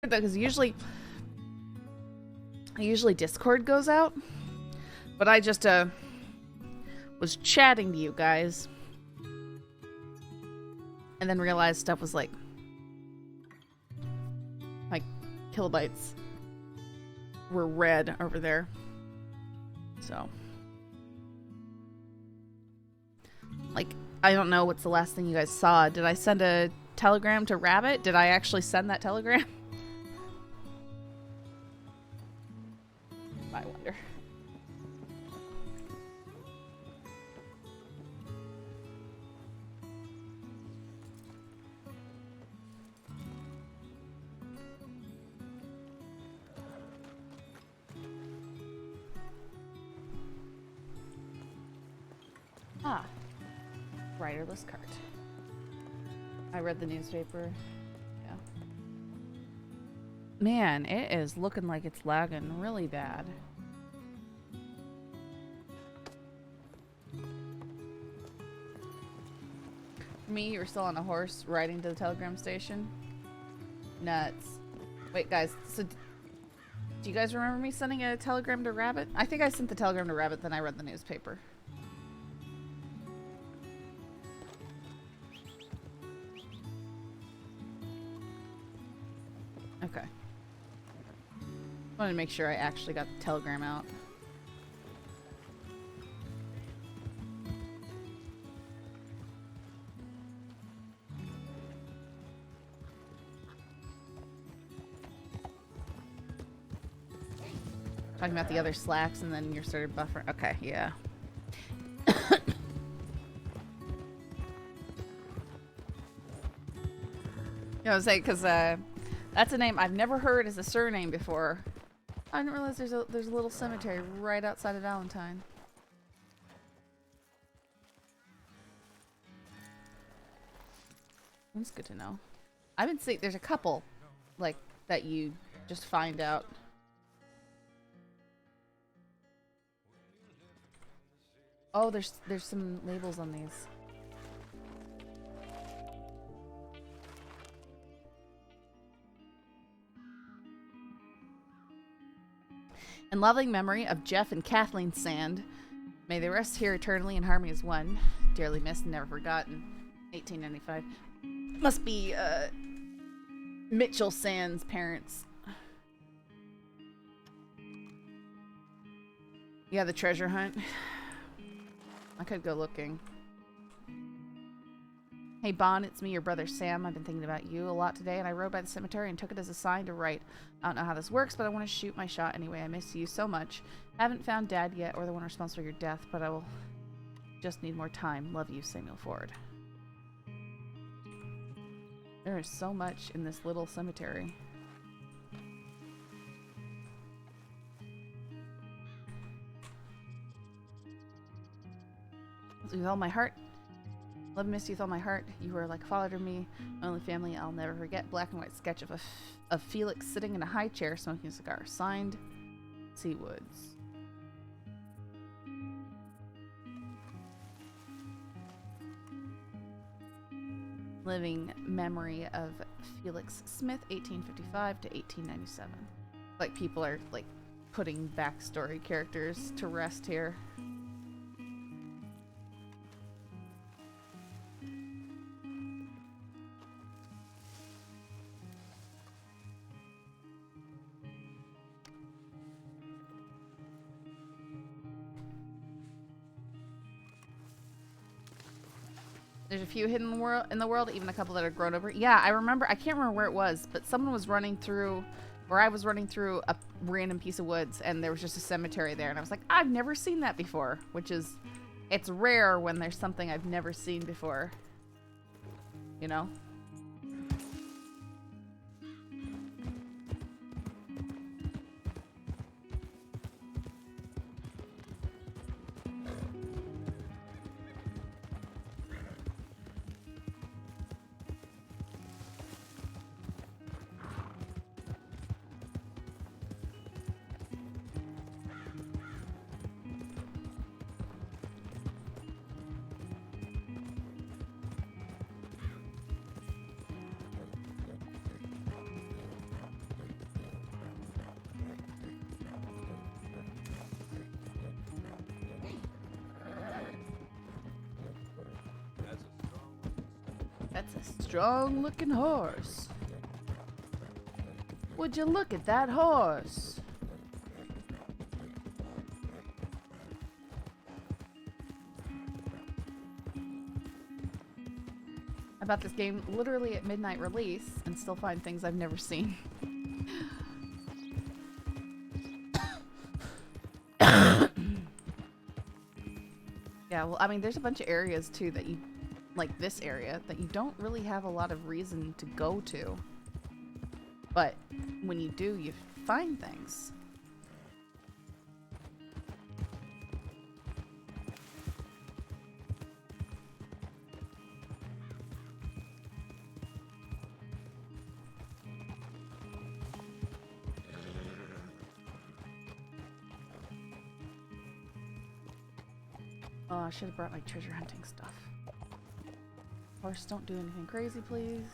Because usually Discord goes out, but I just was chatting to you guys and then realized stuff was like kilobytes were red over there. So like, I don't know what's the last thing you guys saw. Did I send a telegram to Rabbit? Did I actually send that telegram? I wonder. Ah. Riderless cart. I read the newspaper. Yeah. Man, it is looking like it's lagging really bad. For me, you were still on a horse riding to the telegram station. Nuts. Wait, guys, so do you guys remember me sending a telegram to Rabbit? I think I sent the telegram to Rabbit, then I read the newspaper. Okay. Wanted to make sure I actually got the telegram out. Talking about the other slacks and then you started buffering. Okay, yeah. I was saying, because that's a name I've never heard as a surname before. I didn't realize there's a little cemetery right outside of Valentine. That's good to know. I've been seeing there's a couple like that you just find out. Oh, there's some labels on these. In loving memory of Jeff and Kathleen Sand, may they rest here eternally in harmony as one. Dearly missed and never forgotten. 1895. Must be Mitchell Sand's parents. Yeah, the treasure hunt. I could go looking. Hey Bon, it's me, your brother Sam. I've been thinking about you a lot today, and I rode by the cemetery and took it as a sign to write. I don't know how this works, but I want to shoot my shot anyway. I miss you so much. Haven't found Dad yet, or the one responsible for your death, but I will just need more time. Love you, Samuel Ford. There is so much in this little cemetery. With all my heart. Love and miss you with all my heart. You were like a father to me. My only family I'll never forget. Black and white sketch of Felix sitting in a high chair smoking a cigar. Signed, C. Woods. Living memory of Felix Smith, 1855 to 1897. Like people are like putting backstory characters to rest here. There's a few hidden in the world, even a couple that are grown over. Yeah, I remember. I can't remember where it was, but someone was running through, or I was running through a random piece of woods, and there was just a cemetery there, and I was like, I've never seen that before, which is, it's rare when there's something I've never seen before. You know? That's a strong looking horse. Would you look at that horse? I bought this game literally at midnight release and still find things I've never seen. Yeah, well, I mean, there's a bunch of areas too that you, like this area, that you don't really have a lot of reason to go to. But when you do, you find things. Oh, I should have brought my treasure hunting stuff. Horse, don't do anything crazy, please.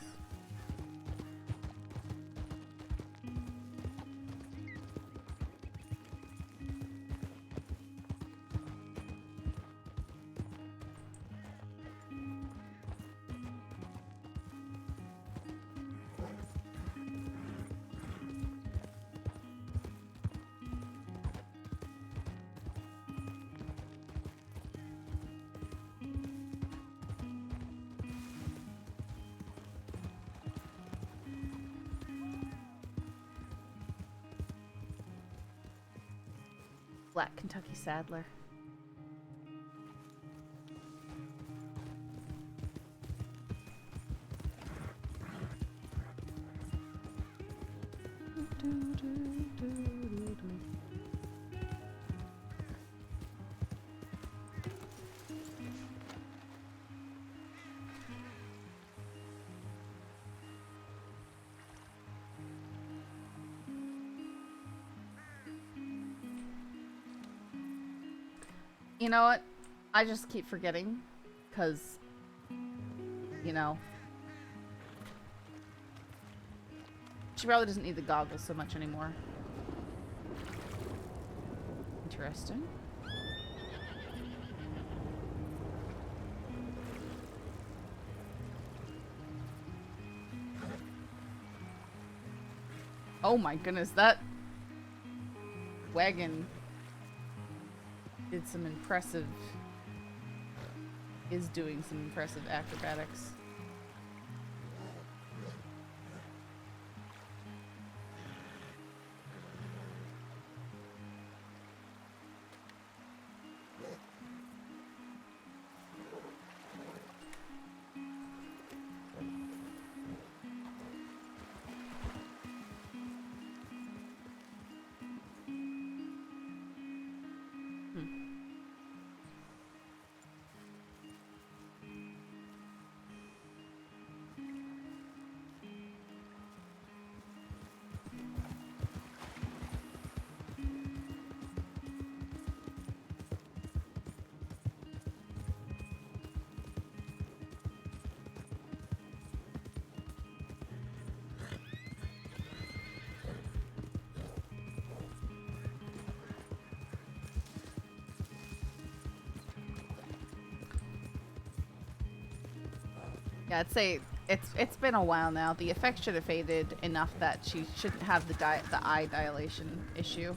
Black Kentucky Saddler. You know what? I just keep forgetting, because, you know, she probably doesn't need the goggles so much anymore. Interesting. Oh my goodness, that wagon did some impressive, is doing some impressive acrobatics. Yeah, I'd say it's been a while now. The effect should have faded enough that she shouldn't have the eye dilation issue.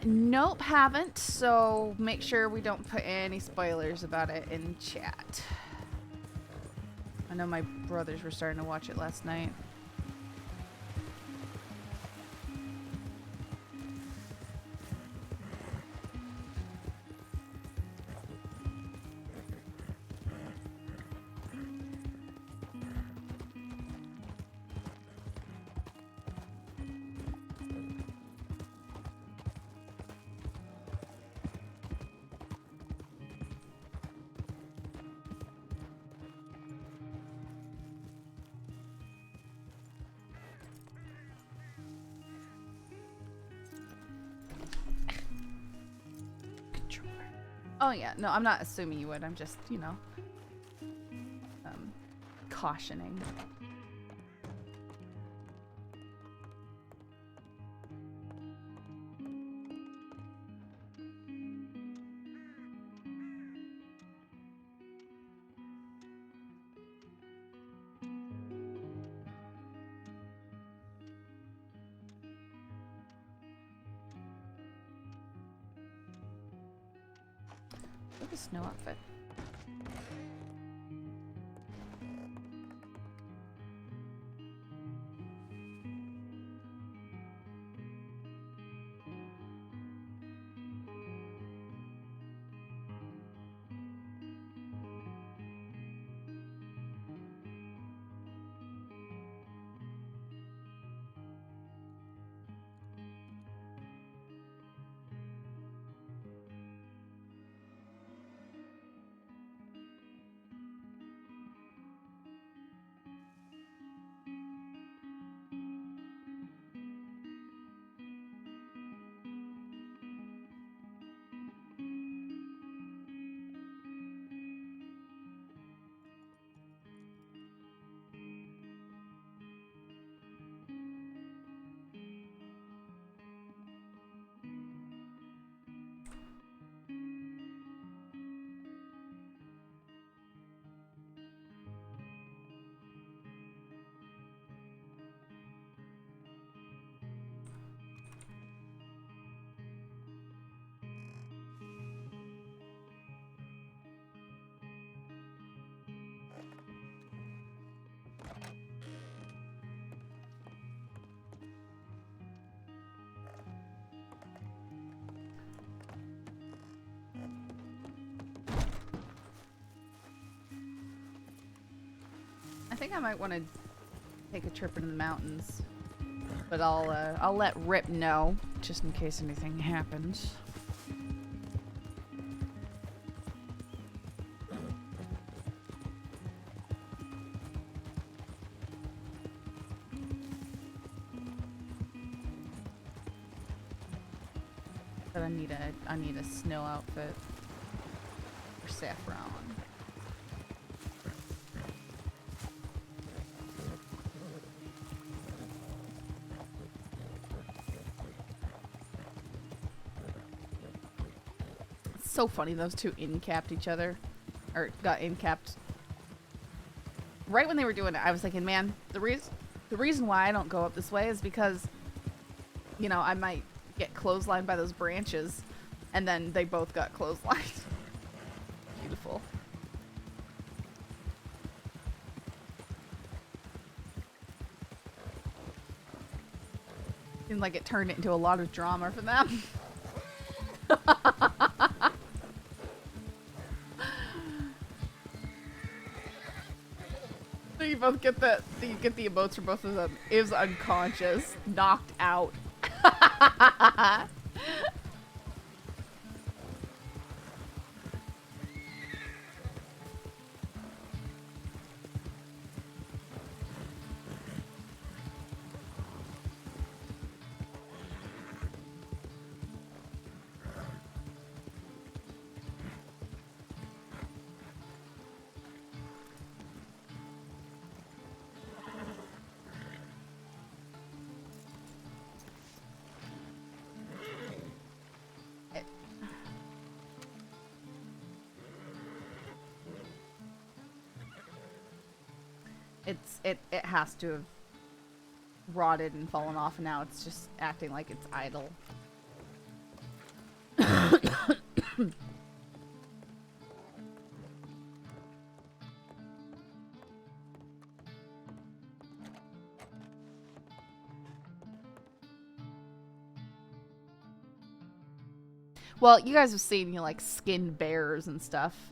Nope, haven't. So make sure we don't put any spoilers about it in chat. I know my brothers were starting to watch it last night. Oh yeah, no, I'm not assuming you would. I'm just, you know, cautioning. Look at snow outfit. I think I might want to take a trip into the mountains, but I'll let Rip know just in case anything happens. But I need a snow outfit for Saffron. So funny, those two in-capped each other, or got in-capped right when they were doing it. I was thinking, man, the reason why I don't go up this way is because, you know, I might get clotheslined by those branches, and then they both got clotheslined. Beautiful. Seemed like it turned it into a lot of drama for them. You both get you get the emotes for both of them. Is unconscious, knocked out. It has to have rotted and fallen off, and now it's just acting like it's idle. Well, you guys have seen, you know, like skinned bears and stuff.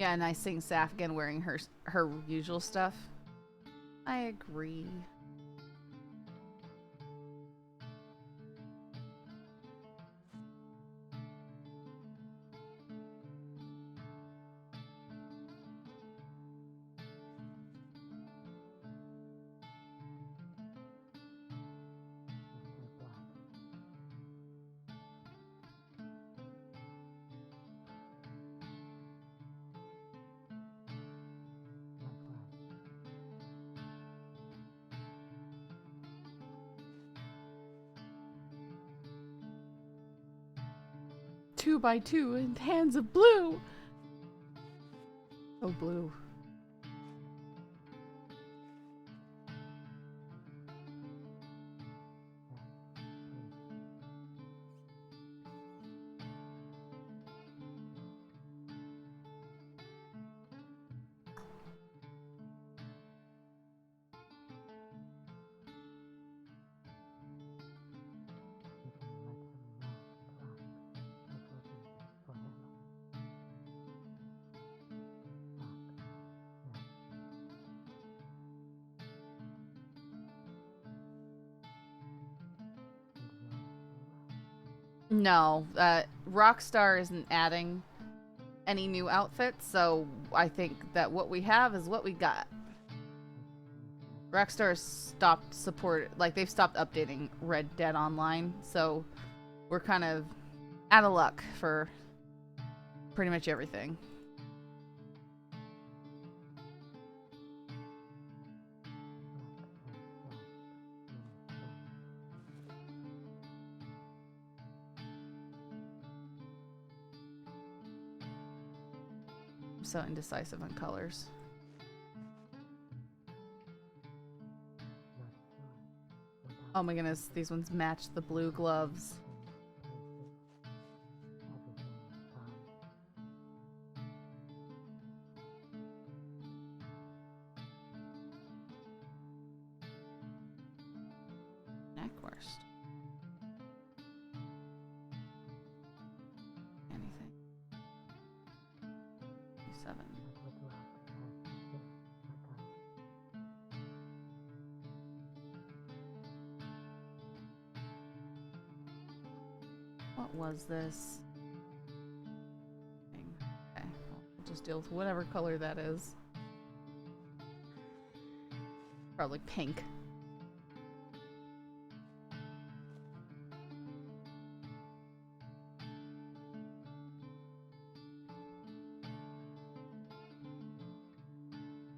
Yeah, nice seeing Saf again wearing her usual stuff. I agree. Two by two and hands of blue. Oh, blue. No, Rockstar isn't adding any new outfits, so I think that what we have is what we got. Rockstar stopped they've stopped updating Red Dead Online, so we're kind of out of luck for pretty much everything. I'm so indecisive on colors. Oh my goodness, these ones match the blue gloves. Neckwurst. Anything. 7. What was this? Okay, I'll just deal with whatever color that is. Probably pink.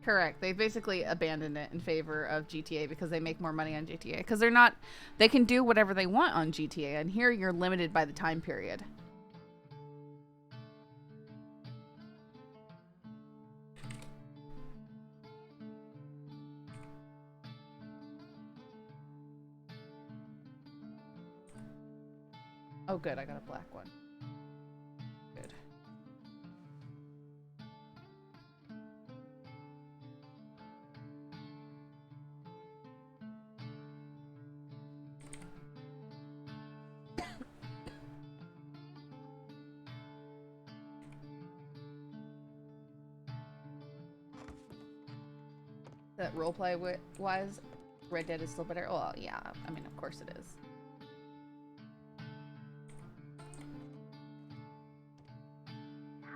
Correct. They've basically abandoned it in favor of GTA because they make more money on GTA. Because they can do whatever they want on GTA, and here you're limited by the time period. Oh good, I got a black one. Good. That roleplay wise, Red Dead is still better. Well, yeah, I mean, of course it is.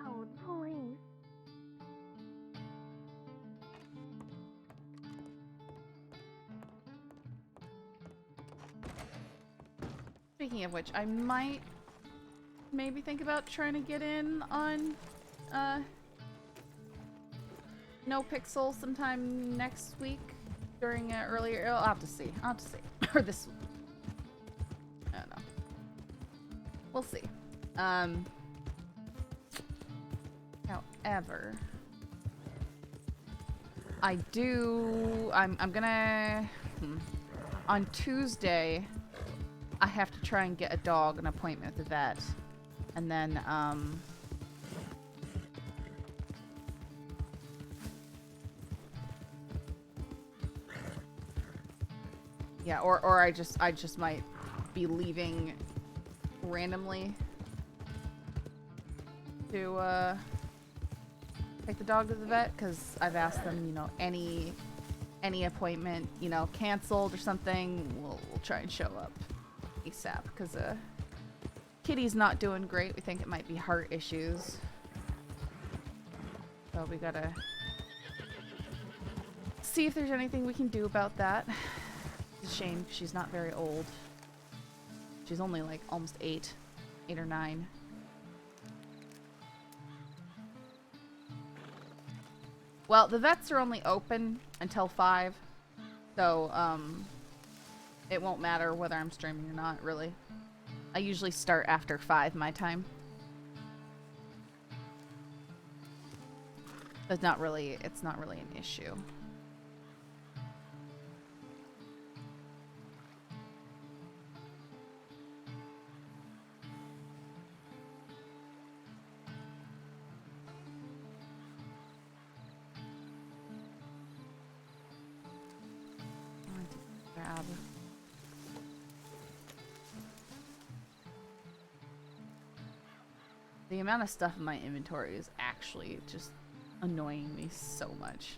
Oh, please. Speaking of which, I might maybe think about trying to get in on No Pixel sometime next week during earlier. I'll have to see. I'll have to see. Or this week. I don't know. We'll see. However, I'm gonna on Tuesday I have to try and get a dog an appointment with the vet, and then yeah, or I just might be leaving randomly to take the dog to the vet, because I've asked them, you know, any appointment, you know, canceled or something, we'll try and show up ASAP, because Kitty's not doing great. We think it might be heart issues. So we gotta see if there's anything we can do about that. It's a shame, she's not very old. She's only like almost 8 or 9. Well, the vets are only open until 5, so it won't matter whether I'm streaming or not, really. I usually start after 5 my time. It's not really an issue. Grab. The amount of stuff in my inventory is actually just annoying me so much.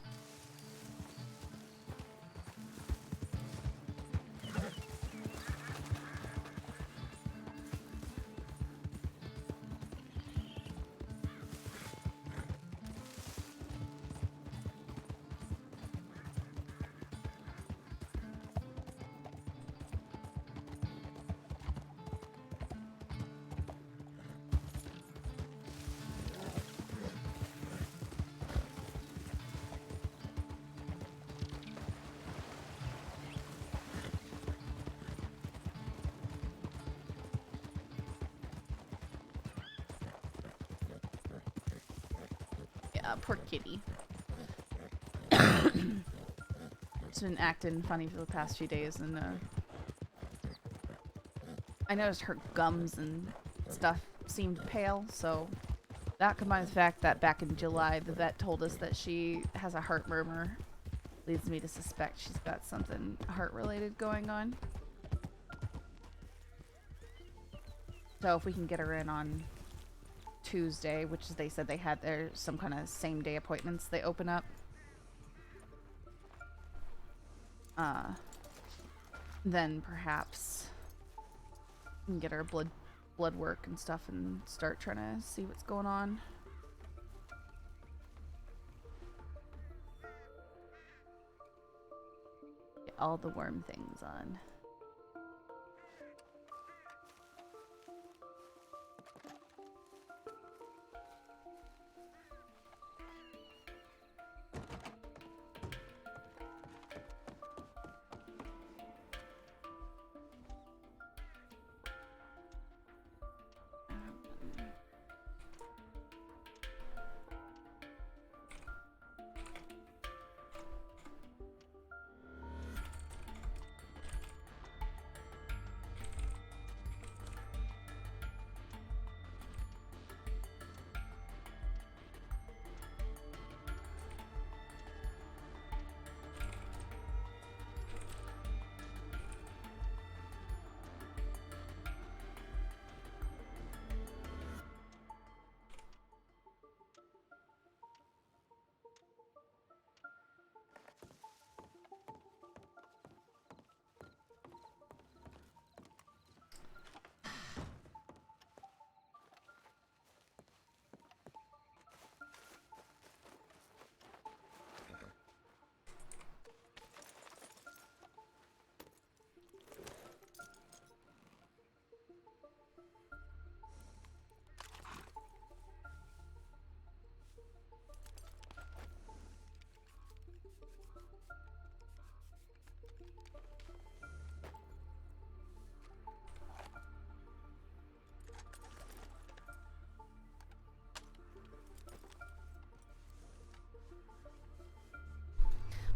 Poor kitty. It's been acting funny for the past few days, and I noticed her gums and stuff seemed pale, so that combined with the fact that back in July the vet told us that she has a heart murmur leads me to suspect she's got something heart related going on. So if we can get her in on Tuesday, which they said they had their some kind of same day appointments they open up, then perhaps we can get her blood work and stuff and start trying to see what's going on. Get all the worm things on.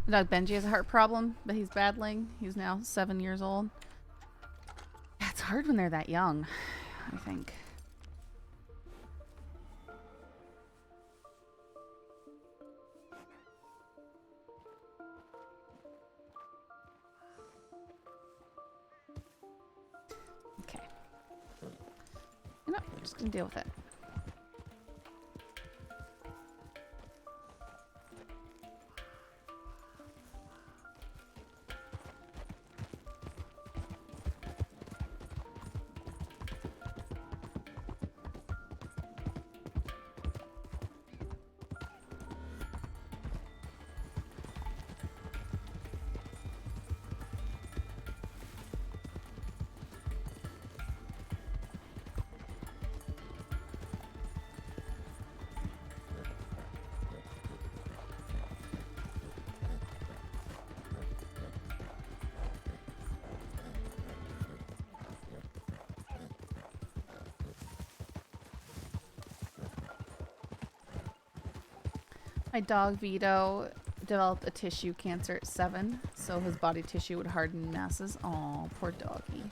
My dog Benji has a heart problem that he's battling. He's now 7 years old. Yeah, it's hard when they're that young, I think. Okay. You know, I'm just gonna deal with it. My dog Vito developed a tissue cancer at 7, so his body tissue would harden in masses. Oh, poor doggy.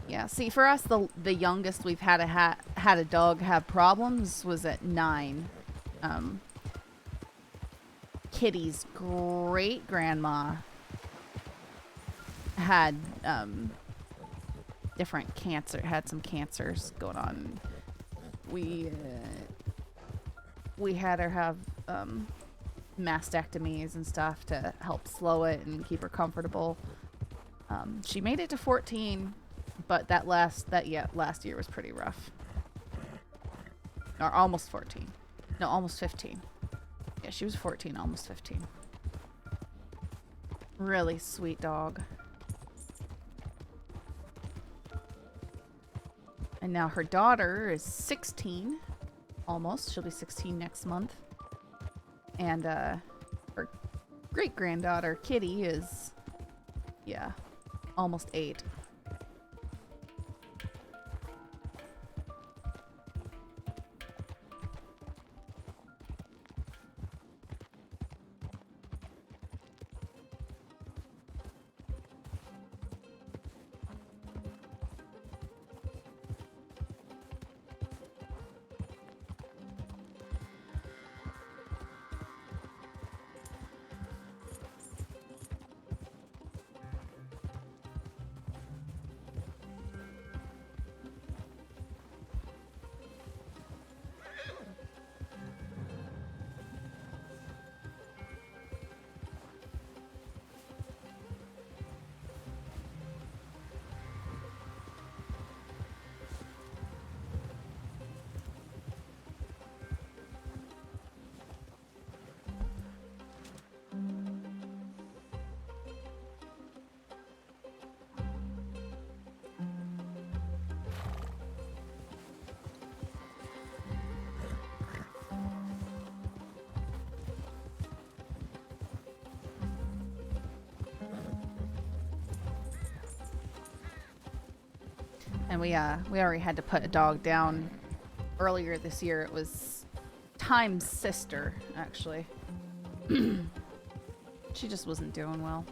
Yeah, see, for us, the youngest we've had a dog have problems was at 9. Kitty's great grandma had different cancer, had some cancers going on. We had her have mastectomies and stuff to help slow it and keep her comfortable. She made it to 14, but that last year was pretty rough. Or almost 14. No, almost 15. Yeah, she was 14, almost 15. Really sweet dog. And now her daughter is 16. Almost. She'll be 16 next month. And her great-granddaughter, Kitty, is, yeah, almost 8. And we already had to put a dog down earlier this year. It was Time's sister, actually. She just wasn't doing well.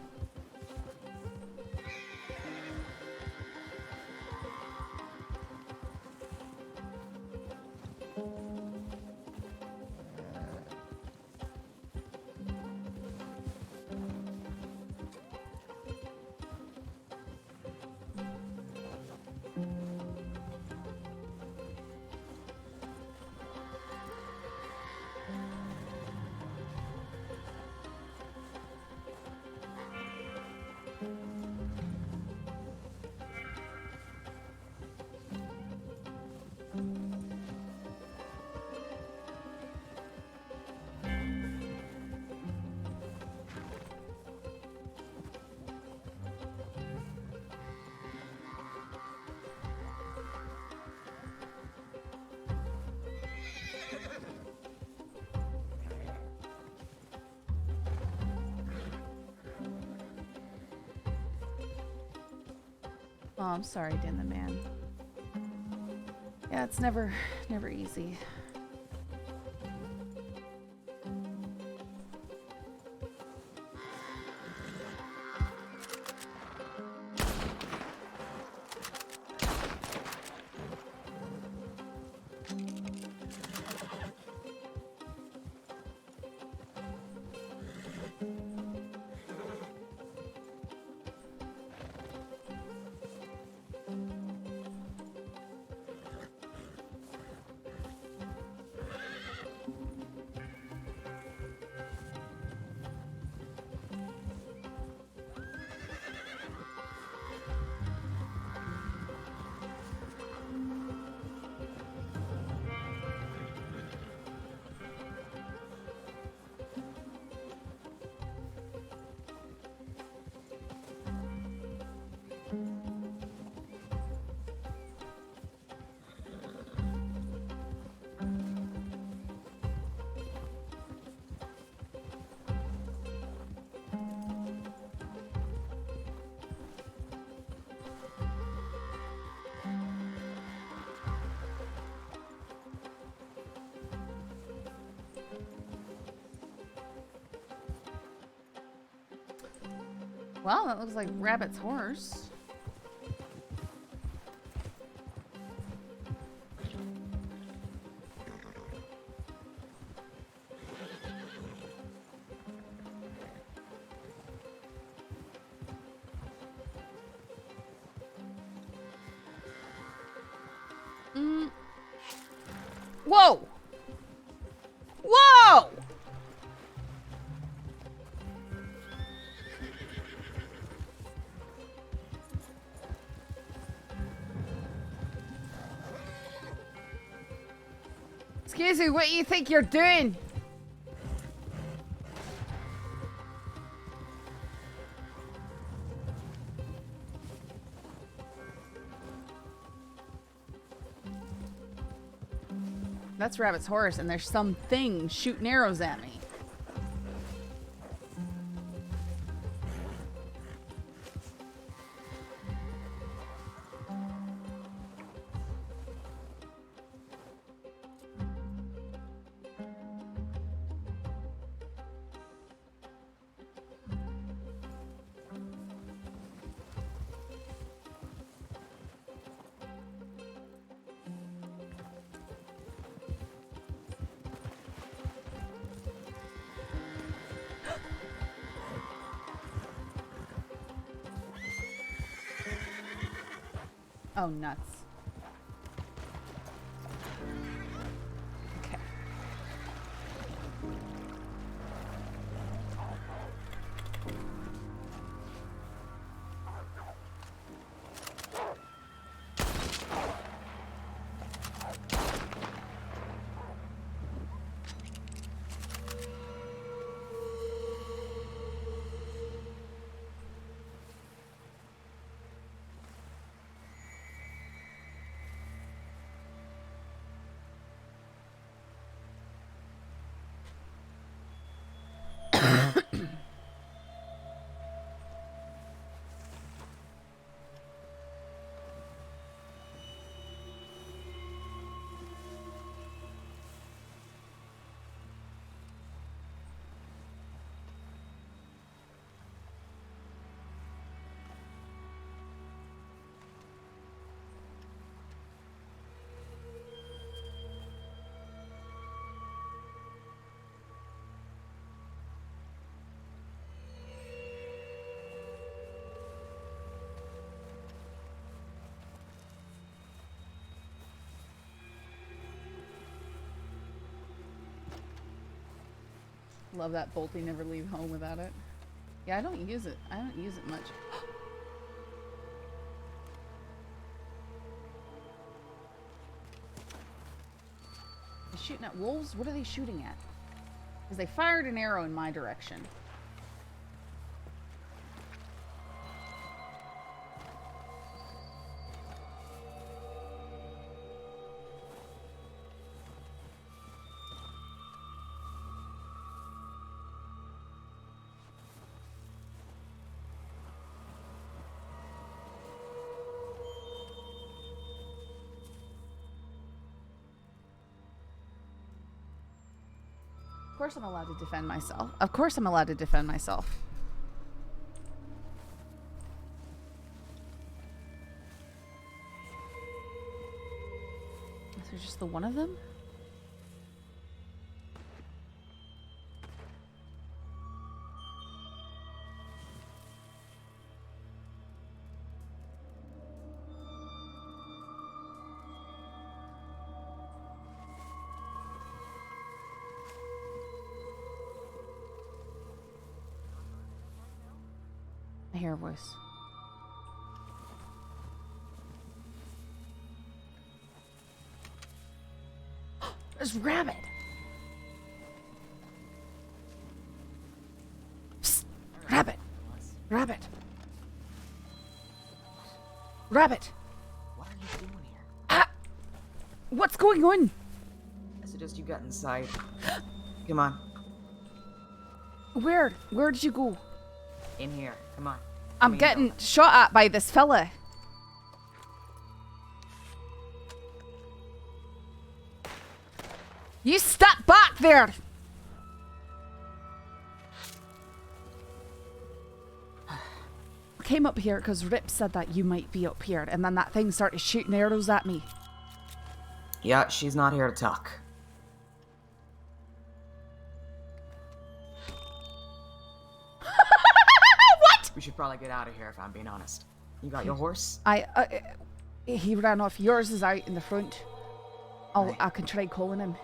Oh, I'm sorry, Dan the Man. Yeah, it's never easy. Well, that looks like Rabbit's horse. Whoa! Whoa! Excuse me, what do you think you're doing? That's Rabbit's horse, and there's some thing shooting arrows at me. Oh, nuts. Okay. Love that Bolty never leave home without it. Yeah, I don't use it. I don't use it much. They're shooting at wolves? What are they shooting at? Because they fired an arrow in my direction. Of course I'm allowed to defend myself. Of course I'm allowed to defend myself. Is there just the one of them? I hear a voice. There's Rabbit. Psst. Rabbit. Rabbit. Rabbit. What are you doing here? Ah! What's going on? I suggest you get inside. Come on. Where? Where did you go? In here. Come on. I'm getting shot at by this fella. You step back there! came up here because Rip said that you might be up here, and then that thing started shooting arrows at me. Yeah, she's not here to talk. What? We should probably get out of here if I'm being honest. You got your horse? He ran off. Yours is out in the front. Right. I can try calling him.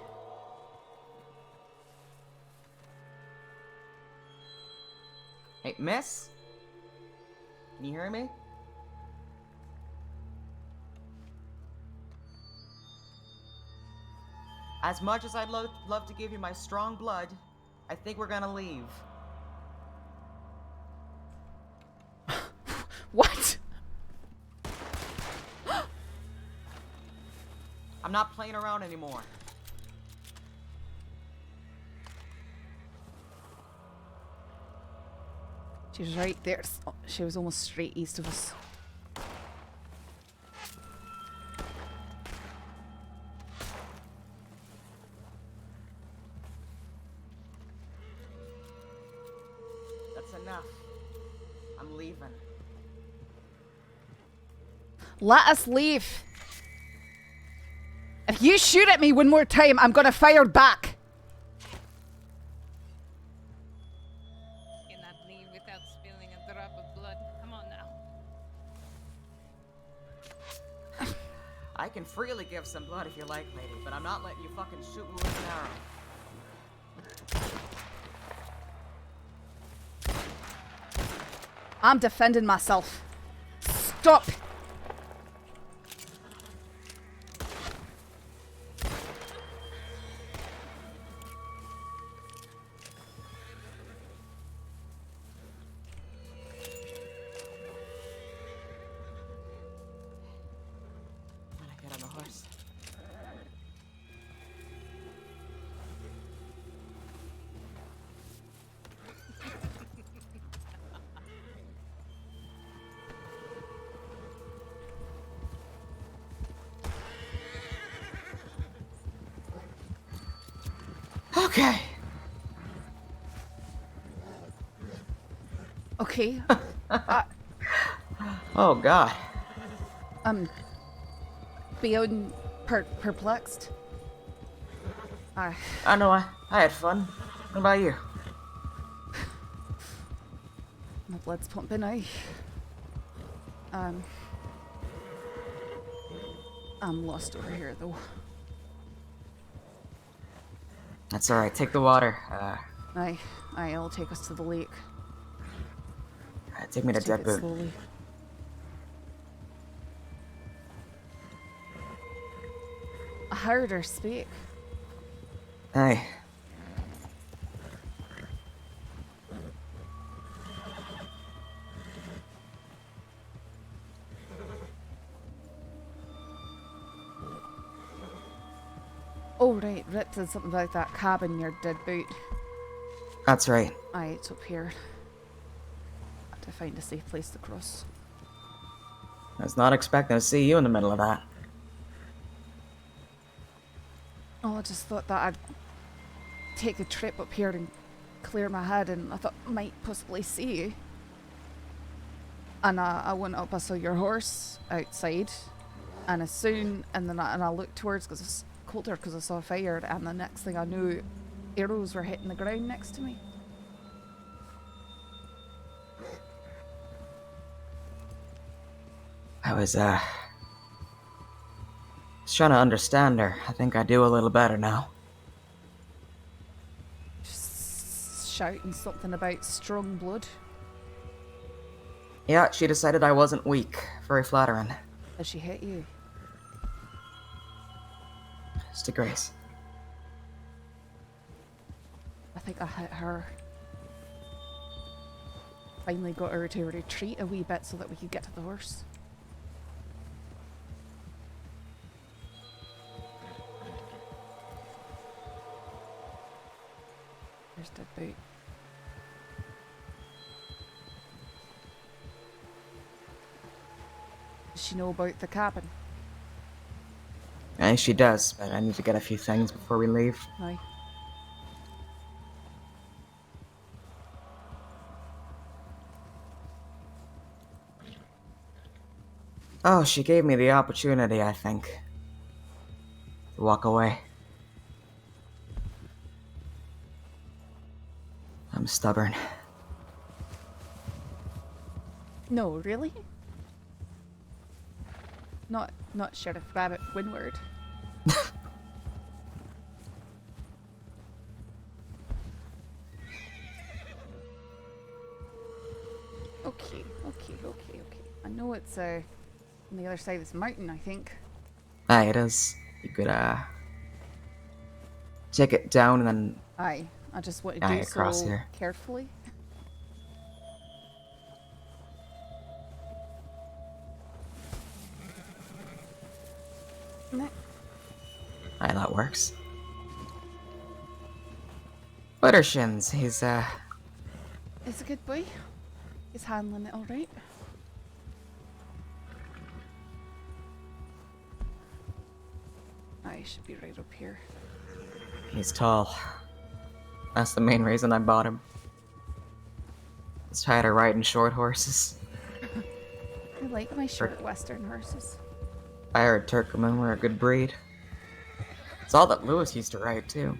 Hey, miss? Can you hear me? As much as I'd love to give you my strong blood, I think we're gonna leave. What? I'm not playing around anymore. She was right there. She was almost straight east of us. That's enough. I'm leaving. Let us leave. If you shoot at me one more time, I'm gonna fire back. Cannot leave without spilling a drop of blood. Come on now. I can freely give some blood if you like, lady, but I'm not letting you fucking shoot me with an arrow. I'm defending myself. Stop. When I get on the horse. Okay. Okay. Oh god. Beyond perplexed. I know I had fun. What about you? My blood's pumping now. I'm lost over here though. That's alright, take the water. It'll take us to the lake. Take me to Take Dead it Boot. slowly. I heard her speak. Hey. Oh right, Rip said something about that cabin near Dead Boot. That's right. Aye, it's up here. Have to find a safe place to cross. I was not expecting to see you in the middle of that. Oh, I just thought that I'd take a trip up here and clear my head, and I thought I might possibly see you. And I went up, I saw your horse outside, and then I looked towards because it's colder because I saw a fire, and the next thing I knew, arrows were hitting the ground next to me. I was trying to understand her. I think I do a little better now. Just shouting something about strong blood. Yeah, she decided I wasn't weak. Very flattering. Did she hit you? Just a grace. I think I hit her. Finally got her to retreat a wee bit so that we could get to the horse. There's Dead Boot. Does she know about the cabin? Aye, she does, but I need to get a few things before we leave. Aye. Oh, she gave me the opportunity, I think, to walk away. I'm stubborn. No, really? Not Sheriff Rabbit Windward. Okay. I know it's on the other side of this mountain, I think. Aye, it is. You could, check it down and then Aye, I just want to aye, do across so here. carefully. Meh. Aye, that works. Buttershins, he's, It's a good boy. He's handling it all right. I should be right up here. he's tall. That's the main reason I bought him. I was tired of riding short horses. I like my short western horses. I heard Turkmen were a good breed. It's all that Lewis used to ride, too.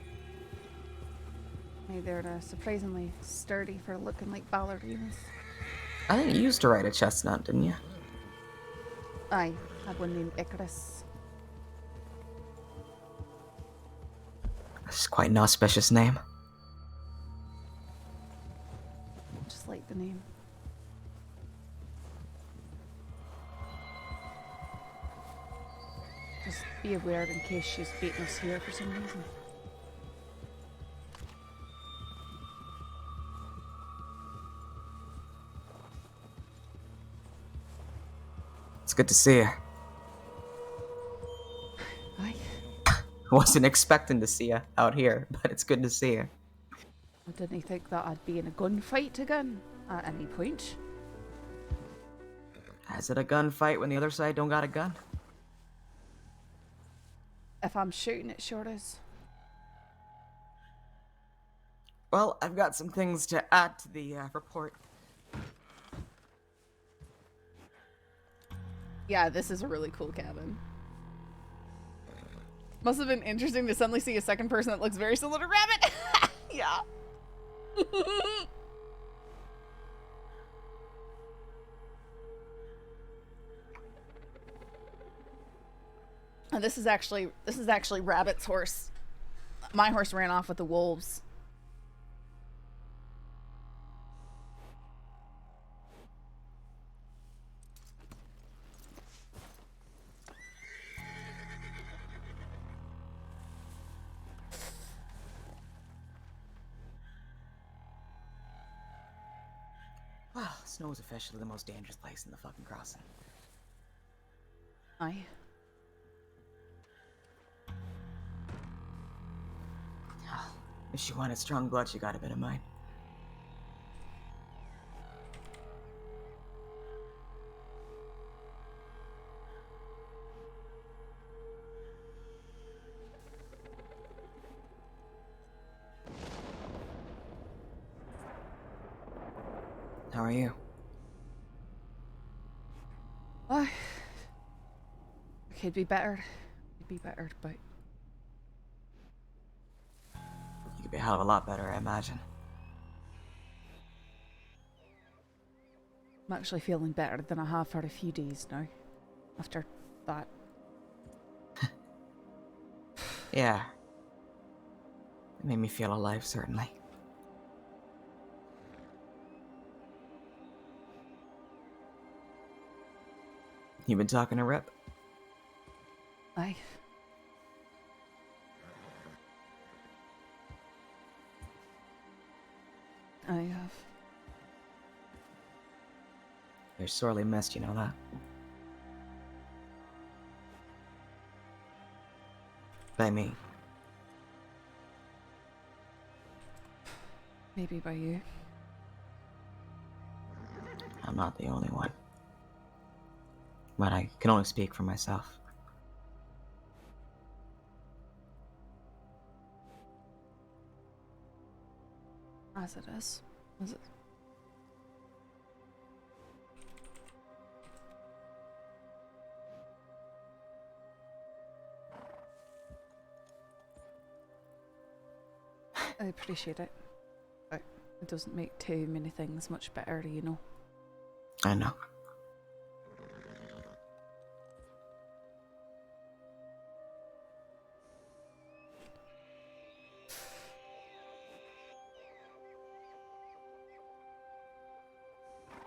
Hey, they're surprisingly sturdy for looking like ballerinas. I think you used to ride a chestnut, didn't you? I had one named Icarus. That's quite an auspicious name. Just like the name. Just be aware in case she's beating us here for some reason. It's good to see you. Aye. Wasn't expecting to see you out here, but it's good to see you. I didn't think that I'd be in a gunfight again at any point. Is it a gunfight when the other side don't got a gun? If I'm shooting, it sure is. Well, I've got some things to add to the report. Yeah, this is a really cool cabin. Must have been interesting to suddenly see a second person that looks very similar to Rabbit. Yeah. And this is actually Rabbit's horse. My horse ran off with the wolves. Well, snow is officially the most dangerous place in the fucking crossing. Aye. If she wanted strong blood, she got a bit of mine. How are you? Oh, could be better. Could be better, but You could be a hell of a lot better, I imagine. I'm actually feeling better than I have for a few days now. After that. Yeah. It made me feel alive, certainly. You been talking to Rip? Aye. I have. You're sorely missed, you know that? By me. Maybe by you. I'm not the only one. But I can only speak for myself. As it is. As it. I appreciate it. But it doesn't make too many things much better, you know. I know.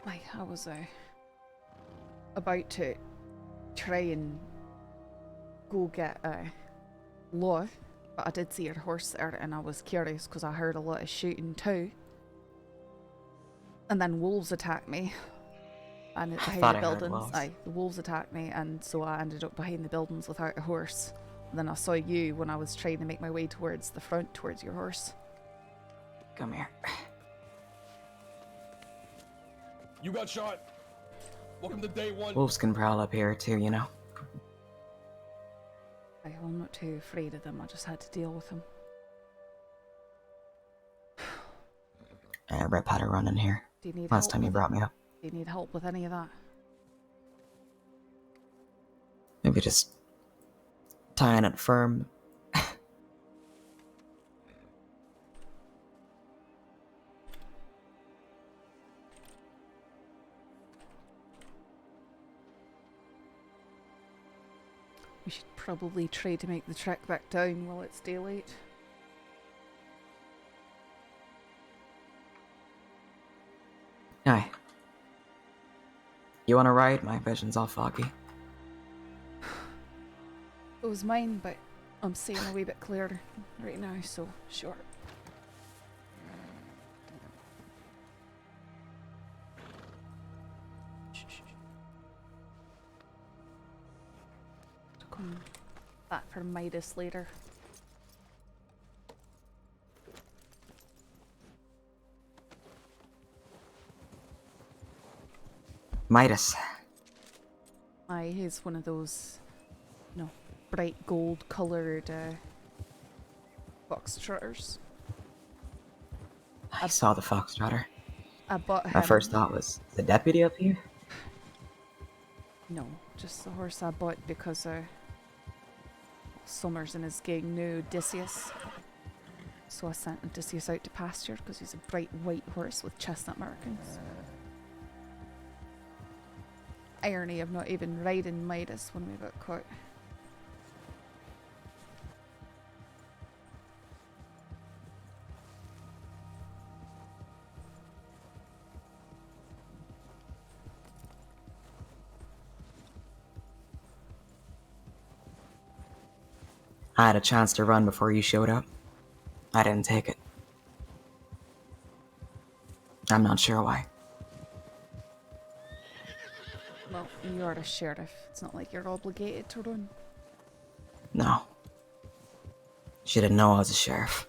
Like, I was about to try and go get Law, but I did see her horse there and I was curious because I heard a lot of shooting too. And then wolves attacked me. And I behind thought the I heard buildings. wolves. The wolves attacked me and so I ended up behind the buildings without a horse. And then I saw you when I was trying to make my way towards the front, towards your horse. Come here. You got shot. Welcome to day one. Wolves can prowl up here too, you know. I'm not too afraid of them, I just had to deal with them. Rip had a run in here. Do you need Last help time you with brought me up. Do you need help with any of that? Maybe just tying it firm. We should probably try to make the trek back down while it's daylight. Aye. You wanna ride? My vision's all foggy. It was mine, but I'm seeing a wee bit clearer right now, so sure. To come back for Midas later. Midas. Aye, he's one of those, bright gold coloured foxtrotters. I saw the foxtrotter. I bought him. My first thought was, the deputy up here? No, just the horse I bought because Summers and his gang knew Odysseus. So I sent Odysseus out to pasture because he's a bright white horse with chestnut markings. Irony of not even riding Midas when we got caught. I had a chance to run before you showed up. I didn't take it. I'm not sure why. Well, you're a sheriff. It's not like you're obligated to run. No. She didn't know I was a sheriff.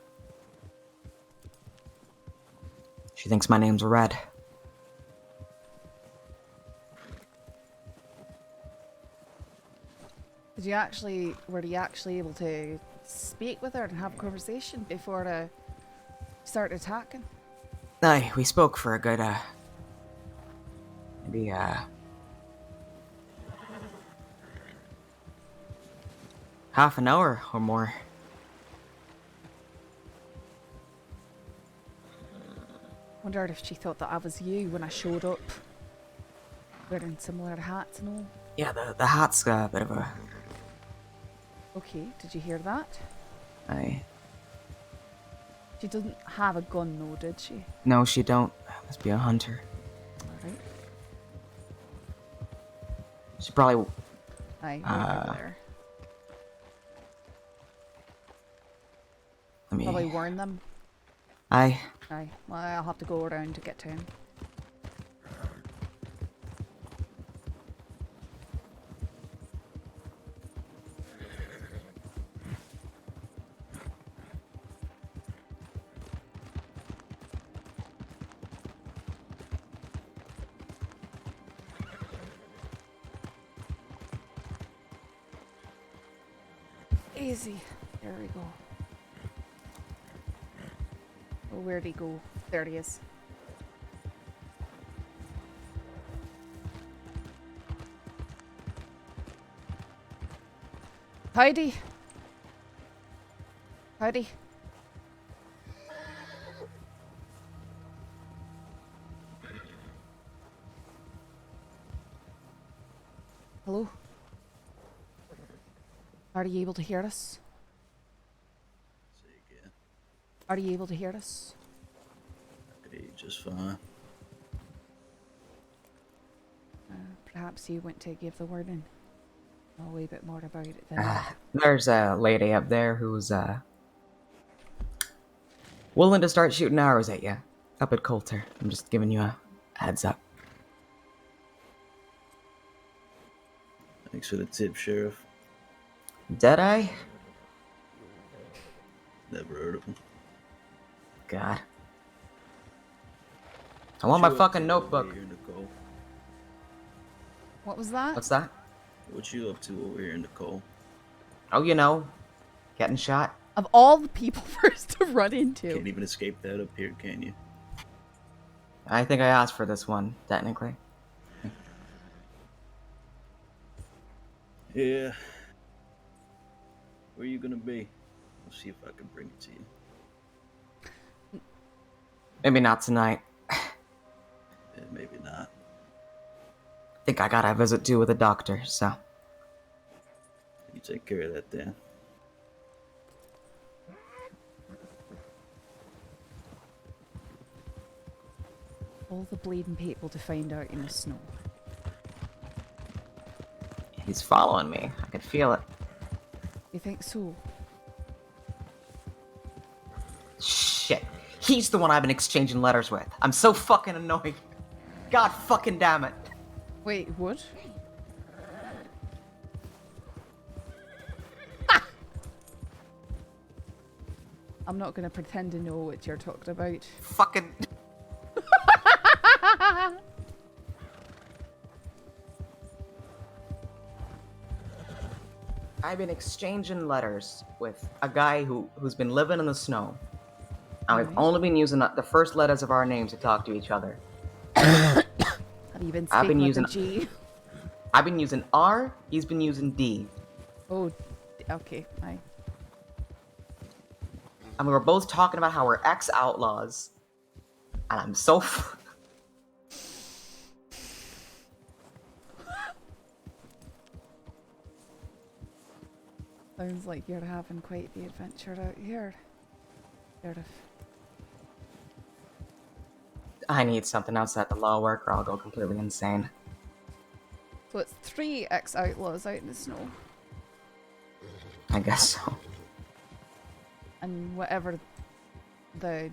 She thinks my name's Red. Were you actually able to speak with her and have a conversation before you started attacking? Aye, we spoke for a good, maybe, half an hour or more. Wondered if she thought that I was you when I showed up. Wearing similar hats and all. Yeah, the hat's got a bit of a... Okay, did you hear that? Aye. She doesn't have a gun though, did she? No, she don't. Must be a hunter. Alright. She probably... Aye, over there. Let me... Probably warn them. Aye. Aye, well, I'll have to go around to get to him. Easy. There we go. Oh, where'd he go? There he is. Howdy. Howdy. Hello? Are you able to hear us? Say again. Are you able to hear us? Hey, just fine. Perhaps you want to give the word in. Know a wee bit more about it than There's a lady up there who's willing to start shooting arrows at you up at Coulter. I'm just giving you a heads up. Thanks for the tip, Sheriff. Deadeye? Never heard of him. God. I want my fucking notebook. Here, Nicole? What was that? What's that? What you up to over here, Nicole? Oh, you know, getting shot. Of all the people for us to run into. Can't even escape that up here, can you? I think I asked for this one, technically. Yeah. Where you gonna be? I'll see if I can bring it to you. Maybe not tonight. Yeah, maybe not. I think I got a visit due with a doctor, so. You take care of that then. All the bleeding people to find out in the snow. He's following me. I could feel it. You think so? Shit. He's the one I've been exchanging letters with. I'm so fucking annoyed. God fucking damn it. Wait, what? I'm not gonna pretend to know what you're talking about. Fucking. I've been exchanging letters with a guy who's been living in the snow. And we've Right. only been using the first letters of our names to talk to each other. Have you been I've been speaking with using- a G? I've been using R, he's been using D. Oh, okay, aye. And we were both talking about how we're ex-outlaws. And I'm so Sounds like you're having quite the adventure out here. Sort of. I need something outside the law work or I'll go completely insane. So it's 3 ex-outlaws out in the snow. I guess so. And whatever the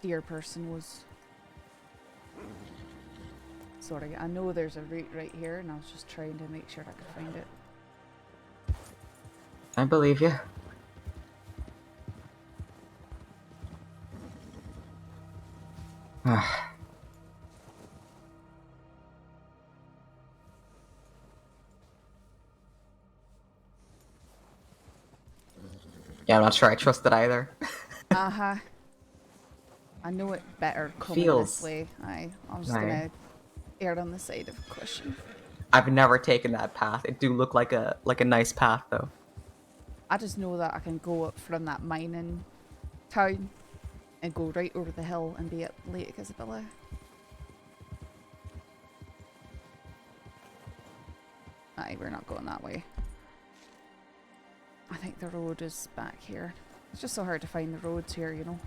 deer person was. Sorry, I know there's a route right here and I was just trying to make sure I could find it. I believe you. Yeah, I'm not sure I trust it either. Uh-huh. I know it better coming Feels- this way. I'm just Aye. gonna err on the side of caution. I've never taken that path. It do look like a nice path though. I just know that I can go up from that mining town and go right over the hill and be at Lake Isabella. Aye, we're not going that way. I think the road is back here. It's just so hard to find the roads here, you know.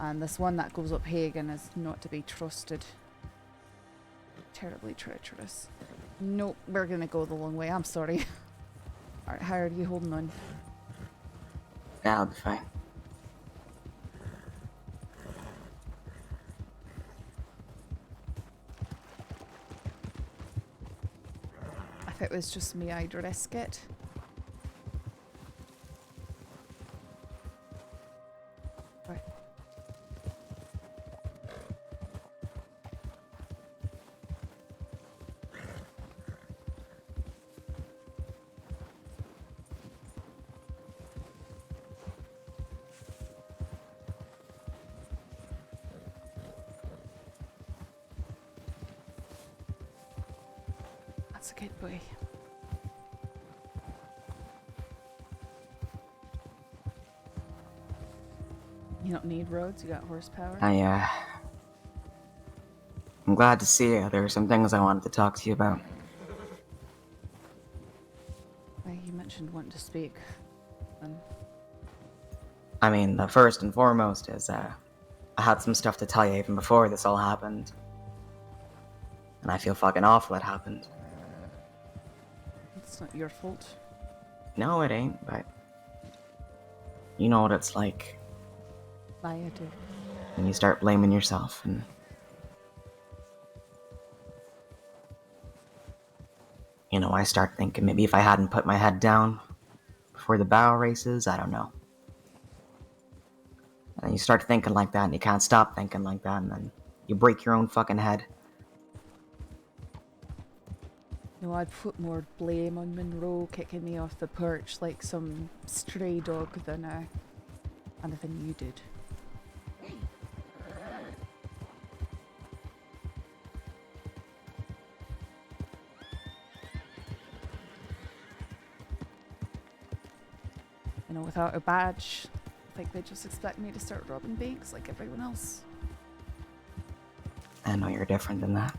And this one that goes up Hagen is not to be trusted. Terribly treacherous. Nope, we're gonna go the long way. I'm sorry. Alright, how are you holding on? Yeah, I'll be fine. If it was just me, I'd risk it. Right. That's a good boy. You don't need roads, you got horsepower. I I'm glad to see you. There are some things I wanted to talk to you about. You mentioned wanting to speak. I mean, the first and foremost is, I had some stuff to tell you even before this all happened. And I feel fucking awful it happened. It's not your fault. No, it ain't, but... You know what it's like I do. when you start blaming yourself, and... You know, I start thinking maybe if I hadn't put my head down before the barrel races, I don't know. And you start thinking like that, and you can't stop thinking like that, and then you break your own fucking head. No, I'd put more blame on Monroe kicking me off the perch like some stray dog than anything you did. You know, without a badge, I think they just expect me to start robbing banks like everyone else. I know you're different than that.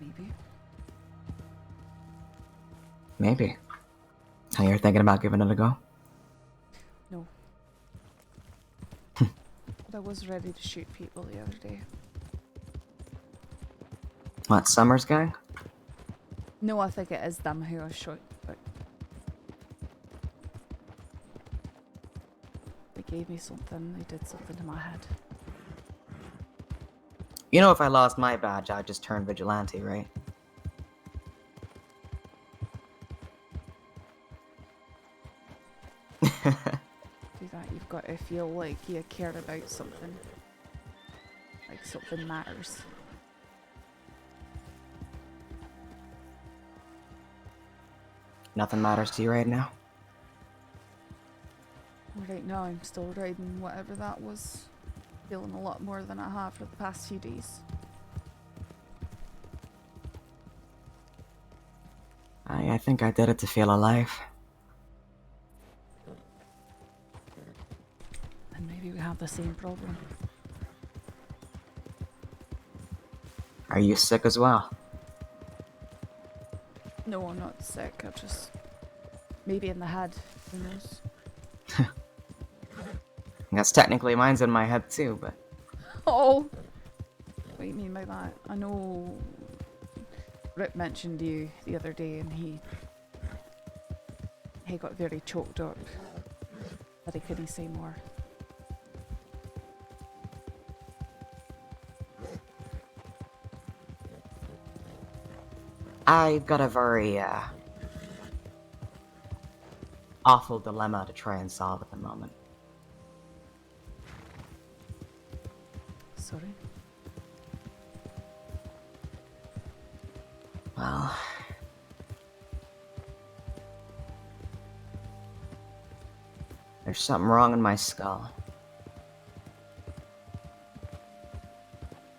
Maybe. Maybe. So you're thinking about giving it a go? No. But I was ready to shoot people the other day. What, Summer's gang? No, I think it is them who I shot, but they gave me something, they did something to my head. You know if I lost my badge, I'd just turn vigilante, right? Do that, you've got to feel like you care about something. Like something matters. Nothing matters to you right now? Right now I'm still riding whatever that was. Feeling a lot more than I have for the past few days. I think I did it to feel alive. And maybe we have the same problem. Are you sick as well? No, I'm not sick, I just... Maybe in the head, who knows? I guess technically mine's in my head too, but... Oh! What do you mean by that? I know... Rip mentioned you the other day and he got very choked up. But he couldn't say more. I've got a very, awful dilemma to try and solve at the moment. Sorry. Well... There's something wrong in my skull.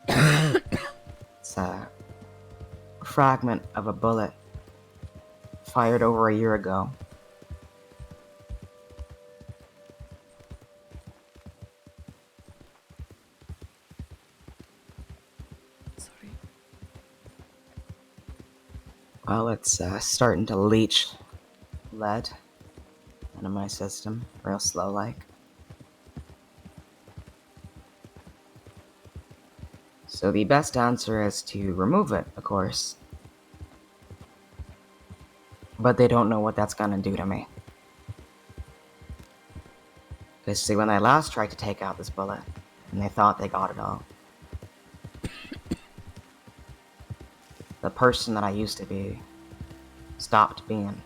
It's a fragment of a bullet fired over a year ago. Sorry. Well, it's starting to leach lead into my system, real slow like. So the best answer is to remove it, of course. But they don't know what that's gonna do to me. Because see, when I last tried to take out this bullet, and they thought they got it all, the person that I used to be stopped being.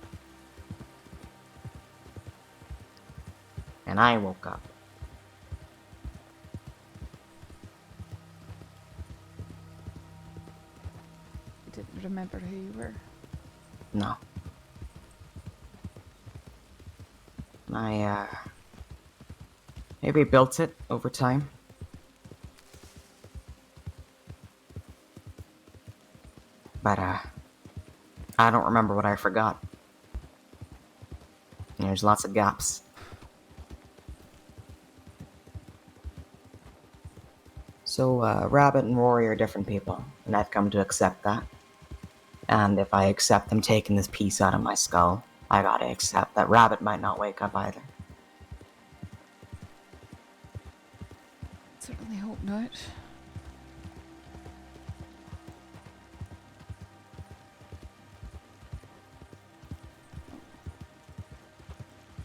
And I woke up. You didn't remember who you were. No. I rebuilt it over time. But, I don't remember what I forgot. There's lots of gaps. So, Rabbit and Rory are different people, and I've come to accept that. And if I accept them taking this piece out of my skull, I gotta accept that Rabbit might not wake up either. Certainly hope not.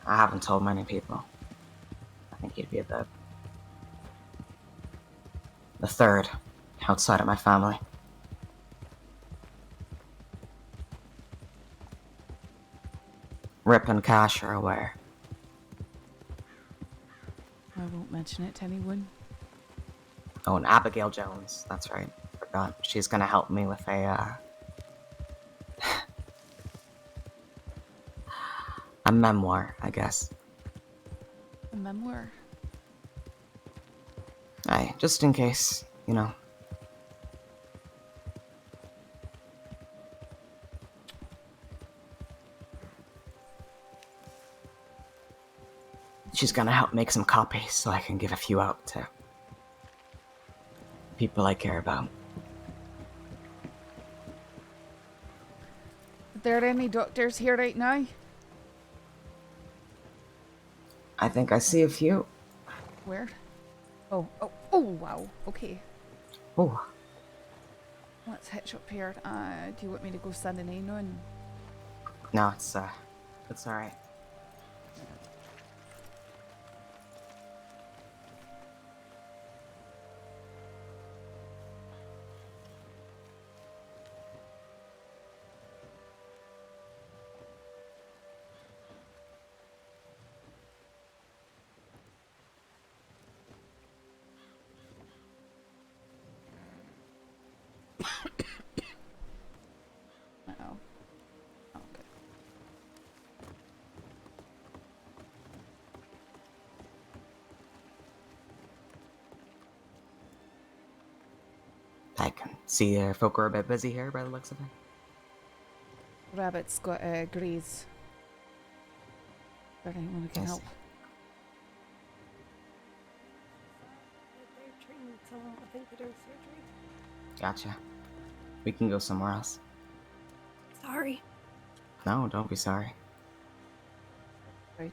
I haven't told many people. I think you'd be the third outside of my family. Rip and Cash are aware. I won't mention it to anyone. Oh, and Abigail Jones. That's right. Forgot. She's gonna help me with a memoir, I guess. A memoir. Aye, just in case, you know. She's gonna help make some copies so I can give a few out to people I care about. Are there any doctors here right now? I think I see a few. Where? Oh, wow. Okay. Oh, Let's hitch up here. Do you want me to go stand an eye on? no, it's alright. Uh-oh. Okay. I can see folk are a bit busy here by the looks of it. Rabbit's got greys. Is there anyone who can Yes. help? They're treating someone, I think they're doing surgery. Gotcha. We can go somewhere else. Sorry. No, don't be sorry. Right.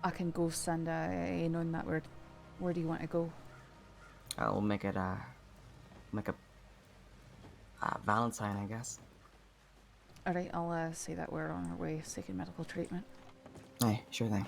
I can go stand in on that word. Where do you want to go? I'll make it make a Valentine, I guess. Alright, I'll say that we're on our way seeking medical treatment. Hey, sure thing.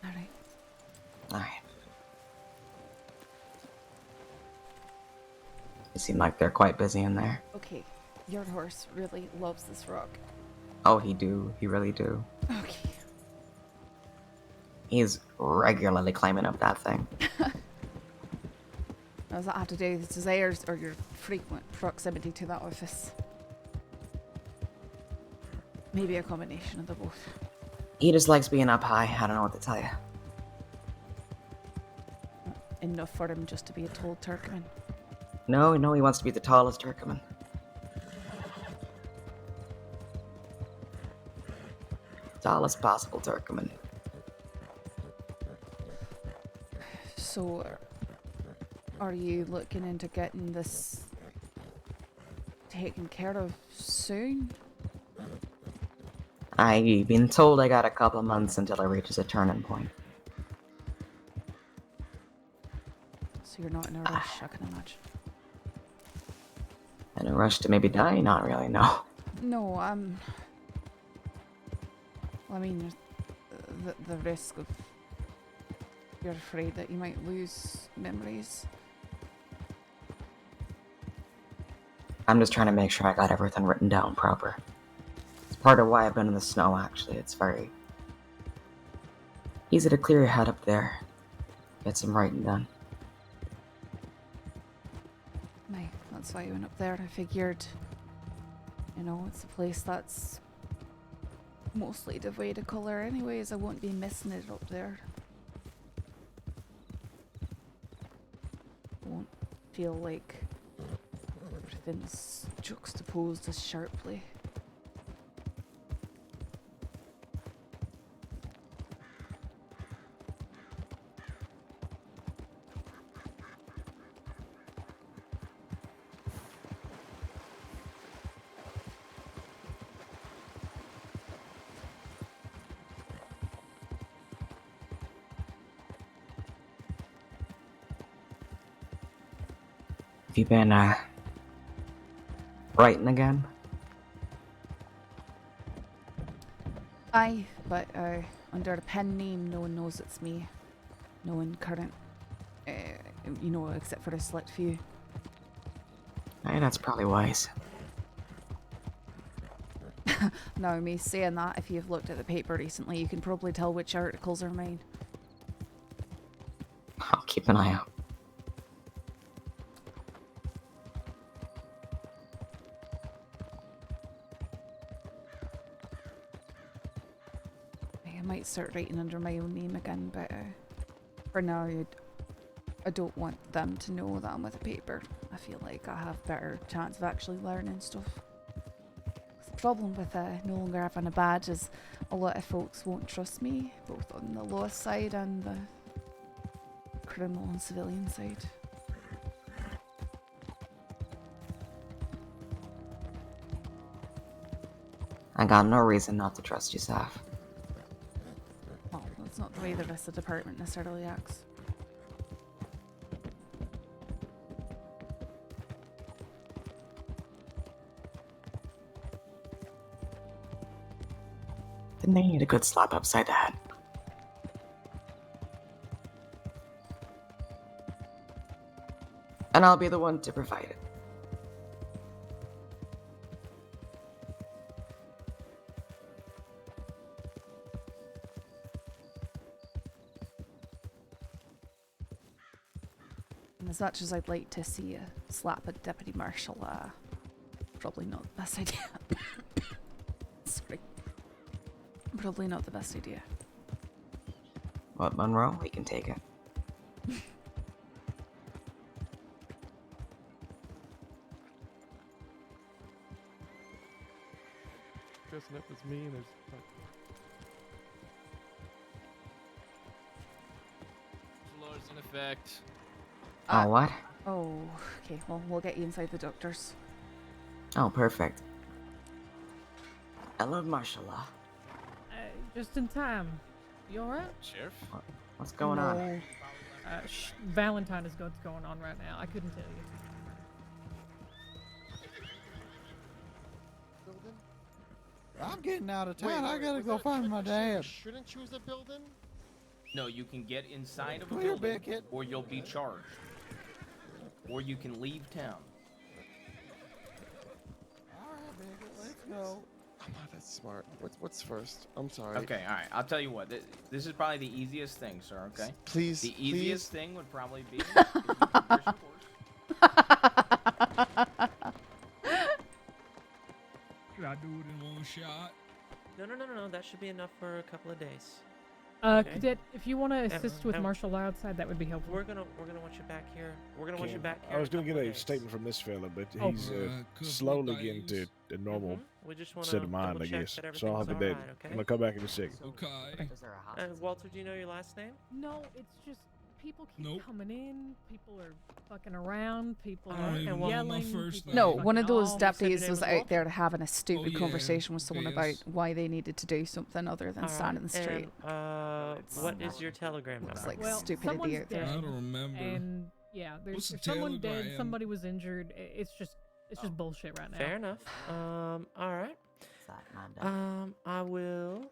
Alright. Alright. It seemed like they're quite busy in there. Okay. Your horse really loves this rock. Oh, he do. He really do. Okay. He's regularly climbing up that thing. Does that have to do with desires or your frequent proximity to that office? Maybe a combination of the both. He just likes being up high. I don't know what to tell you. Enough for him just to be a tall Turkman. No, he wants to be the tallest Turkman. tall as possible, Turkman. So, are you looking into getting this taken care of soon? I've been told I got a couple months until it reaches a turning point. So you're not in a rush, I can imagine. In a rush to maybe die? Not really, no. No, well, I mean, the risk of you're afraid that you might lose memories. I'm just trying to make sure I got everything written down proper. It's part of why I've been in the snow, actually. It's very easy to clear your head up there. Get some writing done. Aye, that's why I went up there. I figured, you know, it's a place that's mostly devoid of colour anyways. I won't be missing it up there. Won't feel like everything's juxtaposed as sharply. Have you been, writing again? Aye, but under a pen name, no one knows it's me. No one current, you know, except for a select few. Aye, that's probably wise. Now, me saying that, if you've looked at the paper recently, you can probably tell which articles are mine. I'll keep an eye out. I might start writing under my own name again, but for now, I don't want them to know that I'm with a paper. I feel like I have better chance of actually learning stuff. 'Cause the problem with no longer having a badge is a lot of folks won't trust me, both on the law side and the criminal and civilian side. I got no reason not to trust you, Saf. Well, that's not the way the rest of the department necessarily acts. Didn't they need a good slap upside the head? And I'll be the one to provide it. And as much as I'd like to see a slap a deputy marshal, probably not the best idea. Sorry. Probably not the best idea. What, Monroe? We can take it. Dressing up as me and there's Laws in effect. Oh, what? Oh, okay. Well, we'll get you inside the doctor's. Oh, perfect. I love martial law. Just in time. You alright? Sheriff? What's going on? No. Valentine is what's going on right now. I couldn't tell you. I'm getting out of town. I gotta go find my dad. Shouldn't choose a building? No, you can get inside of a Clear, building, Beckett. or you'll be charged. Or you can leave town. Alright, Beckett, let's go. I'm not that smart. What's first? I'm sorry. Okay, alright. I'll tell you what. This is probably the easiest thing, sir, okay? Please, The please. easiest thing would probably be... if you could reverse your course. Should I do it in one shot? No. That should be enough for a couple of days. Okay. Cadet, if you want to assist with and- martial law outside, that would be helpful. We're gonna want you back here. We're gonna want you back here. I was in gonna get couple a of days. statement from this fella, but Oh. he's slowly getting to the normal We just wanna set of mind, I double-check guess. that So I'll everything's be dead. alright, okay? I'm gonna come back in a second. Okay. Is there a house? Walter, do you know your last name? No, it's just people keep Nope. coming in. People are fucking around. People I are don't even know my yelling. first people name. No, are one of fucking those off. deputies name was was out Walter? there having a stupid yeah, conversation with someone about yes. why they needed to do something other than stand in the street. And, what is your telegram It's number? like Well, stupidity someone's out there. I dead, don't remember. And yeah, there's What's the if someone dead, telegram? somebody was injured. It's just bullshit right now. Fair enough. All right. Is that Amanda? I will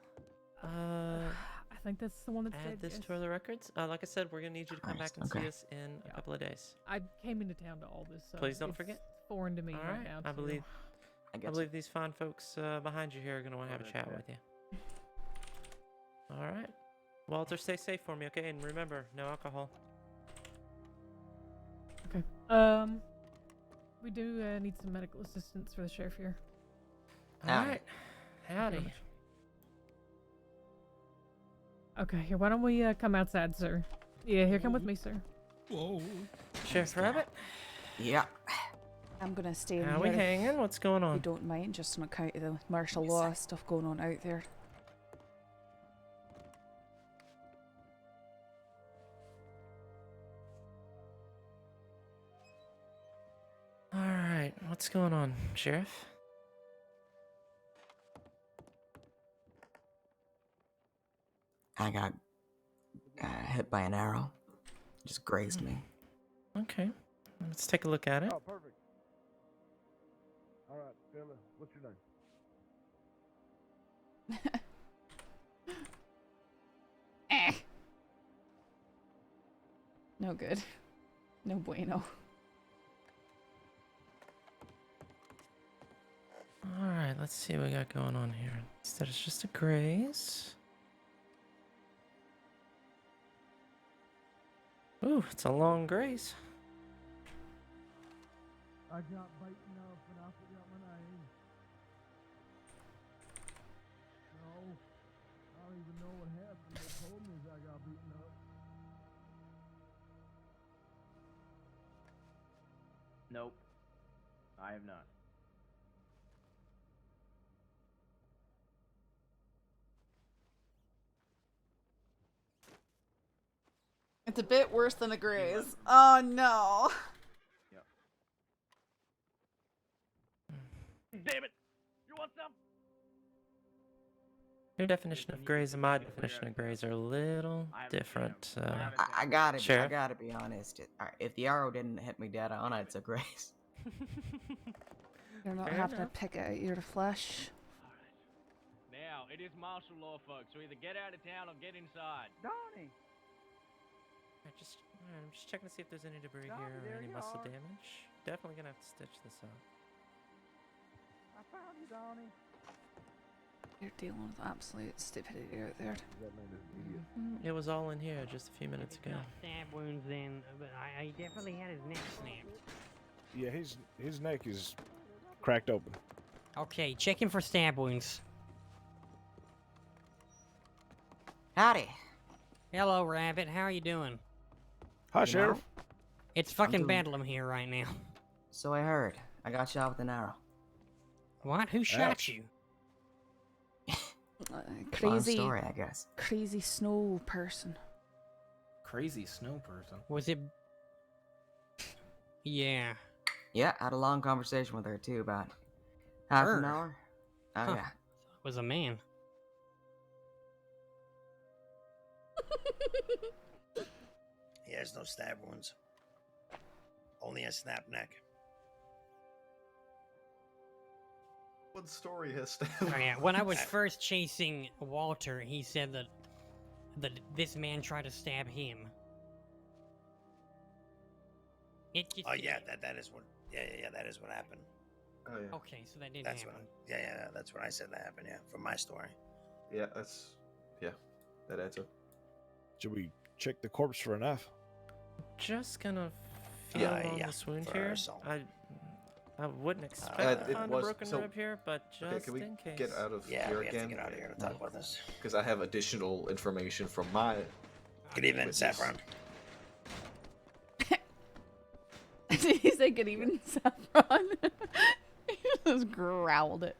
I think that's the one that's add dead. this yes. to the records. Like I said, we're gonna need you to come back Christ, and okay. see us in a Yeah. couple of days. I came into town to all this, so Please don't it's forget. foreign to me All right right. now. I too. believe I I guess. believe these fine folks behind you here are gonna want to have a chat with you. All right. Walter, stay safe for me, okay? And remember, no alcohol. Okay. We do need some medical assistance for the sheriff here. All Howdy. right. Howdy. Okay, here. Why don't we come outside, sir? Yeah, here, come with me, sir. Whoa. Sheriff Rabbit, Yeah. I'm gonna stay in how here we if hanging? What's going you on? don't mind, just on account of the martial law stuff going on out there. All right. What's going on, Sheriff? I got hit by an arrow. Just grazed me. Okay. Let's take a look at it. Oh, perfect. All right, fella. What's your name? Eh. No good. No bueno. All right. Let's see what we got going on here. Instead, it's just a graze. Ooh, it's a long graze. I got biting up and I forgot my name. No, I don't even know what happened. They told me I got beaten up. Nope. I have not. It's a bit worse than a graze. Oh no. Damn it! You want some? Your definition of graze and my definition of graze are a little different. I gotta, Sure. I gotta be honest. If the arrow didn't hit me dead on, it's a grace. You're not Fair having enough. to pick it out your flesh. Now, it is martial law, folks, so either get out of town or get inside. Donnie! I'm just checking to see if there's any debris Donnie, here or there any you muscle are. damage. Definitely gonna have to stitch this up. I found you, Donnie. You're dealing with absolute stupidity out there. It was all in here just a few minutes ago. Stab wounds then, but I definitely had his neck snapped. Yeah, his neck is cracked open. Okay, check him for stab wounds. Howdy. Hello, Rabbit. How are you doing? Hi, You Sheriff. know? It's fucking doing- bedlam here right now. So I heard. I got shot with an arrow. What? Who shot Ouch. you? Long Crazy, story, I guess. crazy snow person. Crazy snow person. Was it... Yeah. Yeah, had a long conversation with her too, about half Her? an hour. Oh Huh. yeah. Was a man. He has no stab wounds. Only a snap neck. What story has stab? Oh, yeah. When I was first chasing Walter, he said that this man tried to stab him. It just, Oh yeah, that is what. Yeah, that is what happened. Oh yeah. Okay, so that didn't That's happen. what. Yeah, that's what I said that happened. Yeah, from my story. Yeah, that adds up. Should we check the corpse for a knife? Just gonna feel Yeah, on yeah, this wound for here. assault. I wouldn't expect to it find was- a broken so- rib here, but just Okay, can we in case. get out of Yeah, here we have again? to get out of here to talk about this. Because I have additional information from my. Good evening, witness. Saffron. Did he say good evening, Saffron? He just growled it.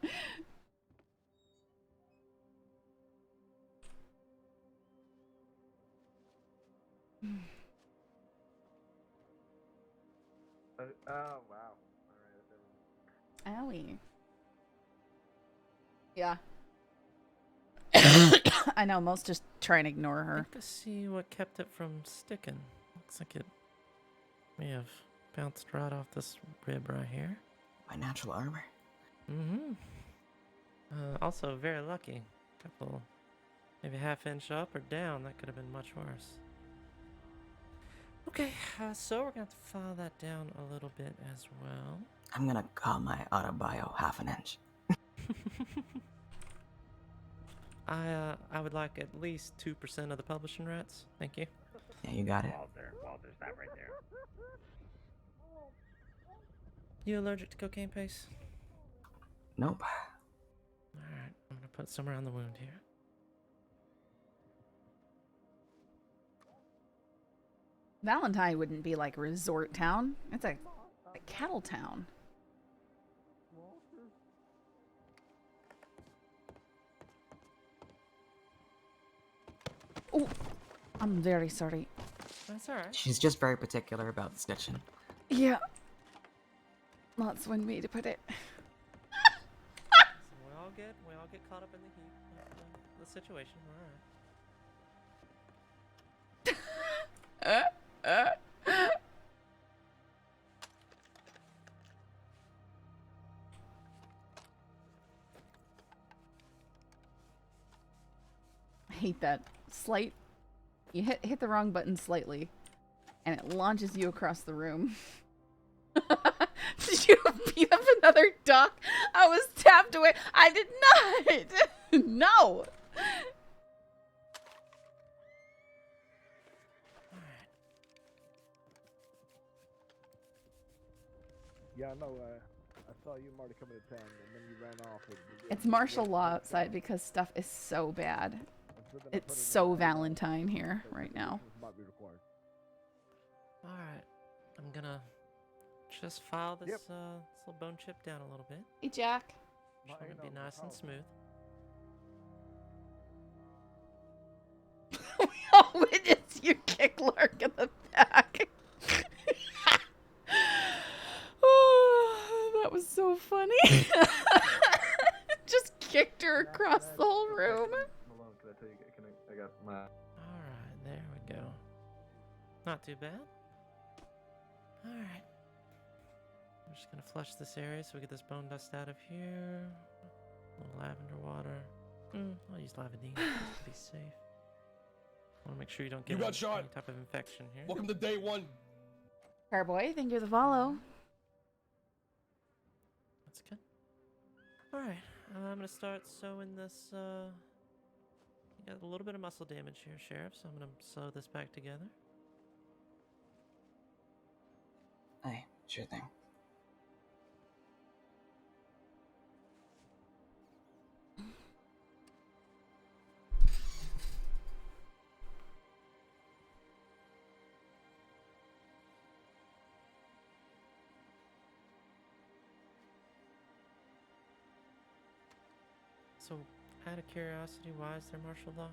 Oh wow! Owie. Yeah. I know, most just try and ignore I her. think I see what kept it from sticking. Looks like it may have bounced right off this rib right here. My natural armor. Mm-hmm. Also very lucky. Couple, maybe half-inch up or down. That could have been much worse. Okay, so we're gonna have to file that down a little bit as well. I'm gonna call my autobio half an inch. I would like at least 2% of the publishing rights. Thank you. Yeah, you got it. Walter, stop right there. You allergic to cocaine paste? Nope. Alright, I'm gonna put some around the wound here. Valentine wouldn't be like a resort town. It's a cattle town. Oh, I'm very sorry. That's alright. She's just very particular about the stitching. Yeah. That's one way to put it. So we all get caught up in the heat of the situation. Alright. I hate that. Slight. You hit the wrong button slightly, and it launches you across the room. Did you beat up another duck? I was tapped away. I did not. No. Yeah, I know. I saw you and Marty coming to town, and then you ran off. It's martial law outside because stuff is so bad. It's so Valentine here right now. Alright. I'm gonna just file this, this little bone chip down a little bit. Hey, Jack. Just want it to be nice and smooth. We all witnessed you kick Lark in the back. Oh, that was so funny. Just kicked her across the whole room. Malone, can I tell you? I got my. Alright, there we go. Not too bad. Alright. I'm just gonna flush this area so we get this bone dust out of here. A little lavender water. I'll use lavandine just to be safe. Want to make sure you don't get any type of infection here. Welcome to day one. Carboy, thank you for the follow. That's good. Alright, I'm gonna start sewing this, you got a little bit of muscle damage here, Sheriff, so I'm gonna sew this back together. Hey, sure thing. So, out of curiosity, why is there martial law?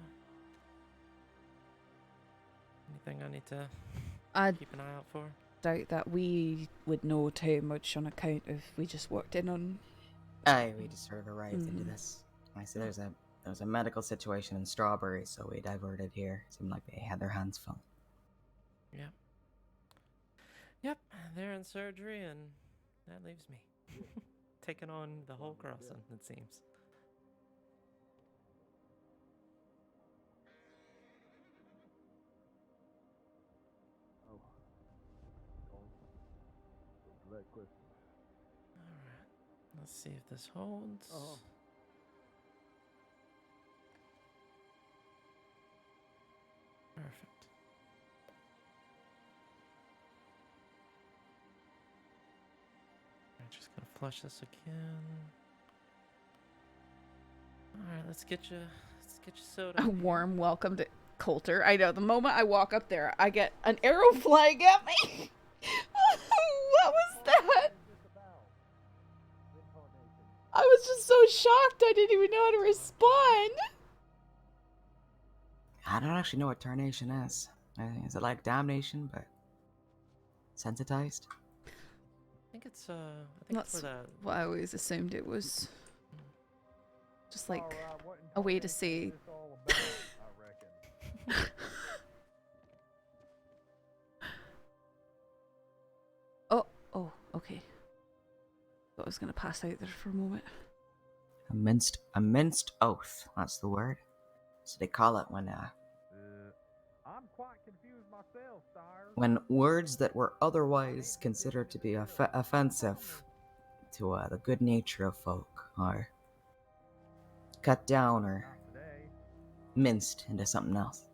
Anything I need to keep an eye out for? Doubt that we would know too much on account of we just walked in on. We just sort of arrived into this. I see there's a medical situation in Strawberry, so we diverted here. Seemed like they had their hands full. Yep. Yep, they're in surgery, and that leaves me. Taking on the whole crossing, it seems. Alright, let's see if this holds. Perfect. Just gonna flush this again. Alright, let's get you soda. A warm welcome to Coulter. I know, the moment I walk up there, I get an arrow flying at me. What was that? I was just so shocked I didn't even know how to respond. I don't actually know what tarnation is. Is it like damnation, but sensitized? I think it's That's for that. what I always assumed it was. Just like a way to say. Oh, okay. Thought I was gonna pass out there for a moment. A minced oath. That's the word. So they call it when I'm quite confused myself, sire. when words that were otherwise considered to be offensive to the good nature of folk are cut down or minced into something else.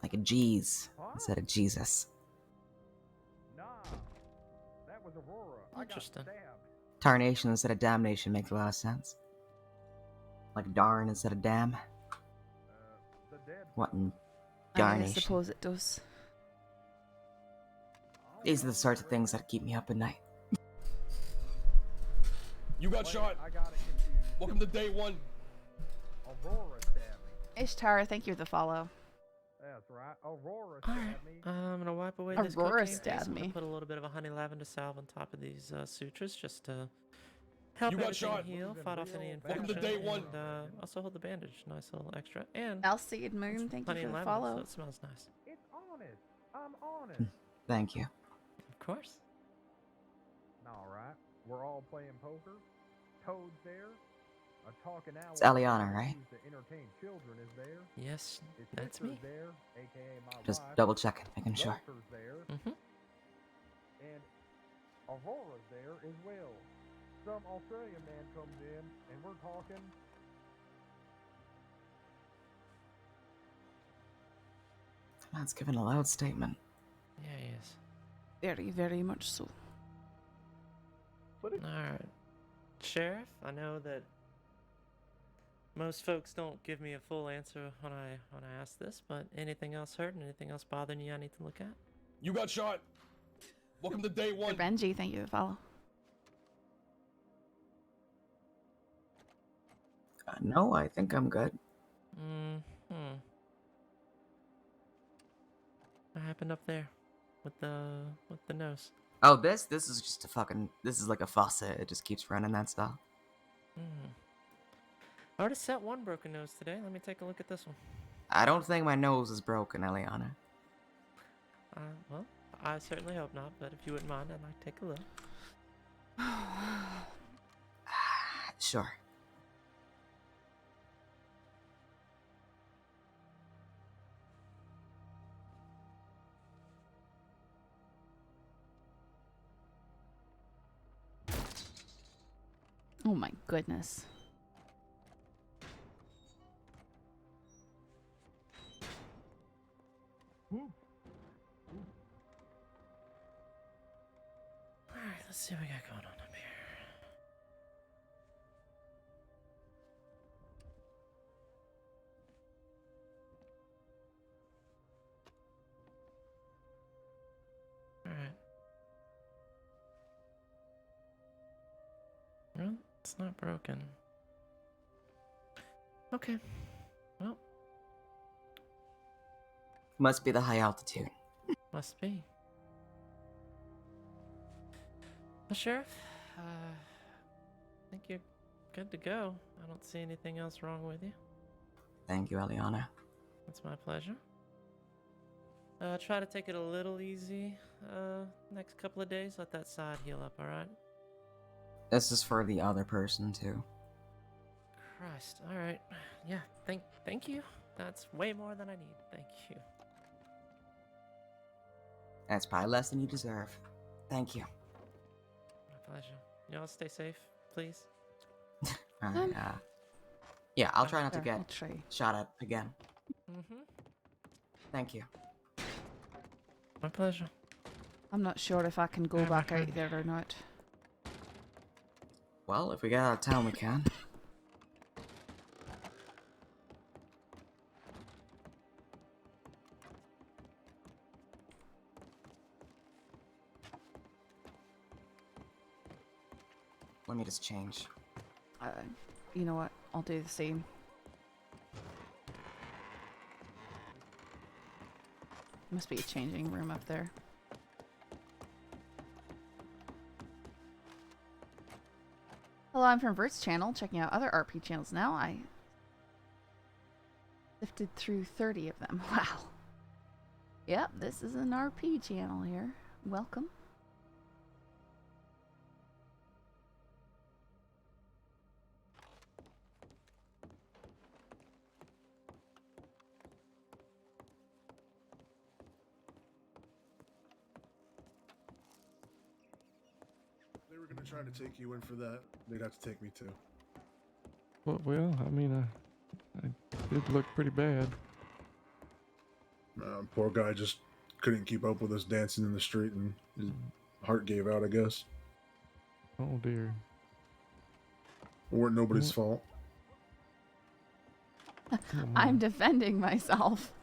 Like a G's instead of Jesus. Nah, that was Aurora. Interesting. I got stabbed. Tarnation instead of damnation makes a lot of sense. Like darn instead of damn. The dead. What in I darnation? suppose it does. These are the sorts of things that keep me up at night. You got shot. I got it confused. Welcome to day one. Aurora stabbed me. Ishtar, thank you for the follow. That's right. Aurora Alright, stabbed me. I'm gonna wipe away this Aurora cocaine stabbed paste. I'm gonna me. put a little bit of a honey lavender salve on top of these sutures just to help You got everything shot. heal, fight off any Welcome infection, to day one. and also hold the bandage. Nice little extra. And Alcide Moon, thank you honey for and the lemon, follow. so it smells nice. It's honest. I'm honest. Thank you. Of course. All right. We're all playing poker. Toad's there. A talking owl. It's Eliana, right? used to entertain children is there. Yes, His that's sister's me. there, aka my Just wife. double checking, making sure. Walter's there. Mm-hmm. And Aurora's there as well. Some Australian man comes in, and we're talking. That's giving a loud statement. Yeah, he is. Very, very much so. Alright. Sheriff, I know that most folks don't give me a full answer when I ask this, but anything else hurting, anything else bothering you I need to look at? You got shot. Welcome to day one. Benji, thank you for the follow. No, I think I'm good. What happened up there with the nose? Oh, this is just a fucking. This is like a faucet. It just keeps running that stuff. I already set one broken nose today. Let me take a look at this one. I don't think my nose is broken, Eliana. Well, I certainly hope not, but if you wouldn't mind, I'd like to take a look. Sure. Oh my goodness. Alright, let's see what we got going on up here. Alright. Well, it's not broken. Okay. Well, Must be the high altitude. must be. Well, Sheriff, I think you're good to go. I don't see anything else wrong with you. Thank you, Eliana. That's my pleasure. Try to take it a little easy next couple of days. Let that side heal up, alright? This is for the other person too. Christ, alright. Yeah, thank you. That's way more than I need. Thank you. That's probably less than you deserve. Thank you. My pleasure. Y'all stay safe, please. Alright, yeah, I'll try not to Sure, get I'll try. shot at again. Mm-hmm. Thank you. My pleasure. I'm not sure if I can go Yeah, my back out friend. there or not. Well, if we get out of town, we can. Let me just change. You know what? I'll do the same. Must be a changing room up there. Hello, I'm from Vert's channel, checking out other RP channels now. I sifted through 30 of them. Wow. Yep, this is an RP channel here. Welcome. They were gonna try to take you in for that. They'd have to take me too. Well, I mean, I did look pretty bad. Poor guy just couldn't keep up with us dancing in the street, and his heart gave out, I guess. Oh dear. It weren't nobody's fault. I'm defending myself.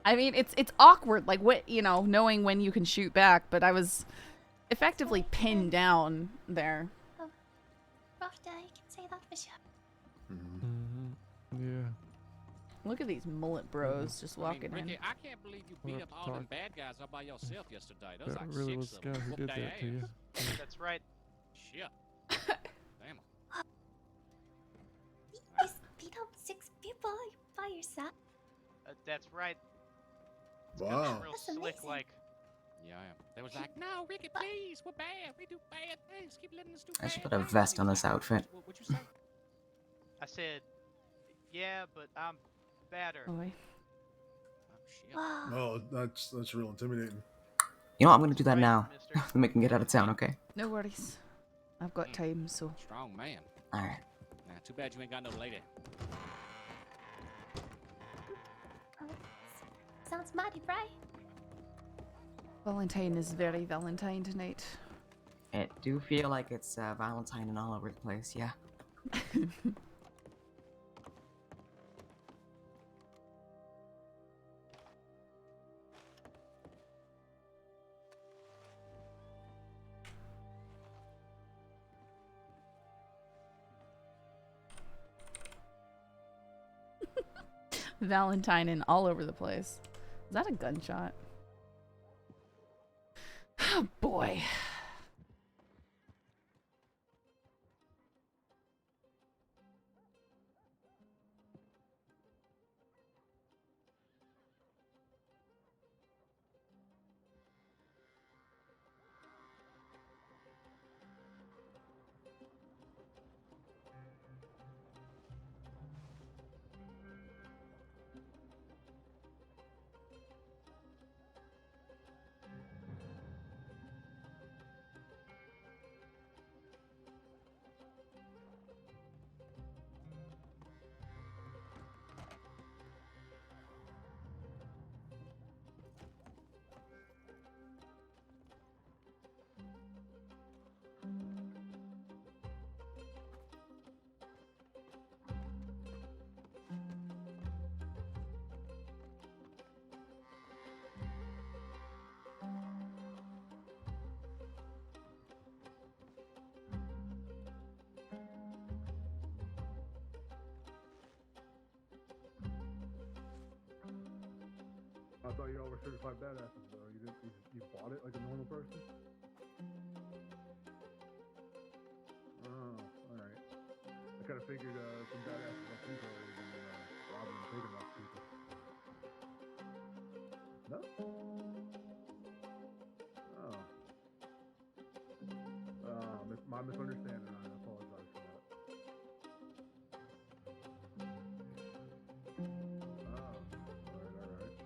I mean, it's awkward, like what, you know, knowing when you can shoot back, but I was effectively pinned down there. Rough day, you can say that for sure. Yeah. Look at these mullet bros just walking Ricky, in. I can't believe you beat up all them bad guys all by yourself yesterday. Those That like really 6 was of the guy them. who Whooped did their that to you. ass. That's right. Shit. Damn. You beat up 6 people by yourself. That's right. Wow. Real That's slick amazing. like. Yeah, I am. They was like, no, Ricky, please, we're bad. We do bad things. Keep letting us do I should bad put a things." vest He on was this like, outfit. What'd you say? I said, yeah, but I'm badder. Boy. Wow. Oh, that's real intimidating. You know what? I'm gonna do that Right, now. mister. Then we can get out of town, okay? No worries. I've got time, so. Strong man. Alright. Nah, too bad you ain't got no lady. Oh, sounds mighty bright. Valentine is very Valentine tonight. It do feel like it's Valentine and all over the place, yeah. Valentine and all over the place. Is that a gunshot? Oh boy. I thought you all were certified badasses, though. You bought it like a normal person? Oh, alright. I kind of figured some badasses like you guys would be robbing and taking off people. No? Oh. My misunderstanding. I apologize for that. Oh, alright.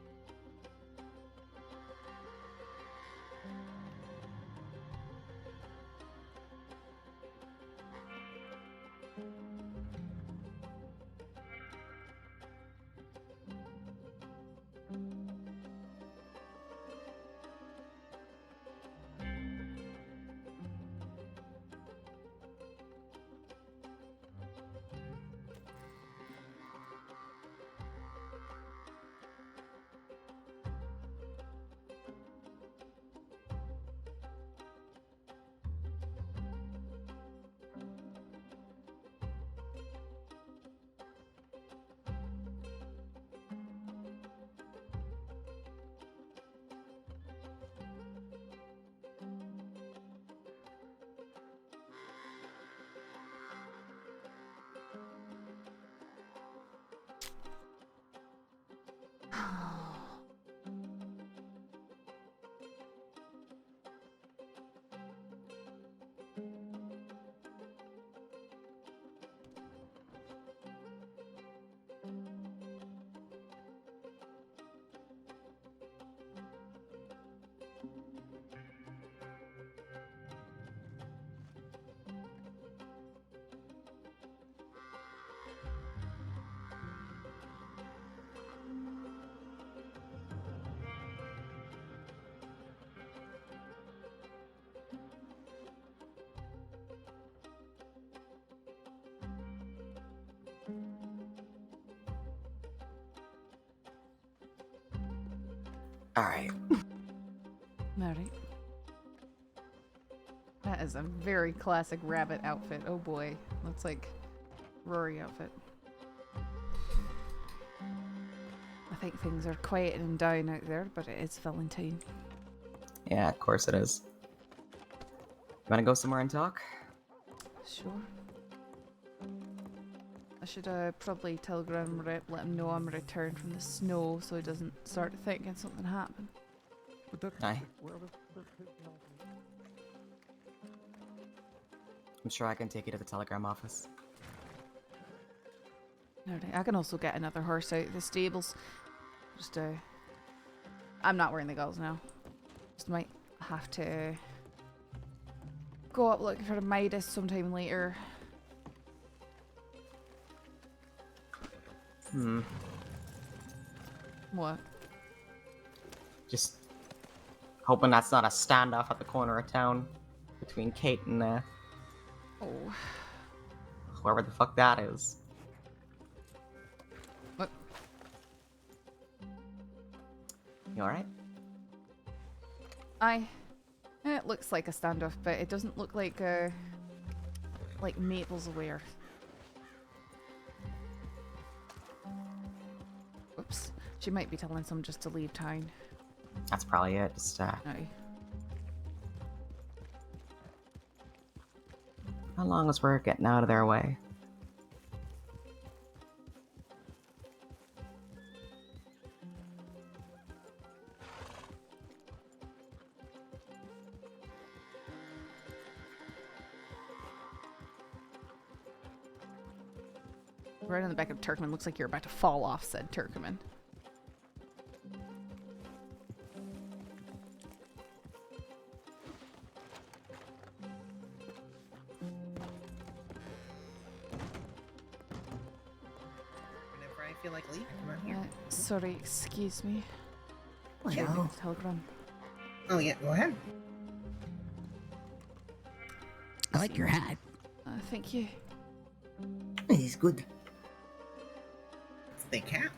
Alright. Alright. That is a very classic rabbit outfit. Oh boy. Looks like Rory outfit. I think things are quieting down out there, but it is Valentine. Yeah, of course it is. You wanna go somewhere and talk? Sure. I should probably telegram Rep, let him know I'm returned from the snow so he doesn't start thinking something happened. Aye. I'm sure I can take you to the telegram office. Alright, I can also get another horse out of the stables. Just I'm not wearing the goggles now. Just might have to go up looking for the Midas sometime later. What? Just hoping that's not a standoff at the corner of town between Kate and Oh. whoever the fuck that is. What? You alright? It looks like a standoff, but it doesn't look like Maple's aware. Oops. She might be telling someone just to leave town. That's probably it. Just Aye. how long as we're getting out of their way? Right on the back of Turkman, looks like you're about to fall off, said Turkman. Whenever I feel like leaving, come on here. Sorry, excuse me. Hello. Telegram. Oh yeah, go ahead. I like your hat. Thank you. He's good. It's the cat.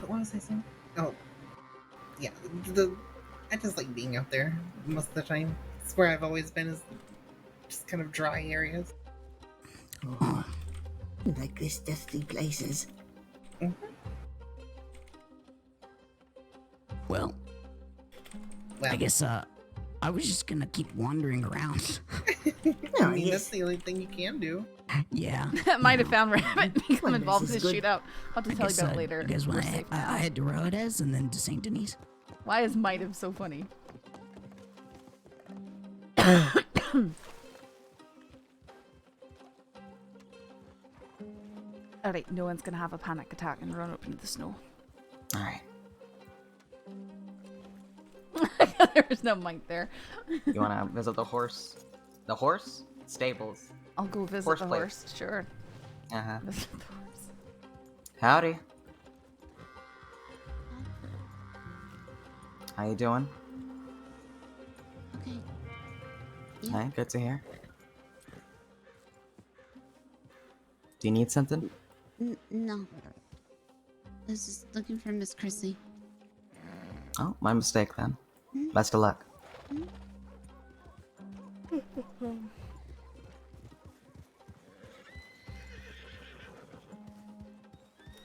What was I saying? Oh, yeah. I just like being out there most of the time. It's where I've always been, is just kind of dry areas. Oh, you like this dusty places. Well, I guess I was just gonna keep wandering around. I mean, that's the only thing you can do. Yeah. Might have found Rabbit become Well, involved in this this is good. shootout. I'll have to I tell you guess, about it later. You guys We're want to safe now. I head to Rodez and then to St. Denis? Why is might have so funny? Alright, no one's gonna have a panic attack and run up into the snow. Alright. There's no Mike there. You wanna visit the horse? The horse? Stables. I'll go visit Horse the place. horse. Sure. Uh-huh. Visit the horse. Howdy. How you doing? Okay. Hi, good to hear. Do you need something? No. I was just looking for Miss Chrissy. Oh, my mistake then. Best of luck.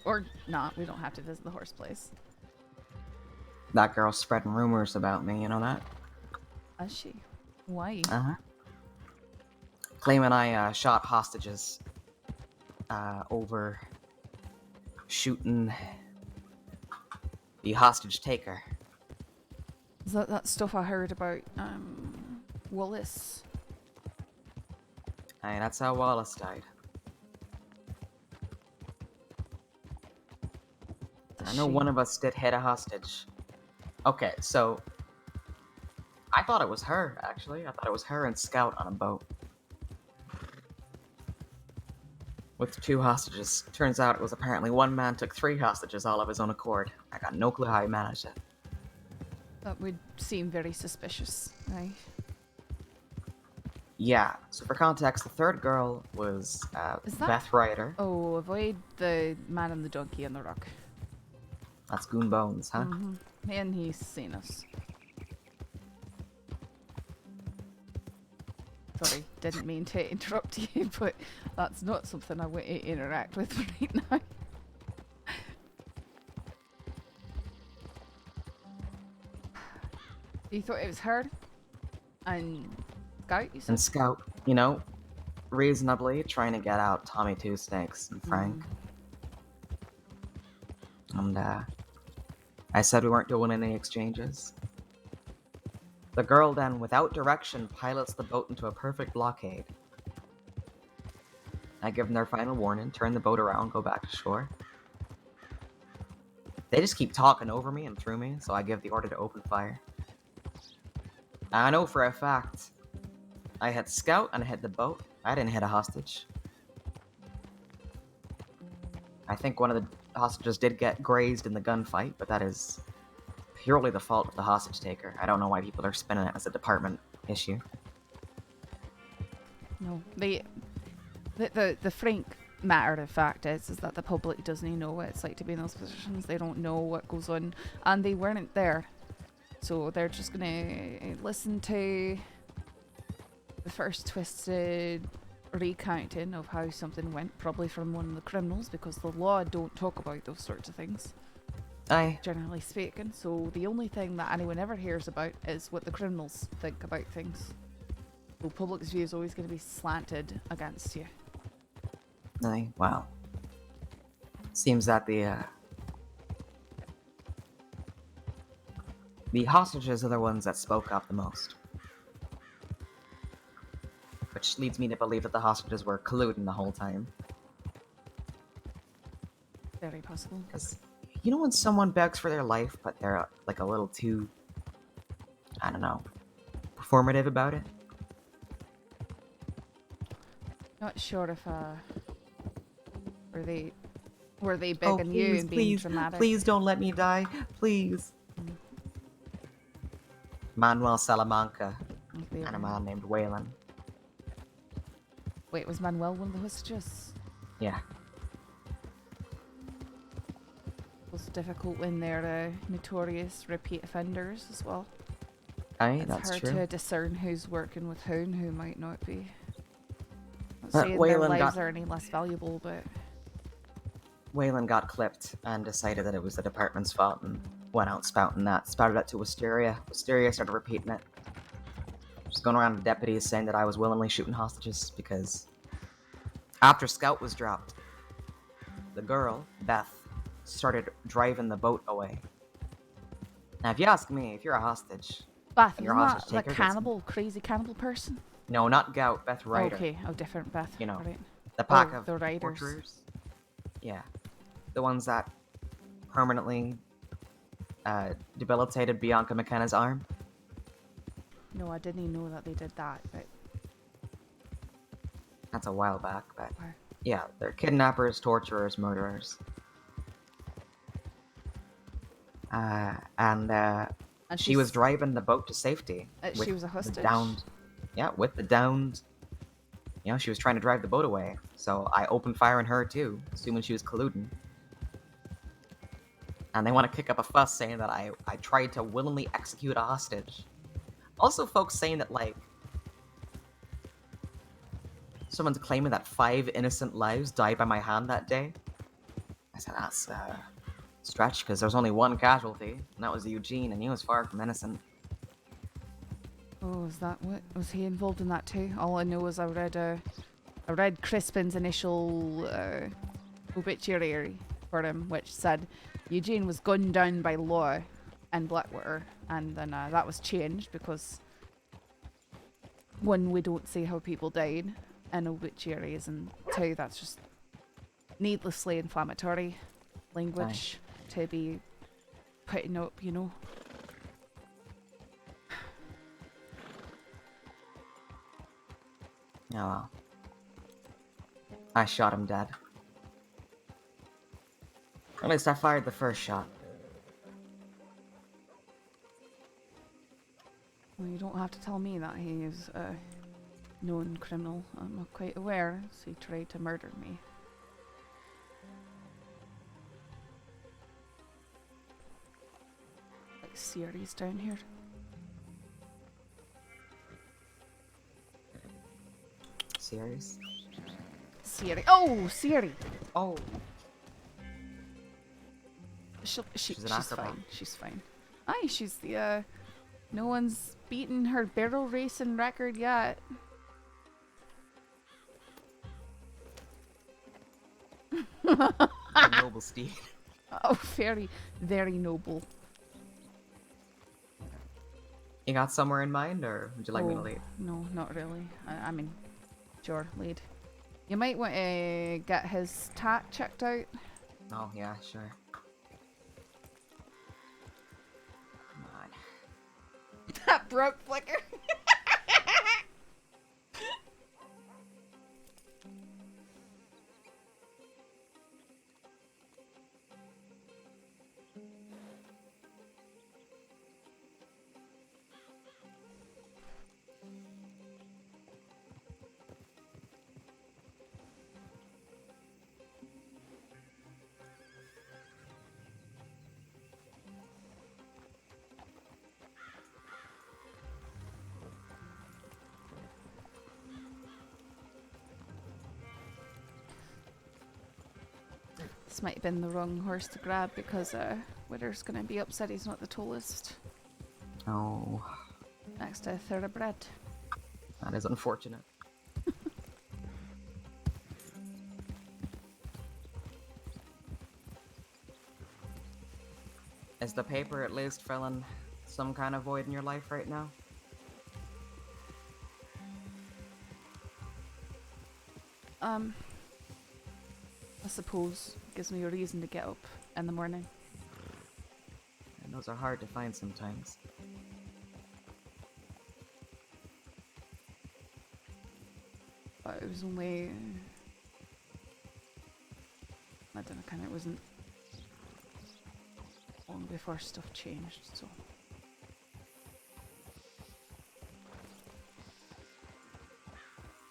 Or not. We don't have to visit the horse place. That girl's spreading rumors about me, you know that? Is she? Why? Uh-huh. claiming I shot hostages over shooting the hostage taker. Is that stuff I heard about Wallace? Aye, that's how Wallace died. I know one of us did hit a hostage. Okay, so I thought it was her, actually. I thought it was her and Scout on a boat. With 2 hostages. Turns out it was apparently one man took 3 hostages all of his own accord. I got no clue how he managed it. That would seem very suspicious, right? Yeah, so for context, the 3rd girl was Is that- Beth Ryder. Oh, avoid the man and the donkey on the rock. That's Goon Bones, huh? Mm-hmm. And he's seen us. Sorry, didn't mean to interrupt you, but that's not something I want to interact with right now. You thought it was her? And Scout, you said? And Scout, you know, reasonably trying to get out Tommy Two Snakes and Frank. And I said we weren't doing any exchanges. The girl then, without direction, pilots the boat into a perfect blockade. I give them their final warning, turn the boat around, go back to shore. They just keep talking over me and through me, so I give the order to open fire. I know for a fact I hit Scout and I hit the boat. I didn't hit a hostage. I think one of the hostages did get grazed in the gunfight, but that is purely the fault of the hostage taker. I don't know why people are spinning it as a department issue. No, the frank matter of fact is that the public doesn't know what it's like to be in those positions. They don't know what goes on, and they weren't there, so they're just gonna listen to the first twisted recounting of how something went, probably from one of the criminals, because the law don't talk about those sorts of things. Aye. Generally speaking, so the only thing that anyone ever hears about is what the criminals think about things. So public's view is always going to be slanted against you. Aye, well. Seems that the hostages are the ones that spoke up the most. Which leads me to believe that the hostages were colluding the whole time. Very possible. Because, you know when someone begs for their life, but they're like a little too, I don't know, performative about it? Not sure if were they begging you and being dramatic? Please don't let me die, please. Manuel Salamanca and a man named Waylon. Wait, was Manuel one of the hostages? Yeah. It was difficult when they're notorious repeat offenders as well. Aye, that's it's true. hard to discern who's working with who and who might not be. Not But saying their Waylon lives got- are any less valuable, but Waylon got clipped and decided that it was the department's fault and went out spouting that. Spouted that to Wisteria. Wisteria started repeating it. Just going around to deputies saying that I was willingly shooting hostages because after Scout was dropped, the girl, Beth, started driving the boat away. Now, if you ask me, if you're a hostage, Beth, and isn't you're a hostage that the taker, cannibal, crazy cannibal person? no, not Gout, Beth Ryder. Okay, oh, different Beth. You know, right. the pack Oh, of the riders. torturers. Yeah, the ones that permanently debilitated Bianca McKenna's arm. No, I didn't know that they did that, but That's a while back, but Wow. yeah, they're kidnappers, torturers, murderers. And she was driving the boat to safety. She with was a the hostage? downed, yeah, with the downed. You know, she was trying to drive the boat away, so I opened fire on her too, assuming she was colluding. And they want to kick up a fuss saying that I tried to willingly execute a hostage. Also, folks saying that, like, someone's claiming that 5 innocent lives died by my hand that day. I said, that's a stretch, because there's only one casualty, and that was Eugene, and he was far from innocent. Oh, is that what? Was he involved in that too? All I know is I read Crispin's initial obituary for him, which said Eugene was gunned down by law in Blackwater, and then that was changed because one, we don't see how people died in obituaries, and two, that's just needlessly inflammatory language to be putting up, you know. Oh well. I shot him dead. At least I fired the first shot. Well, you don't have to tell me that he is a known criminal. I'm quite aware, so he tried to murder me. Like Siri's down here. Serious? Siri. Oh, Siri! Oh. She's an acrobat. fine. She's fine. Aye, she's the, no one's beaten her barrel racing record yet. A noble steed. Oh, very, very noble. You got somewhere in mind, or would you like me to lead? No, not really. I mean, sure, lead. You might want to get his tat checked out. Oh, yeah, sure. Come on. That broke flicker. This might have been the wrong horse to grab because Widder's gonna be upset he's not the tallest. Oh. Next to Thoroughbred. That is unfortunate. Is the paper at least filling some kind of void in your life right now? I suppose gives me a reason to get up in the morning. And those are hard to find sometimes. But it was only... I don't know, kinda, it wasn't long before stuff changed, so...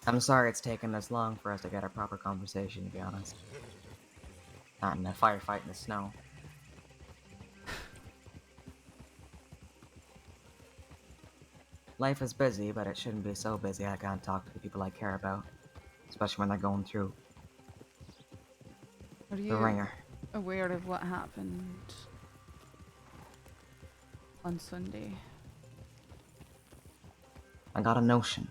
I'm sorry it's taken this long for us to get a proper conversation, to be honest. Not in a firefight in the snow. Life is busy, but it shouldn't be so busy I can't talk to the people I care about. Especially when they're going through Are the you ringer. aware of what happened on Sunday? I got a notion.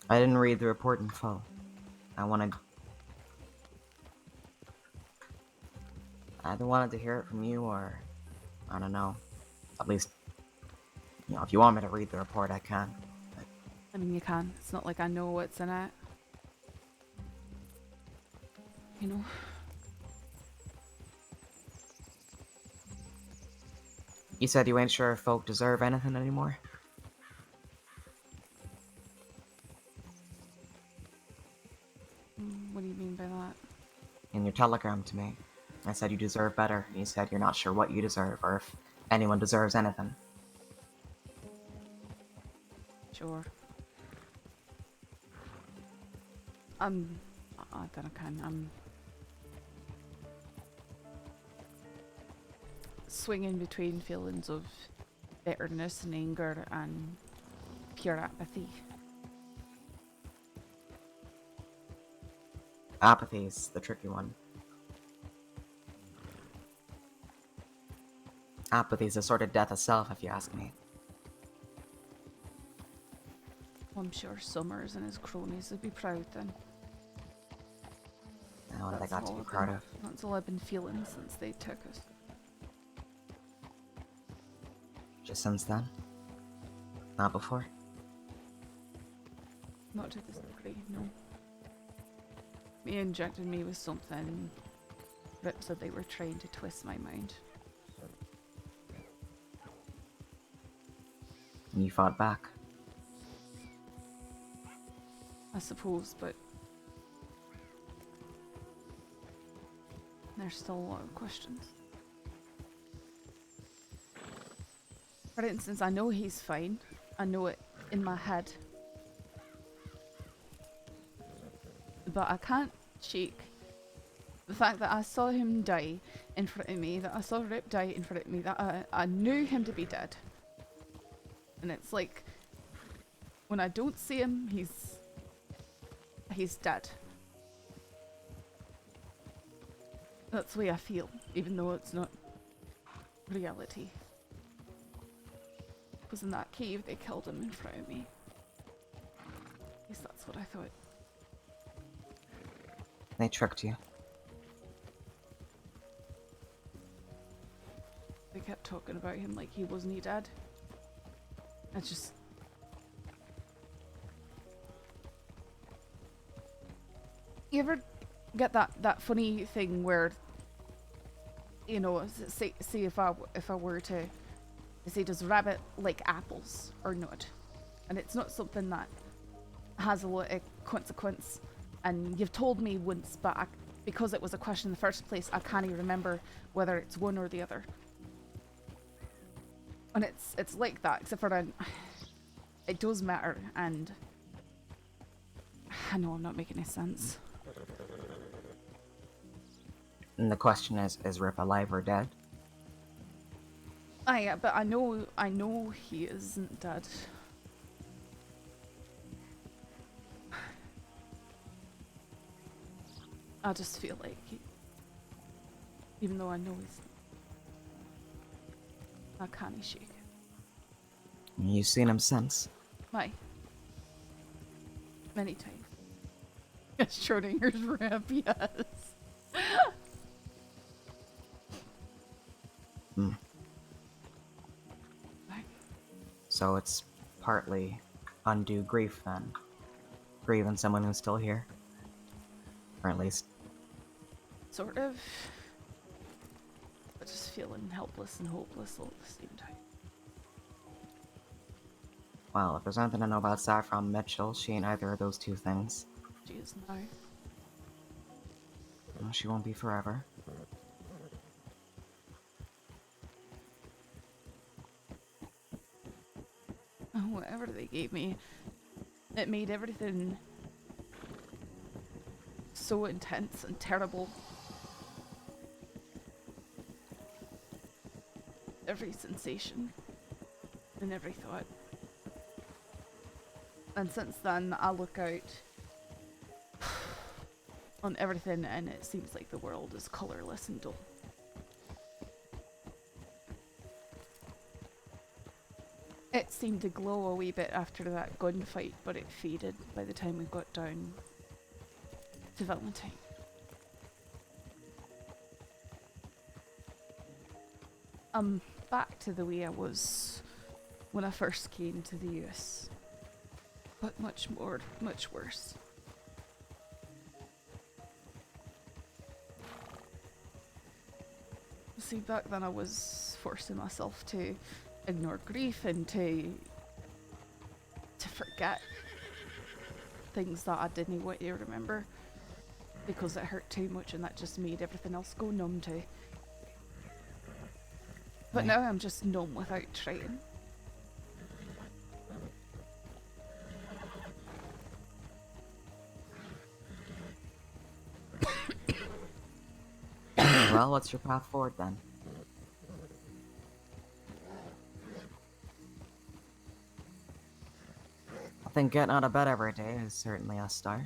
I didn't read the report in full. I either wanted to hear it from you or, I don't know, at least, you know, if you want me to read the report, I can. But I mean, you can. It's not like I know what's in it. You know? you said you ain't sure if folk deserve anything anymore? What do you mean by that? In your telegram to me, I said you deserve better, and you said you're not sure what you deserve or if anyone deserves anything. Sure. I don't know, I'm swinging between feelings of bitterness and anger and pure apathy. Apathy's the tricky one. Apathy's a sort of death of self, if you ask me. I'm sure Summers and his cronies would be proud then. Now what have they That's got to all be I've proud been- of? That's all I've been feeling since they took us. Just since then? Not before? Not to this degree, no. They injected me with something that said they were trying to twist my mind. And you fought back? I suppose, but there's still a lot of questions. For instance, I know he's fine. I know it in my head. But I can't shake the fact that I saw him die in front of me, that I saw Rip die in front of me, that I knew him to be dead. And it's like, when I don't see him, he's dead. That's the way I feel, even though it's not reality. Because in that cave, they killed him in front of me. At least that's what I thought. They tricked you. They kept talking about him like he wasn't dead. I just... You ever get that funny thing where, you know, say if I were to say, does rabbit like apples or not? And it's not something that has a lot of consequence. And you've told me once, but because it was a question in the first place, I can't even remember whether it's one or the other. And it's like that, except for it does matter, and I know I'm not making any sense. And the question is Rip alive or dead? Yeah, but I know he isn't dead. I just feel like even though I know he's, I can't shake it. You've seen him since. Why? Many times. Schrodinger's ramp, yes. Hmm. So it's partly undue grief then. Grieving someone who's still here. Or at least... Sort of. But just feeling helpless and hopeless all at the same time. Well, if there's anything to know about Saffron Mitchell, she ain't either of those two things. She is now. Well, she won't be forever. Oh, whatever they gave me, it made everything so intense and terrible. Every sensation and every thought. And since then, I look out on everything and it seems like the world is colourless and dull. It seemed to glow a wee bit after that gunfight, but it faded by the time we got down to Valentine. Back to the way I was when I first came to the US. But much worse. See, back then I was forcing myself to ignore grief and to forget things that I didn't want to remember because it hurt too much and that just made everything else go numb too. But now I'm just numb without trying. Well, what's your path forward then? I think getting out of bed every day is certainly a start.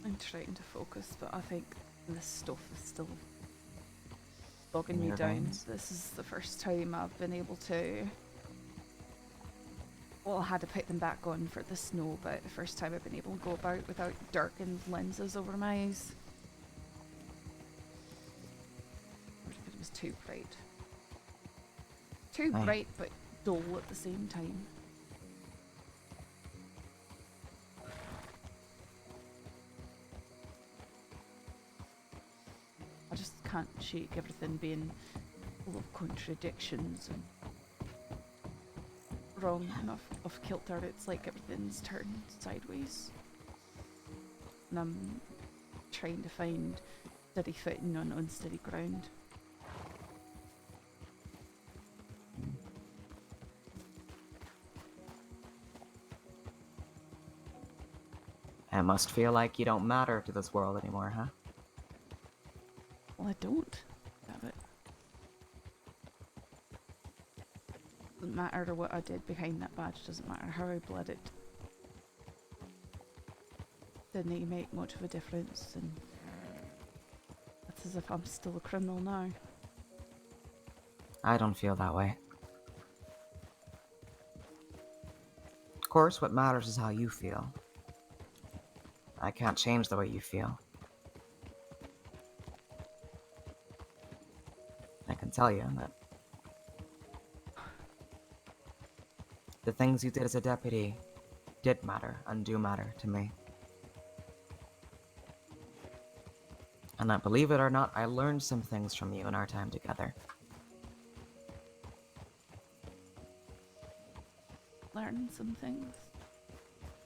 I'm trying to focus, but I think this stuff is still bogging in me your down. veins? This is the first time I've been able to. Well, I had to put them back on for the snow, but the first time I've been able to go about without darkened lenses over my eyes. It was too bright. Too Aye. bright, but dull at the same time. I just can't shake everything being full of contradictions and wrong and off kilter. It's like everything's turned sideways. And I'm trying to find steady footing on unsteady ground. It must feel like you don't matter to this world anymore, huh? Well, I don't have it. Doesn't matter what I did behind that badge, doesn't matter how I bled it. Didn't make much of a difference, and it's as if I'm still a criminal now. I don't feel that way. Of course, what matters is how you feel. I can't change the way you feel. I can tell you that the things you did as a deputy did matter and do matter to me. And that, believe it or not, I learned some things from you in our time together. Learn some things.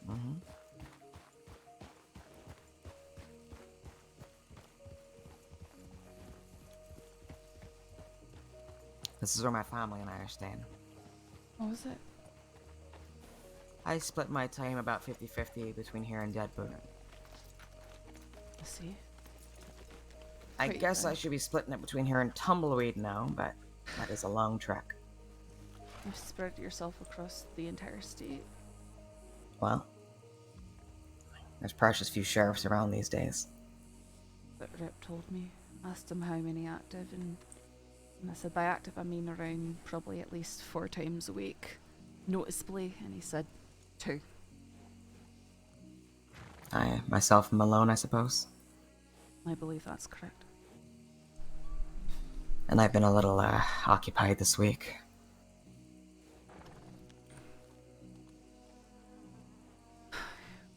Mm-hmm. This is where my family and I are staying. What was it? I split my time about 50-50 between here and Deadwood. I see. I Pretty guess good. I should be splitting it between here and Tumbleweed now, but that is a long trek. You've spread yourself across the entire state. Well, there's precious few sheriffs around these days. But Rip told me. Asked him how many active, and I said by active I mean around probably at least 4 times a week. Noticeably, and he said 2. I, myself, am alone, I suppose. I believe that's correct. And I've been a little, occupied this week.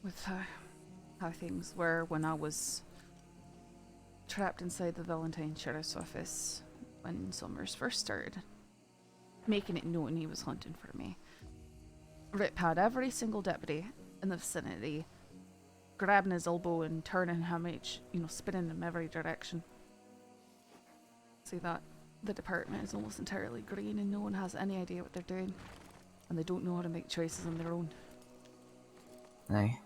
With how things were when I was trapped inside the Valentine Sheriff's office when Summers first started making it known he was hunting for me. Rip had every single deputy in the vicinity grabbing his elbow and turning him spinning him every direction. See that the department is almost entirely green and no one has any idea what they're doing, and they don't know how to make choices on their own. Aye.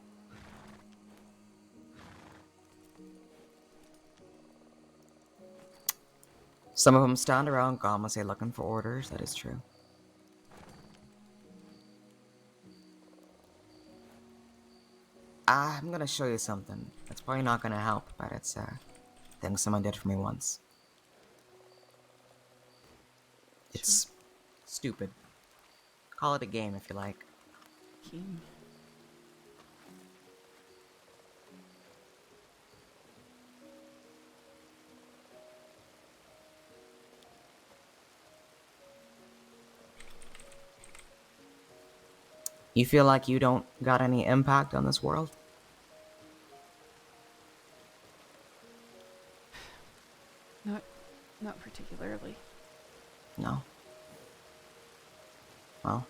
Some of them stand around Gamase looking for orders, that is true. I'm gonna show you something. It's probably not gonna help, but it's a thing someone did for me once. It's stupid. Call it a game if you like. Game. You feel like you don't got any impact on this world? Not particularly. No. Well,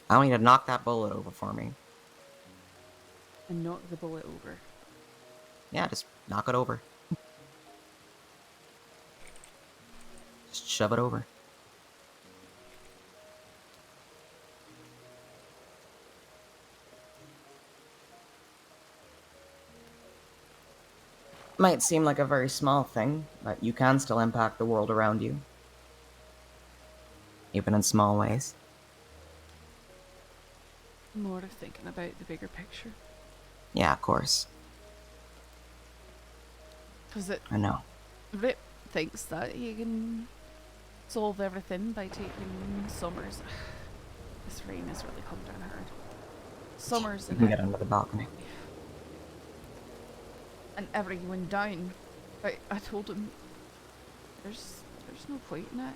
I want you to knock that bullet over for me. And knock the bullet over. Yeah, just knock it over. Just shove it over. Might seem like a very small thing, but you can still impact the world around you. Even in small ways. More of thinking about the bigger picture. Yeah, of course. Because I know. Rip thinks that he can solve everything by taking Summers. This rain has really come down hard. Summers You and can get under the balcony. and everyone down. I told him there's no point in it.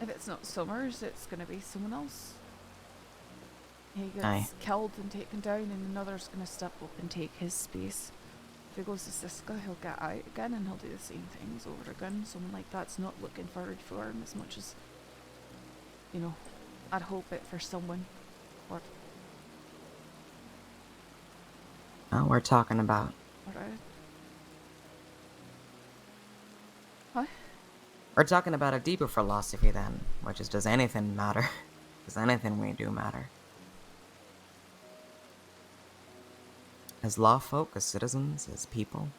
If it's not Summers, it's gonna be someone else. He gets Aye. killed and taken down, and another's gonna step up and take his space. If he goes to Siska, he'll get out again, and he'll do the same things over again. Someone like that's not looking forward for him as much as, you know, I'd hope it for someone. Or Oh, we're talking about. What? We're talking about a deeper philosophy then, which is, does anything matter? Does anything we do matter? As law folk, as citizens, as people?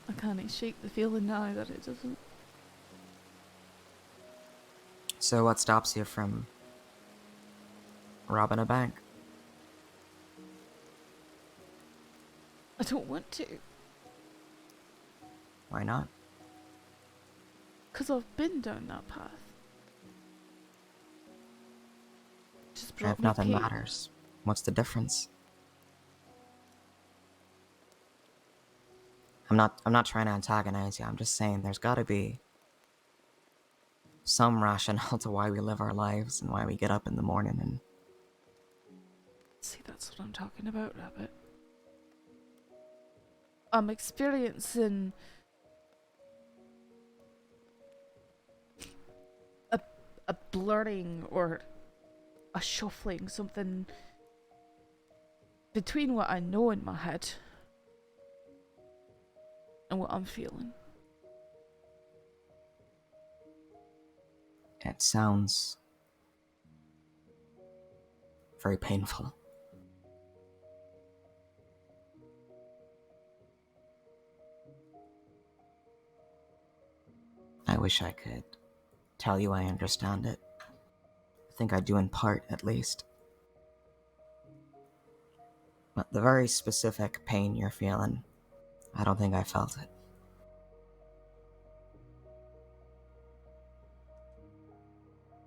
I can't shake the feeling now that it doesn't. So what stops you from robbing a bank? I don't want to. Why not? Because I've been down that path. Just brought If me nothing pain. matters, what's the difference? I'm not trying to antagonize you. I'm just saying there's got to be some rationale to why we live our lives and why we get up in the morning and See, that's what I'm talking about, Rabbit. I'm experiencing a blurring or a shuffling, something between what I know in my head and what I'm feeling. it sounds very painful. I wish I could tell you I understand it. I think I do in part, at least. But the very specific pain you're feeling, I don't think I felt it.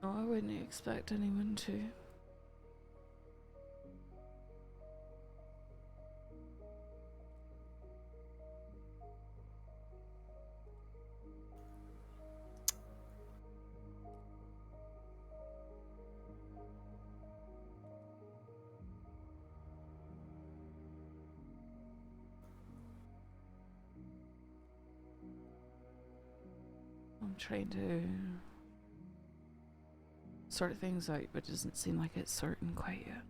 No, I wouldn't expect anyone to. I'm trying to sort things out, but it doesn't seem like it's sorting quite yet.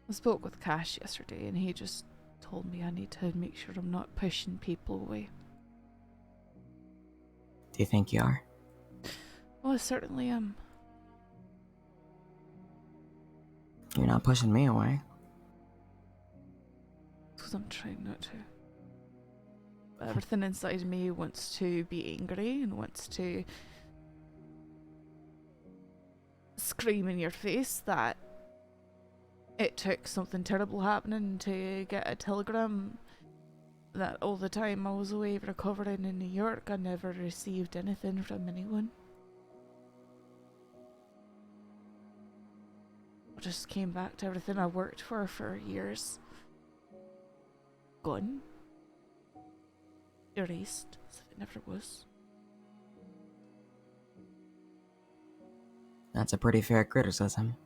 I spoke with Cash yesterday and he just told me I need to make sure I'm not pushing people away. Do you think you are? Well, I certainly am. You're not pushing me away. Because I'm trying not to. But everything inside me wants to be angry and wants to scream in your face that it took something terrible happening to get a telegram that all the time I was away recovering in New York, I never received anything from anyone. I just came back to everything I worked for years. Gone. Erased, as if it never was. That's a pretty fair criticism.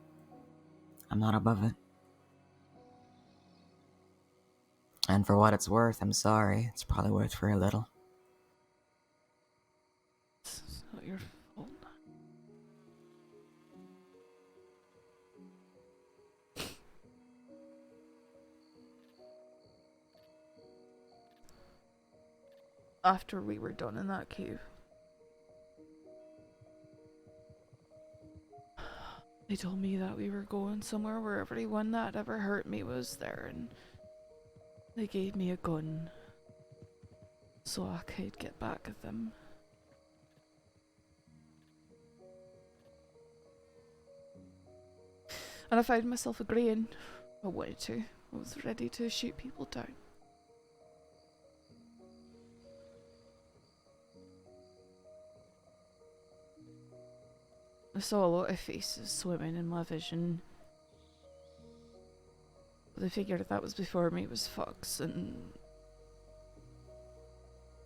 I'm not above it. And for what it's worth, I'm sorry. It's probably worth very little. It's not your fault. After we were done in that cave, they told me that we were going somewhere where everyone that ever hurt me was there, and they gave me a gun so I could get back at them. And I found myself agreeing. I wanted to. I was ready to shoot people down. I saw a lot of faces swimming in my vision. The figure that was before me was Fox, and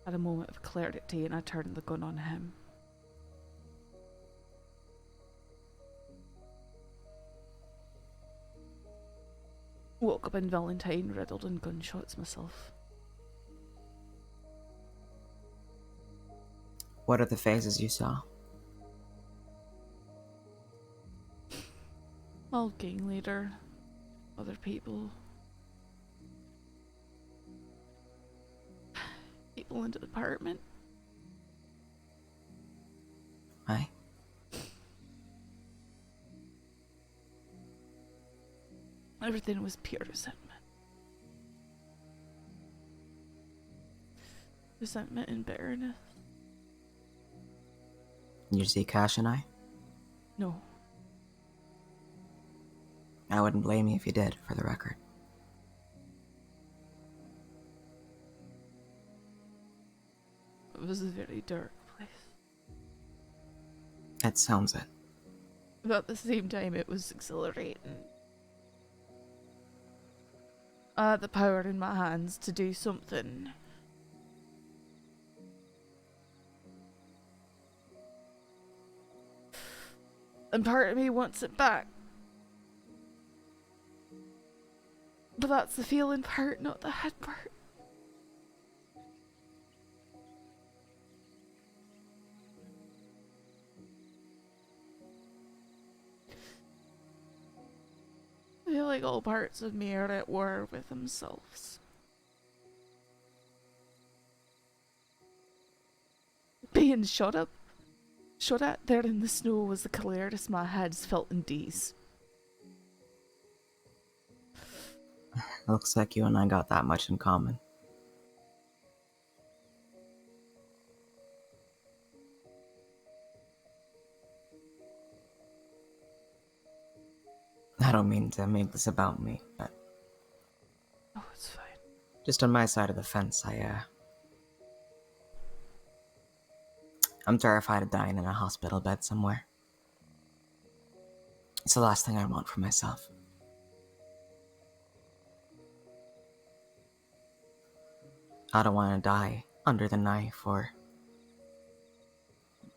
had a moment of clarity, and I turned the gun on him. Woke up in Valentine, riddled in gunshots myself. What are the phases you saw? All gang leader, other people. People in the department. Aye. Everything was pure resentment. Resentment and bitterness. You see Cash and I? No. I wouldn't blame you if you did, for the record. It was a very dark place. That sounds it. But at the same time, it was exhilarating. I had the power in my hands to do something. And part of me wants it back. But that's the feeling part, not the head part. I feel like all parts of me are at war with themselves. Being shot at there in the snow was the clearest my head's felt in days. Looks like you and I got that much in common. I don't mean to make this about me, but... Oh, it's fine. Just on my side of the fence, I'm terrified of dying in a hospital bed somewhere. It's the last thing I want for myself. I don't want to die under the knife or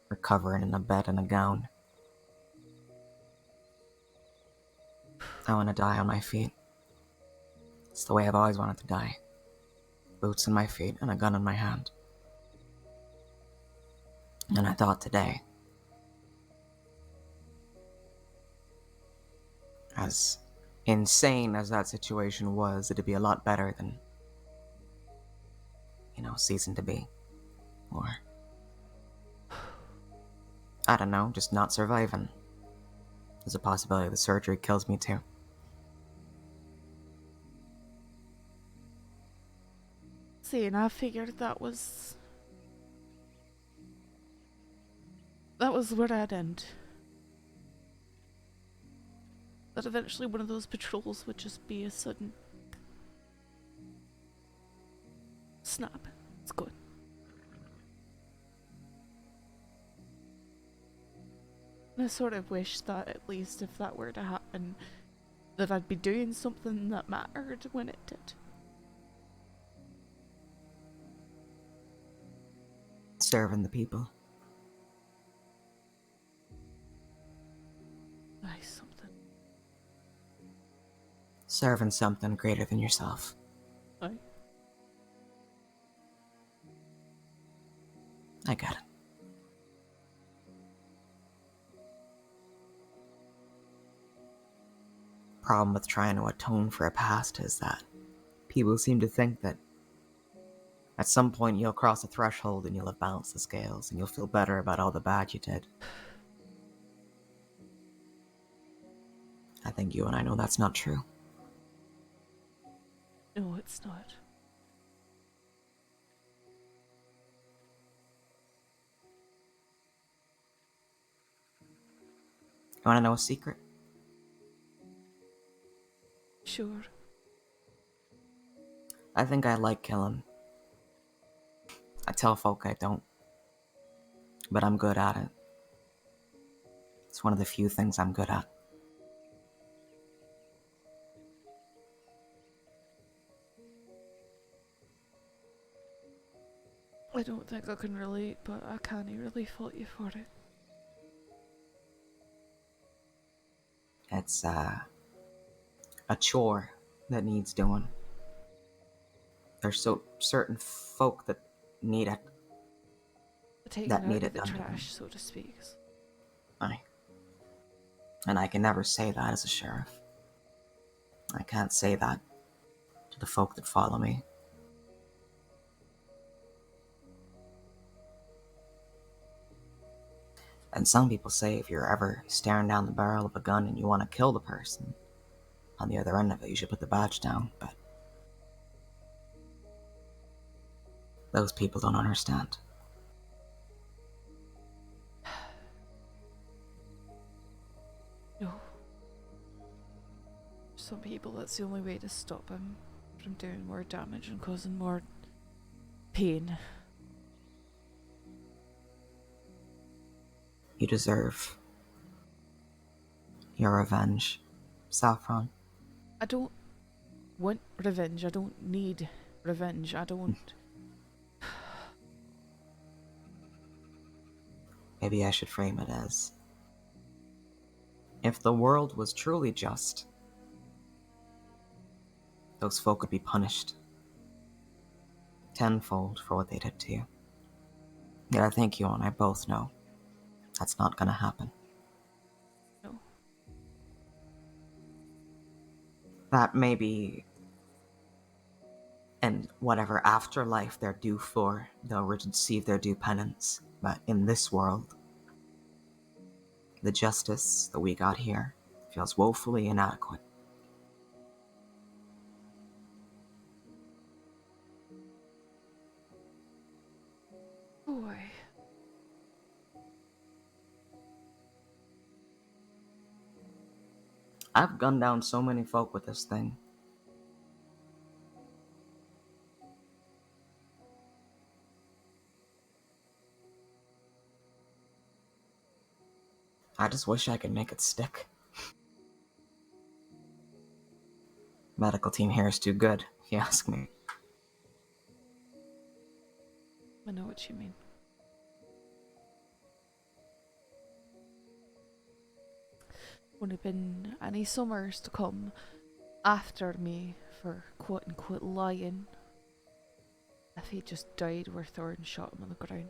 recovering in a bed in a gown. I want to die on my feet. It's the way I've always wanted to die. Boots in my feet and a gun in my hand. And I thought today, as insane as that situation was, it'd be a lot better than, ceasing to be. Or, I don't know, just not surviving. There's a possibility the surgery kills me too. See, and I figured that was where I'd end. That eventually one of those patrols would just be a sudden snap. It's good. And I sort of wish that at least if that were to happen, that I'd be doing something that mattered when it did. Serving the people. Nice something. Serving something greater than yourself. Aye. I get it. Problem with trying to atone for a past is that people seem to think that at some point you'll cross a threshold and you'll have balanced the scales and you'll feel better about all the bad you did. I think you and I know that's not true. No, it's not. You wanna know a secret? sure. I think I like killing. I tell folk I don't. But I'm good at it. It's one of the few things I'm good at. I don't think I can relate, but I can't really fault you for it. It's a chore that needs doing. There's certain folk that need it. Taking That out need of it the done to them. trash, so to speak. Aye. And I can never say that as a sheriff. I can't say that to the folk that follow me. And some people say if you're ever staring down the barrel of a gun and you want to kill the person on the other end of it, you should put the badge down, but those people don't understand. No. Some people, that's the only way to stop him from doing more damage and causing more pain. You deserve your revenge, Saffron. I don't want revenge. I don't need revenge. I don't... Maybe I should frame it as, if the world was truly just, those folk would be punished tenfold for what they did to you. Yet I think you and I both know that's not gonna happen. No. That maybe in whatever afterlife they're due for, they'll receive their due penance. But in this world, the justice that we got here feels woefully inadequate. Boy. I've gunned down so many folk with this thing. I just wish I could make it stick. Medical team here is too good, if you ask me. I know what you mean. Would have been any summers to come after me for quote-unquote lying if he just died where Thorin shot him on the ground.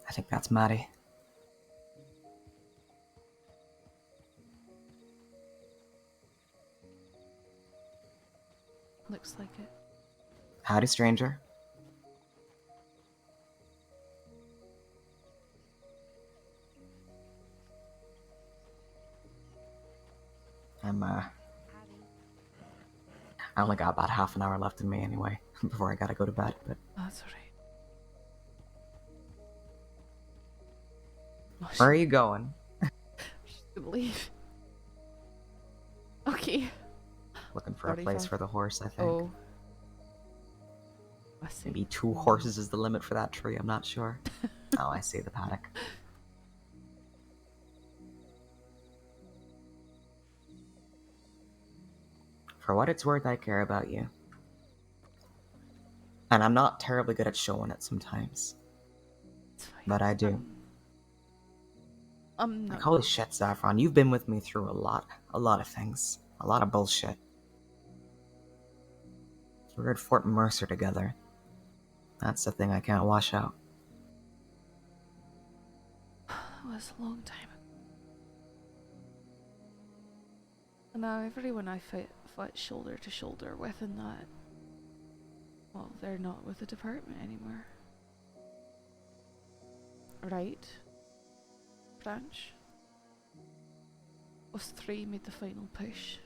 I think that's Maddie. Looks like it. Howdy, stranger. I only got about half an hour left in me anyway, before I gotta go to bed, but... That's alright. Where are you going? She's gonna leave. Okay. Looking for a place for the horse, I think. Oh. I see. Maybe 2 horses is the limit for that tree, I'm not sure. Oh, I see the paddock. For what it's worth, I care about you. And I'm not terribly good at showing it sometimes. But I do. Like, holy shit, Saffron, you've been with me through a lot of things. A lot of bullshit. We were at Fort Mercer together. That's the thing I can't wash out. That was a long time ago. And now everyone I fight shoulder to shoulder with in that, well, they're not with the department anymore. Right? Branch? Us 3 made the final push.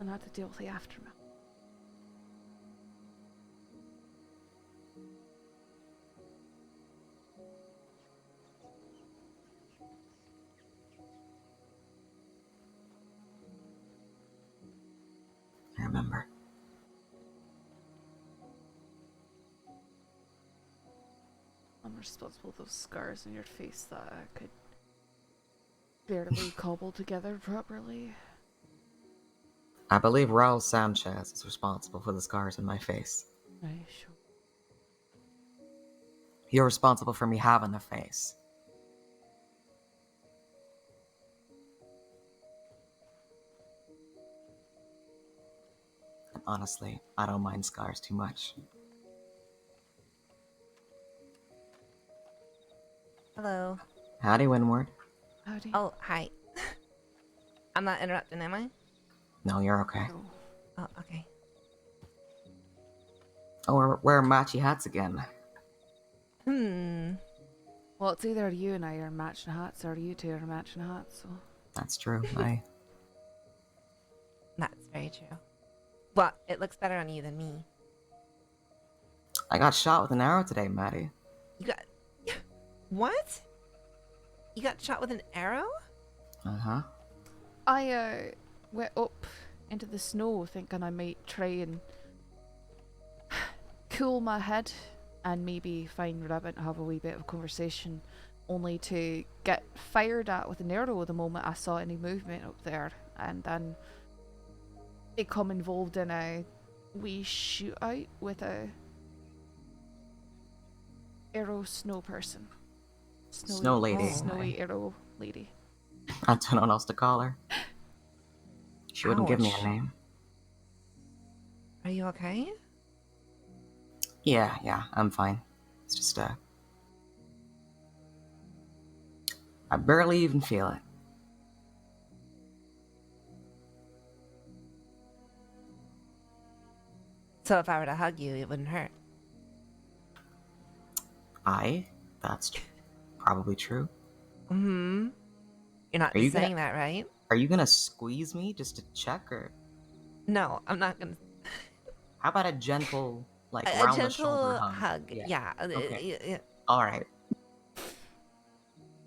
and had to deal with the aftermath. I remember. I'm responsible for those scars on your face that I could barely cobble together properly. I believe Raul Sanchez is responsible for the scars on my face. Aye, sure. You're responsible for me having a face. And honestly, I don't mind scars too much. Hello. Howdy, Winward. Howdy. Oh, hi. I'm not interrupting, am I? No, you're okay. Oh, okay. Oh, we're wearing matchy hats again. Well, it's either you and I are matching hats, or you two are matching hats, so... That's true. That's very true. Well, it looks better on you than me. I got shot with an arrow today, Maddie. You got... What? You got shot with an arrow? Uh-huh. I, went up into the snow thinking I might try and cool my head and maybe find Rabbit and have a wee bit of conversation, only to get fired at with an arrow the moment I saw any movement up there, and then become involved in a wee shootout with a arrow snow person. Snow lady. Snowy arrow lady. I don't know what else to call her. She wouldn't give me a Ouch. name. Are you okay? Yeah, I'm fine. It's just, I barely even feel it. So if I were to hug you, it wouldn't hurt. That's probably true. Mm-hmm. You're not Are you saying gonna- that, right? Are you gonna squeeze me just to check, or No, I'm not gonna... how about a gentle, like, A round the gentle shoulder hug? hug, yeah. Okay. Alright.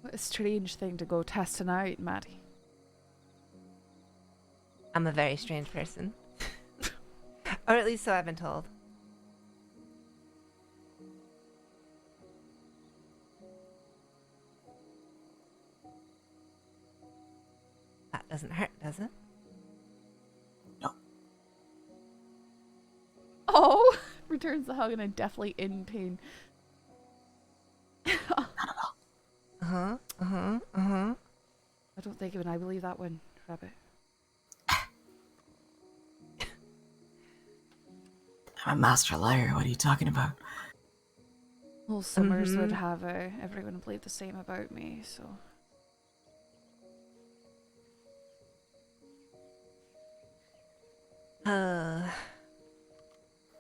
What a strange thing to go testing out, Maddie. I'm a very strange person. Or at least so I've been told. That doesn't hurt, does it? Oh! Returns the hug and I'm definitely in pain. Uh-huh. I don't think even I believe that one, Rabbit. I'm a master liar. What are you talking about? Well, Summers would have everyone believe the same about me, so...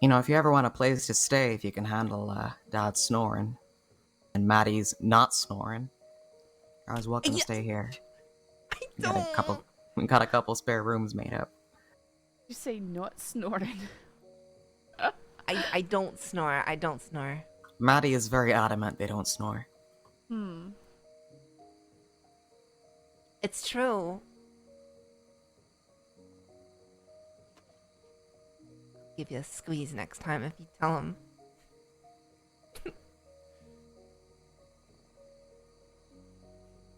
You know, if you ever want a place to stay, if you can handle Dad snoring and Maddie's not snoring, I was welcome to stay here. We got a couple spare rooms made up. You say not snoring. I don't snore. I don't snore. Maddie is very adamant they don't snore. It's true. Give you a squeeze next time if you tell him.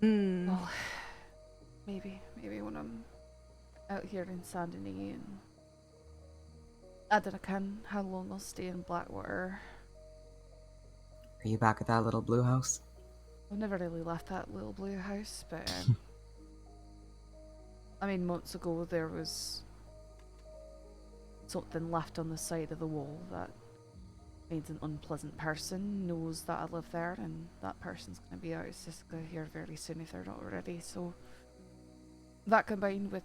Well, maybe when I'm out here in Saint Denis, and I don't know how long I'll stay in Blackwater. Are you back at that little blue house? I've never really left that little blue house, but I mean, months ago there was something left on the side of the wall that means an unpleasant person knows that I live there, and that person's going to be out of Siska here very soon if they're not already. So that combined with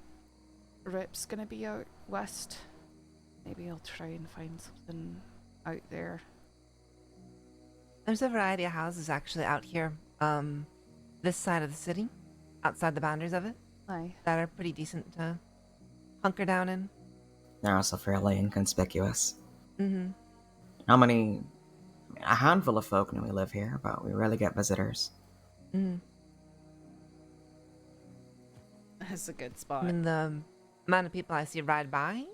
Rip's going to be out west, maybe I'll try and find something out there. There's a variety of houses actually out here, this side of the city, outside the boundaries of it. Aye. That are pretty decent to hunker down in. They're also fairly inconspicuous. Mm-hmm. A handful of folk know we live here, but we rarely get visitors. Mm-hmm. That's a good I spot. mean, the amount of people I see ride by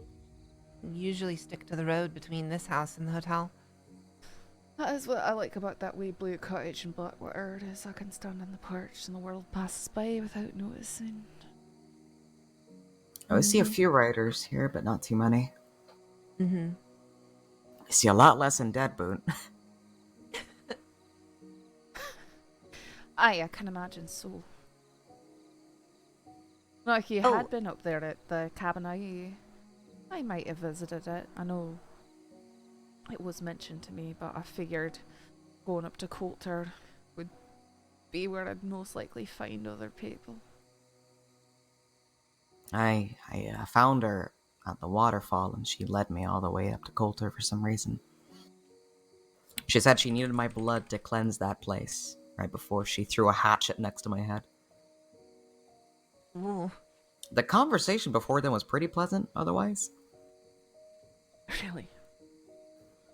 usually stick to the road between this house and the hotel. That is what I like about that wee blue cottage in Blackwater, is I can stand on the porch and the world passes by without noticing. I see a few riders here, but not too many. Mm-hmm. I see a lot less in Deadboot. Aye, I can imagine so. Like, you had been up there at the cabin, I might have visited it. I know it was mentioned to me, but I figured going up to Coulter would be where I'd most likely find other people. I found her at the waterfall, and she led me all the way up to Coulter for some reason. She said she needed my blood to cleanse that place, right before she threw a hatchet next to my head. Ooh. The conversation before then was pretty pleasant, otherwise. Really?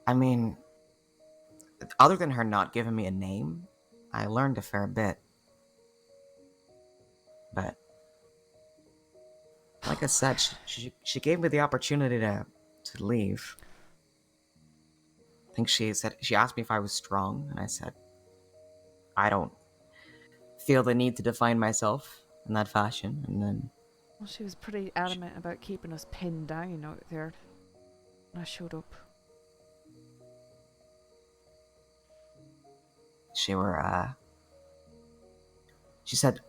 I mean, other than her not giving me a name, I learned a fair bit. But, like I said, she gave me the opportunity to leave. I think she asked me if I was strong, and I said, I don't feel the need to define myself in that fashion, and then... Well, she was pretty adamant about keeping us pinned down out there when I showed up. She said,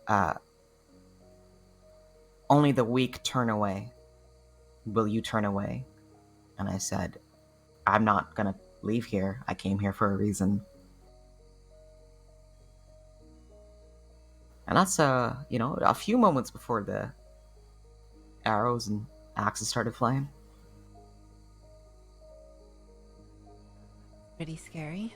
only the weak turn away. Will you turn away? And I said, I'm not gonna leave here. I came here for a reason. And that's, a few moments before the arrows and axes started flying. Pretty scary.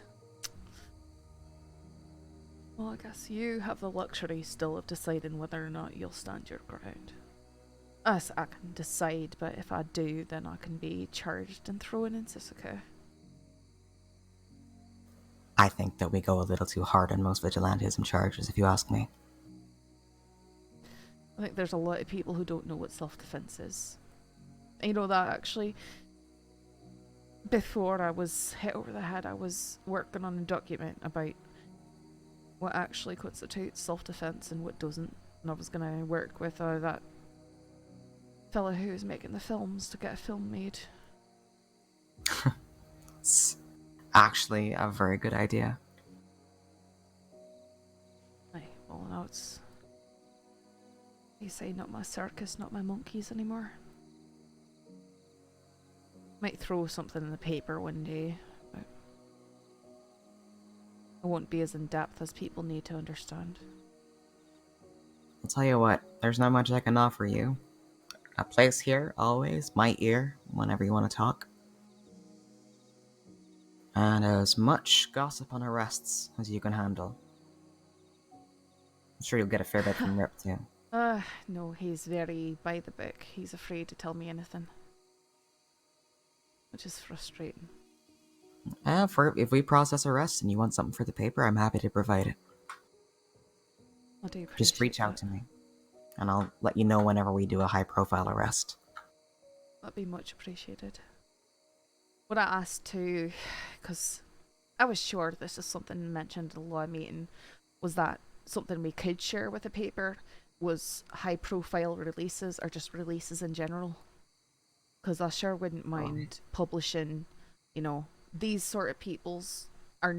Well, I guess you have the luxury still of deciding whether or not you'll stand your ground. Us, I can decide, but if I do, then I can be charged and thrown in Sisika. I think that we go a little too hard on most vigilantism charges, if you ask me. I think there's a lot of people who don't know what self-defense is. You know that, actually, before I was hit over the head, I was working on a document about what actually constitutes self-defense and what doesn't. And I was going to work with that fella who was making the films to get a film made. It's actually a very good idea. Aye, well, now it's... You say not my circus, not my monkeys anymore. Might throw something in the paper one day, but I won't be as in-depth as people need to understand. I'll tell you what, there's not much I can offer you. A place here, always, my ear, whenever you want to talk. And as much gossip on arrests as you can handle. I'm sure you'll get a fair bit from Rip, too. No, he's very by the book. He's afraid to tell me anything. Which is frustrating. If we process arrests and you want something for the paper, I'm happy to provide it. I do appreciate Just reach out to me, and I'll let you know whenever we do a high-profile arrest. That'd be much appreciated. What I asked too, because I was sure this is something mentioned at the law meeting, was that something we could share with the paper was high-profile releases or just releases in general. Because I sure wouldn't mind publishing, these sort of peoples are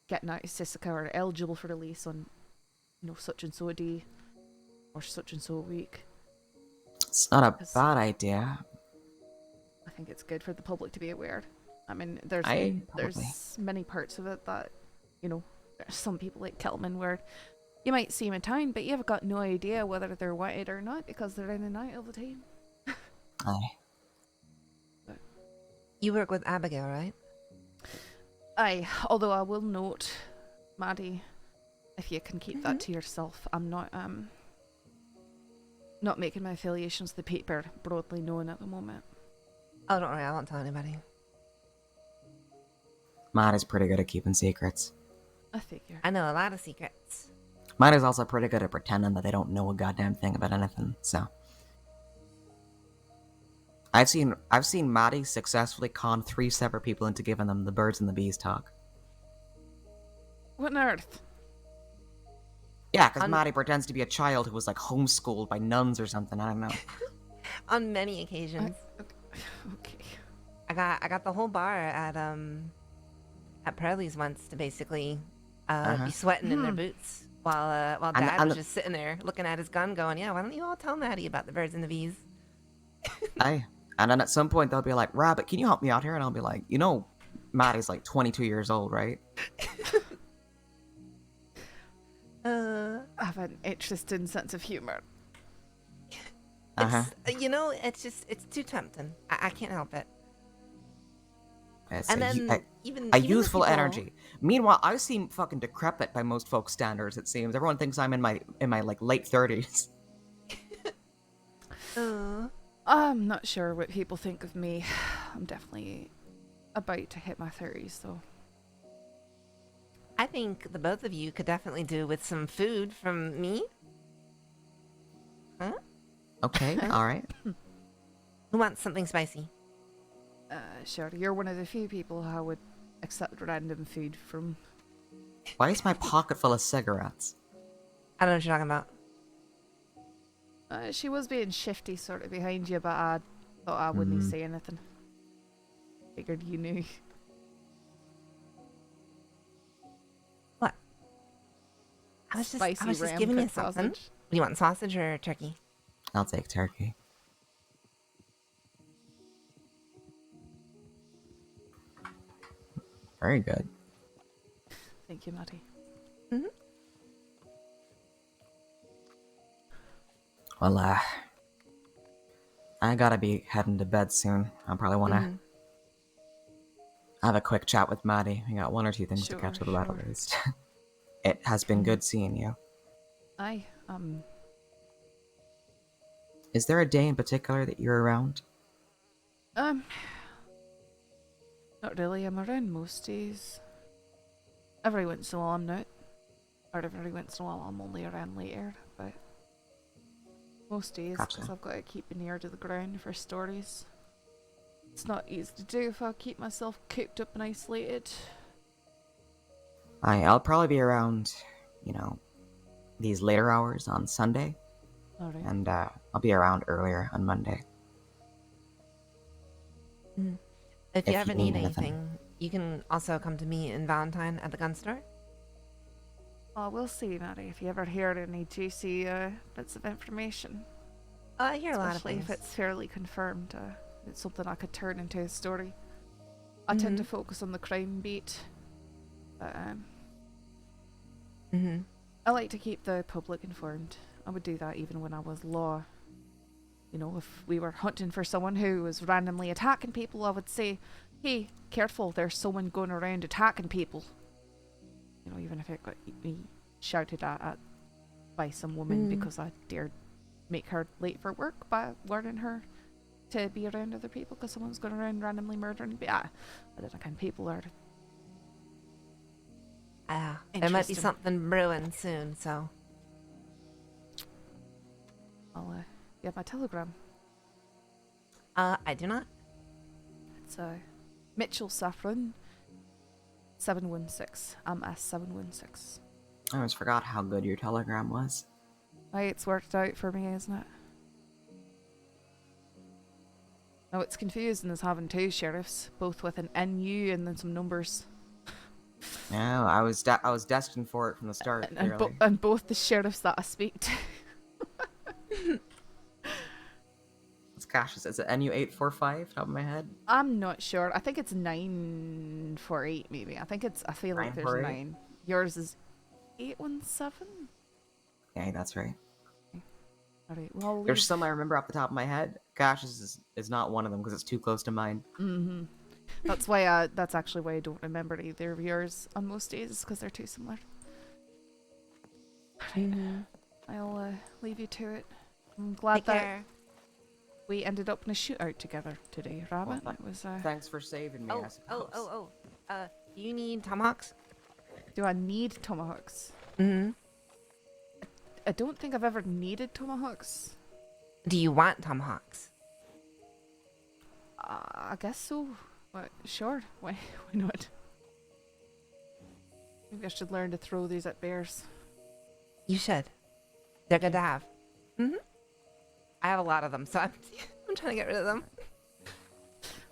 getting out of Sisika or eligible for release on, such and so a day or such and so a week. It's not a bad idea. I think it's good for the public to be aware. I mean, there's many parts of it that, there's some people like Kelman where you might see them in town, but you've got no idea whether they're wanted or not because they're in and out all the time. Aye. You work with Abigail, right? Aye, although I will note, Maddie, if you can keep that to yourself, I'm not making my affiliations with the paper broadly known at the moment. Oh, don't worry, I won't tell anybody. Maddie's pretty good at keeping secrets. I figure. I know a lot of secrets. Maddie's also pretty good at pretending that they don't know a goddamn thing about anything, so. I've seen Maddie successfully con 3 separate people into giving them the birds and the bees talk. What on earth? Yeah, because Maddie pretends to be a child who was like homeschooled by nuns or something, I don't know. On many occasions. Okay. I got the whole bar at Pearlie's once to basically be sweating in their boots while Dad was just sitting there looking at his gun going, yeah, why don't you all tell Maddie about the birds and the bees? Aye. And then at some point they'll be like, Rabbit, can you help me out here? And I'll be like, you know, Maddie's like 22 years old, right? I have an interesting sense of humor. You know, it's too tempting. I can't help it. It's and a, then even the youthful people- energy. Meanwhile, I seem fucking decrepit by most folks' standards, it seems. Everyone thinks I'm in my like late 30s. I'm not sure what people think of me. I'm definitely about to hit my 30s, though. I think the both of you could definitely do with some food from me. Huh? Okay, alright. Who wants something spicy? Sure. You're one of the few people who would accept random food from. Why is my pocket full of cigarettes? I don't know what you're talking about. She was being shifty sort of behind you, but I thought I wouldn't say anything. Figured you knew. What? I was just Spicy giving you rampant something. sausage. Do you want sausage or turkey? I'll take turkey. Very good. Thank you, Maddie. Mm-hmm. Well, I gotta be heading to bed soon. I probably wanna have a quick chat with Maddie. We got 1 or 2 things to catch up about at least. It has been good seeing you. Aye, Is there a day in particular that you're around? Not really. I'm around most days. Every once in a while I'm not. Or every once in a while I'm only around later, but most days, because I've got to keep an ear to the ground for stories. It's not easy to do if I keep myself cooped up and isolated. I'll probably be around, you know, these later hours on Sunday. Alright. And I'll be around earlier on Monday. If you ever need anything, you can also come to me in Valentine at the gun store. Oh, we'll see, Maddie, if you ever hear any juicy bits of information. I hear a lot of Especially if things. it's fairly confirmed. It's something I could turn into a story. I tend to focus on the crime beat. But, I like to keep the public informed. I would do that even when I was law. You know, if we were hunting for someone who was randomly attacking people, I would say, hey, careful, there's someone going around attacking people. You know, even if it got me shouted at by some woman because I dared make her late for work by warning her to be around other people because someone's going around randomly murdering. But yeah, but then again, people are. There might be something brewing soon, so. I'll you have my telegram. I do not. It's Mitchell Saffron 716. I'm S716. I always forgot how good your telegram was. Aye, it's worked out for me, isn't it? No, it's confusing as having 2 sheriffs, both with an NU and then some numbers. Yeah, I was destined for it from the start. And both the sheriffs that I speak to. Gosh, is it NU845 top of my head? I'm not sure. I think it's 948 maybe. I feel like there's 9. Yours is 817? Yeah, that's right. Alright, well, there's some I remember off the top of my head. Gosh, this is not one of them because it's too close to mine. That's why that's actually why I don't remember either of yours on most days, because they're too similar. Alright. I'll leave you to it. I'm glad Take care. we ended up in a shootout together today, Rabbit. Well, It was, thanks for saving me, I suppose. Do you need tomahawks? Do I need tomahawks? Mm-hmm. I don't think I've ever needed tomahawks. Do you want tomahawks? I guess so. What? Sure. Why not? Maybe I should learn to throw these at bears. You should. They're good to have. Mm-hmm. I have a lot of them, so I'm trying to get rid of them.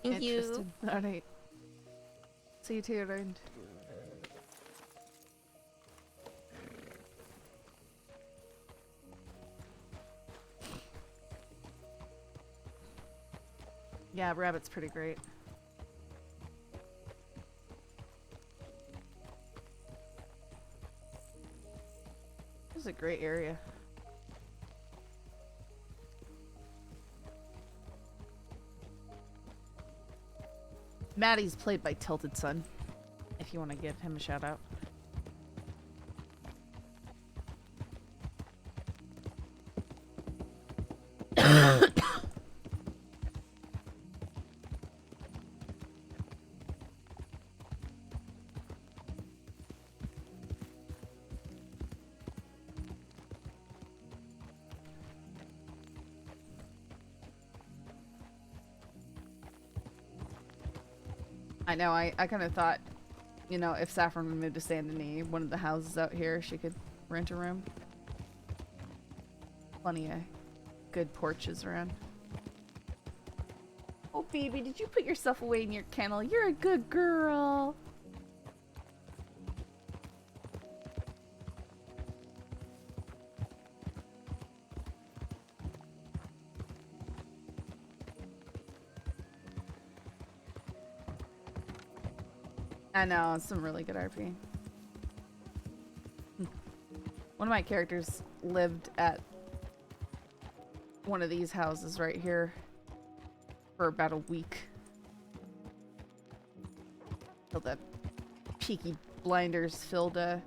Thank you. All right. See you two around. Yeah, Rabbit's pretty great. This is a great area. Maddie's played by Tilted Sun, if you want to give him a shout out. I know, I kind of thought, you know, if Saffron would move to Saint Denis, one of the houses out here, she could rent a room. Plenty of good porches around. Oh, baby, did you put yourself away in your kennel? You're a good girl. I know, it's some really good RP. One of my characters lived at one of these houses right here for about a week. Till the Peaky Blinders filled a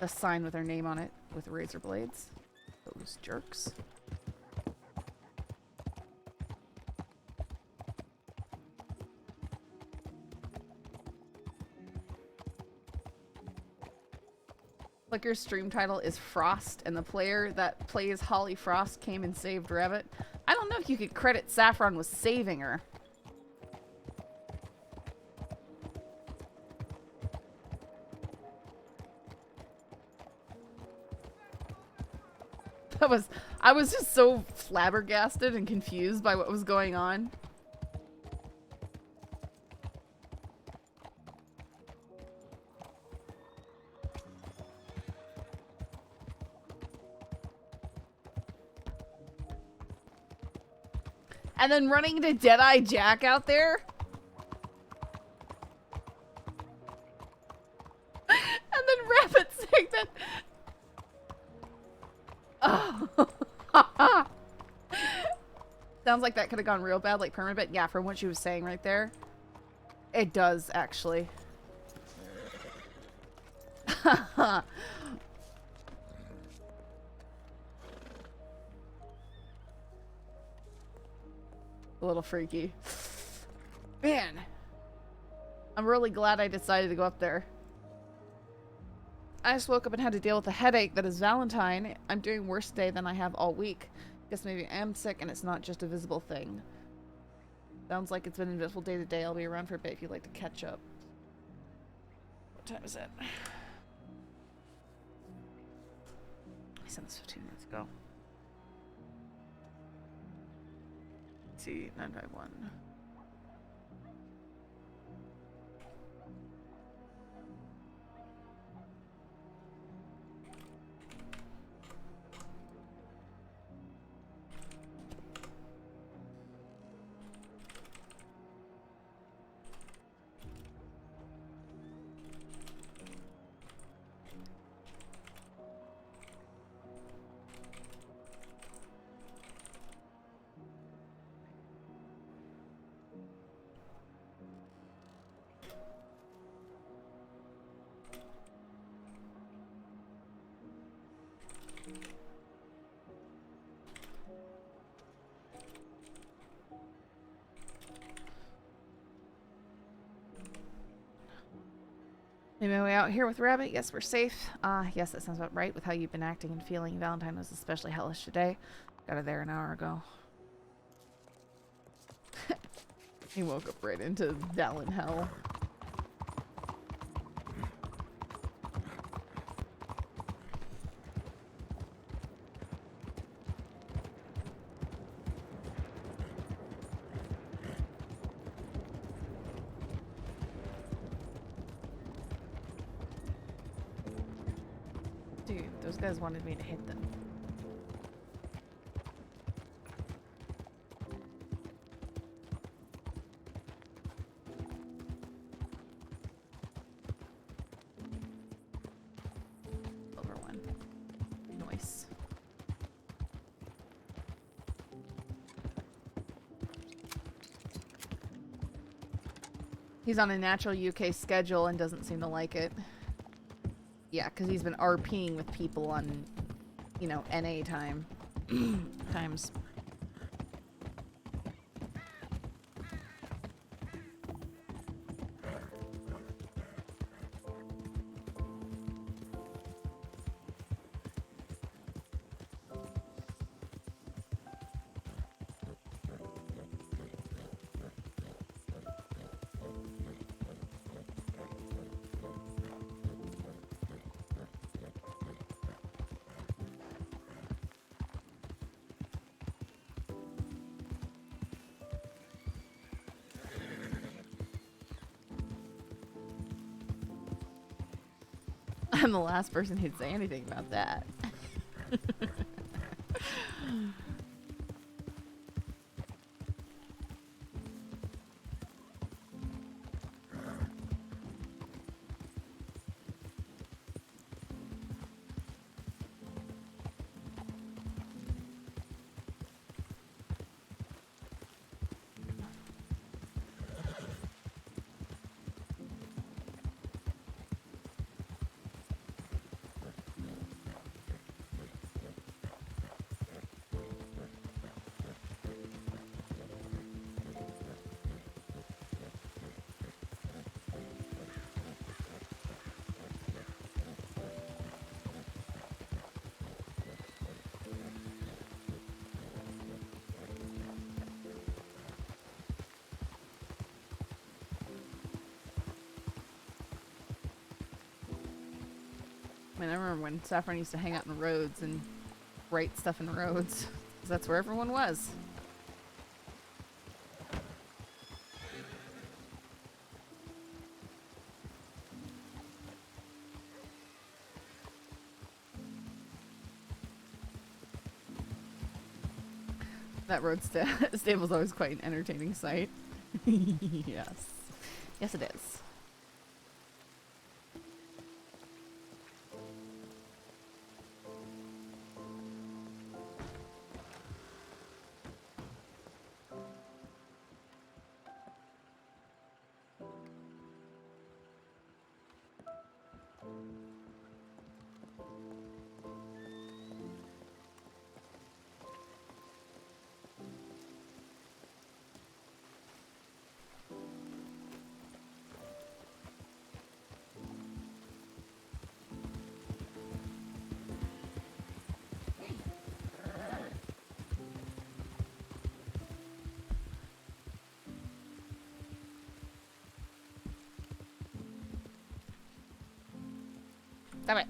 sign with her name on it with razor blades. Those jerks. Like your stream title is Frost, and the player that plays Holly Frost came and saved Rabbit. I don't know if you could credit Saffron with saving her. I was just so flabbergasted and confused by what was going on. And then running into Deadeye Jack out there. And then Rabbit saying that. Oh. Sounds like that could have gone real bad, like permanent. Yeah, from what she was saying right there. It does, actually. A little freaky. Man. I'm really glad I decided to go up there. I just woke up and had to deal with a headache that is Valentine. I'm doing worse day than I have all week. Guess maybe I am sick and it's not just a visible thing. Sounds like it's been invisible day to day. I'll be around for a bit if you'd like to catch up. What time is it? I sent this 15 minutes ago. Let's see, 951. Made my way out here with Rabbit. Yes, we're safe. Yes, that sounds about right with how you've been acting and feeling. Valentine was especially hellish today. Got her there an hour ago. He woke up right into Valen hell. Dude, those guys wanted me to hit them. Over one. Nice. He's on a natural UK schedule and doesn't seem to like it. Yeah, because he's been RPing with people on, you know, NA time. times. I'm the last person who'd say anything about that. I mean, I remember when Saffron used to hang out in roads and write stuff in roads. 'Cause that's where everyone was. That road stable's always quite an entertaining sight. Yes. Yes, it is. Stop it.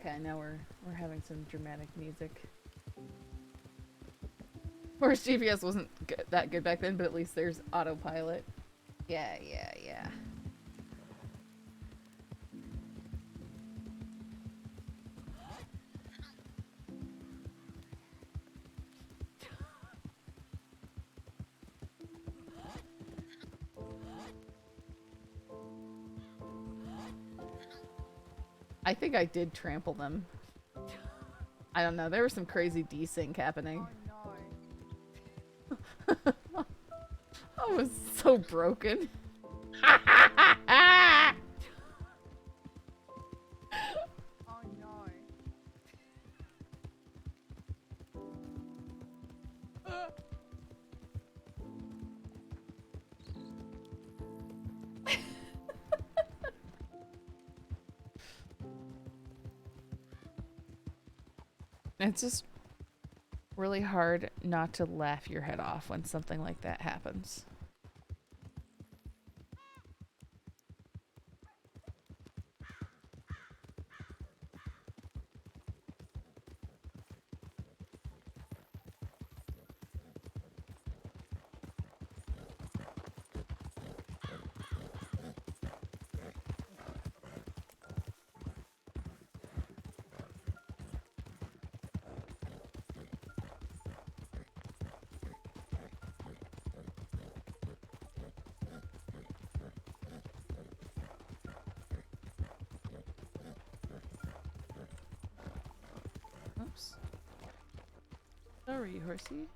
Okay, now we're having some dramatic music. course, GPS wasn't that good back then, but at least there's autopilot. Yeah. I think I did trample them. I don't know. There was some crazy desync happening. I was so broken. It's just really hard not to laugh your head off when something like that happens. Oops. Sorry, horsey.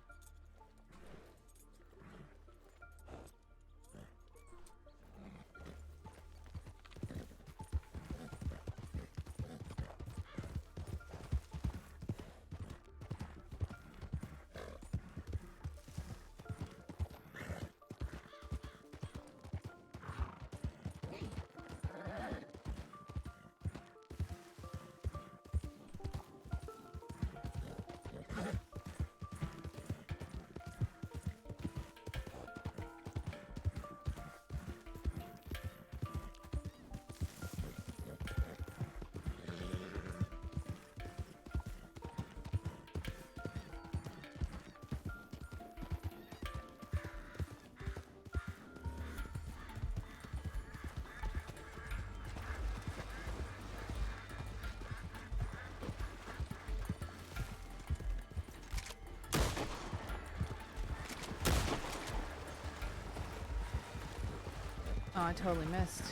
Oh, I totally missed.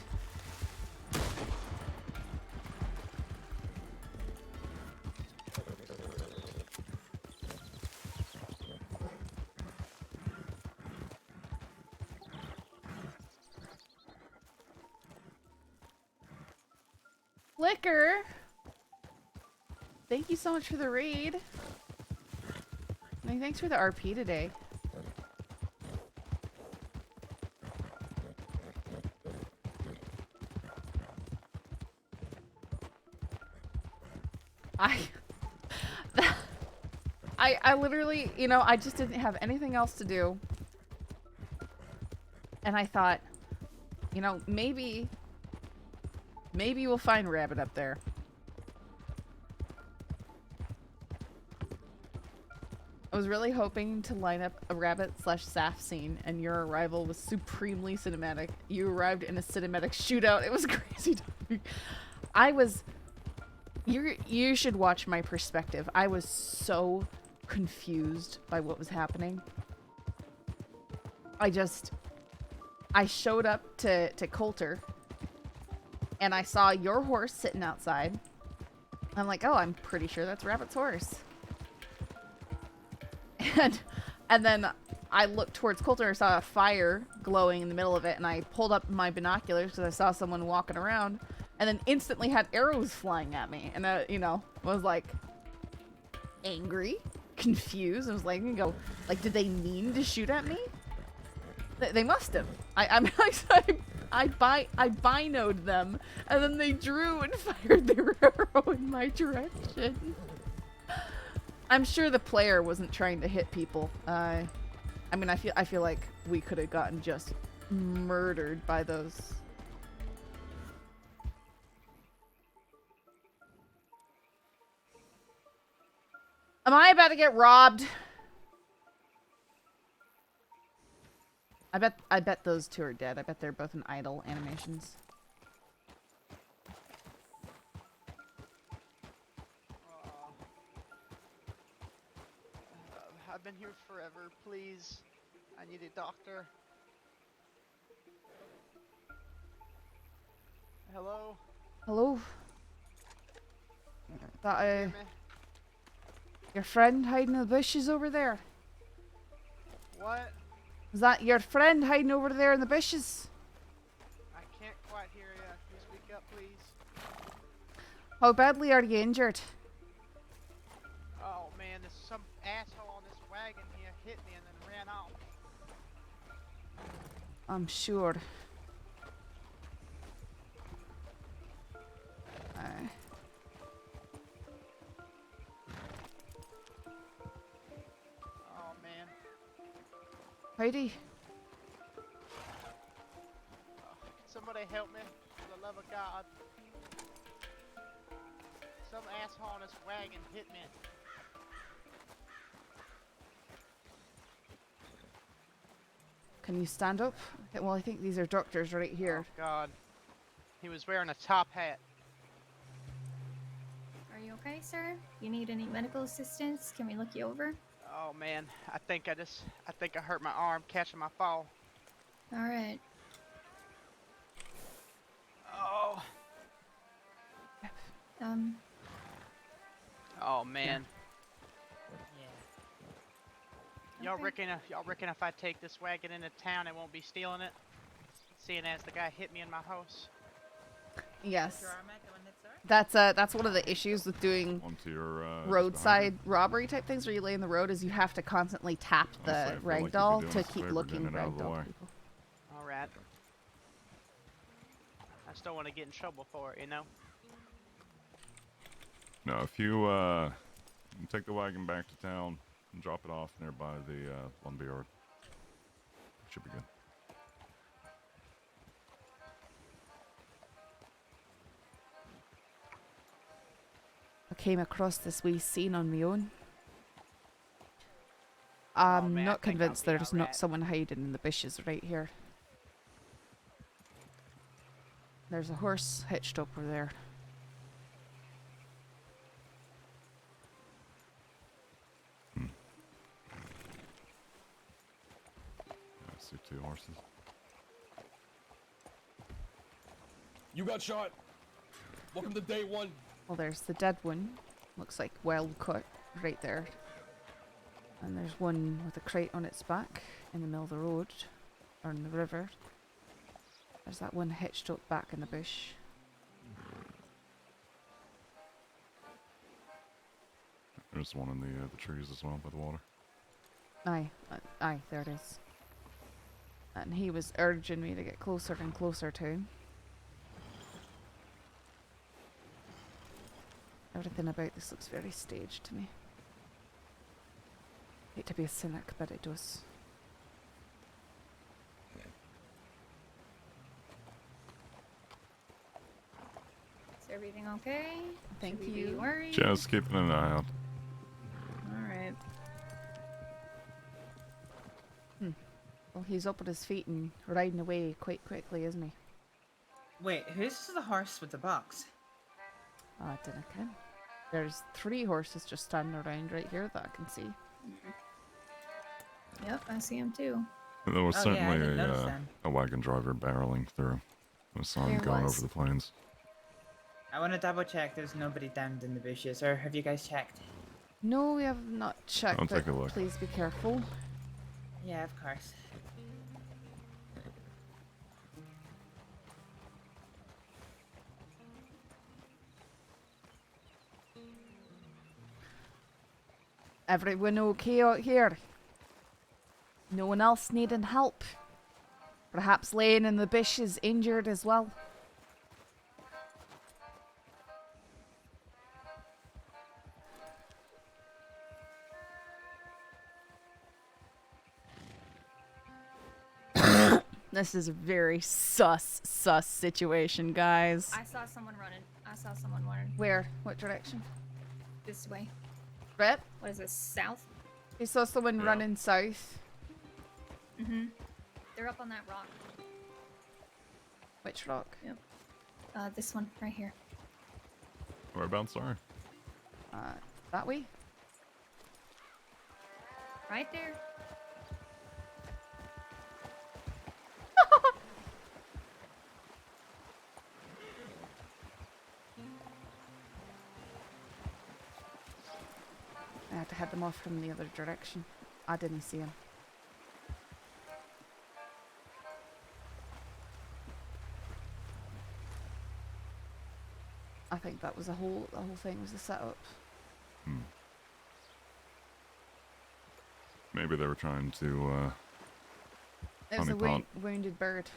Flicker! Thank you so much for the raid. And thanks for the RP today. I literally, you know, I just didn't have anything else to do. And I thought, you know, maybe we'll find Rabbit up there. I was really hoping to line up a Rabbit/Saff scene, and your arrival was supremely cinematic. You arrived in a cinematic shootout. It was crazy. You should watch my perspective. I was so confused by what was happening. I showed up to Coulter, and I saw your horse sitting outside. I'm like, oh, I'm pretty sure that's Rabbit's horse. And then I looked towards Coulter and saw a fire glowing in the middle of it, and I pulled up my binoculars because I saw someone walking around, and then instantly had arrows flying at me. And I, you know, was like angry, confused. I was like, did they mean to shoot at me? They must have. I binoed them, and then they drew and fired their arrow in my direction. I'm sure the player wasn't trying to hit people. I mean, I feel like we could have gotten just murdered by those. Am I about to get robbed? I bet those two are dead. I bet they're both in idle animations. I've been here forever. Please, I need a doctor. Hello? Hello? That, Hear me? your friend hiding in the bushes over there? What? Is that your friend hiding over there in the bushes? I can't quite hear you. Can you speak up, please? How badly are you injured? Oh man, there's some asshole on this wagon here hit me and then ran off. I'm sure. Oh man. Heidi? Can somebody help me? For the love of God. Some asshole on this wagon hit me. Can you stand up? Okay, well, I think these are doctors right here. Oh God. He was wearing a top hat. Are you okay, sir? You need any medical assistance? Can we look you over? Oh man, I think I hurt my arm catching my fall. All right. Oh. Oh man. Y'all reckon if I take this wagon into town, I won't be stealing it? Seeing as the guy hit me in my house. Yes. That's one of the issues with doing roadside robbery type things where you lay in the road is you have to constantly tap the ragdoll to keep looking ragdoll people. Alright. I just don't want to get in trouble for it, you know? No, if you take the wagon back to town and drop it off nearby the lumber yard, should be good. I came across this wee scene on my own. I'm not convinced there's not someone hiding in the bushes right here. There's a horse hitched up over there. I see 2 horses. You got shot. Welcome to day 1. Well, there's the dead one. Looks like well cut right there. And there's one with a crate on its back in the middle of the road, or in the river. There's that one hitched up back in the bush. There's one in the trees as well by the water. Aye, there it is. And he was urging me to get closer and closer to him. Everything about this looks very staged to me. Hate to be a cynic, but it does. Is everything okay? Thank Should we be you. worried? Just keeping an eye out. All right. Well, he's up at his feet and riding away quite quickly, isn't he? Wait, who's the horse with the box? Oh, I didn't ken. There's 3 horses just standing around right here that I can see. Yep, I see him too. There was Oh, yeah, I certainly didn't notice them. a wagon driver barreling through. I saw him There going was. over the plains. I want to double check there's nobody downed in the bushes, or have you guys checked? No, we have not checked, I'll but take a look. please be careful. Yeah, of course. Everyone okay out here? No one else needing help? Perhaps laying in the bushes injured as well? This is a very sus situation, guys. I saw someone running. Where? What direction? This way. Red? What is this? South? We saw someone running south. Mm-hmm. They're up on that rock. Which rock? Yep. This one right here. Whereabouts, sorry? That way? Right there. I had to head them off from the other direction. I didn't see him. I think that was the whole thing was the setup. Maybe they were trying to, It was a honeypot. wounded bird.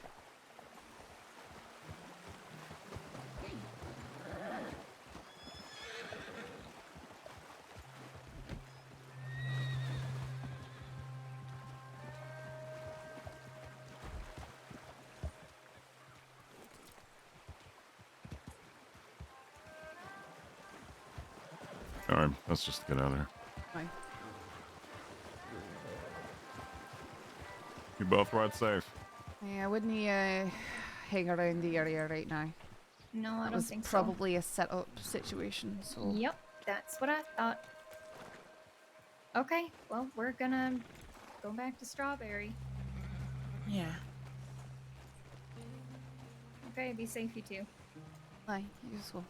Alright, let's just get out of here. Fine. You both ride safe. Yeah, I wouldn't hang around the area right now. No, I That don't was think so. probably a setup situation, so... Yep, that's what I thought. Okay, well, we're gonna go back to Strawberry. Yeah. Okay, be safe, you two. Aye, useful.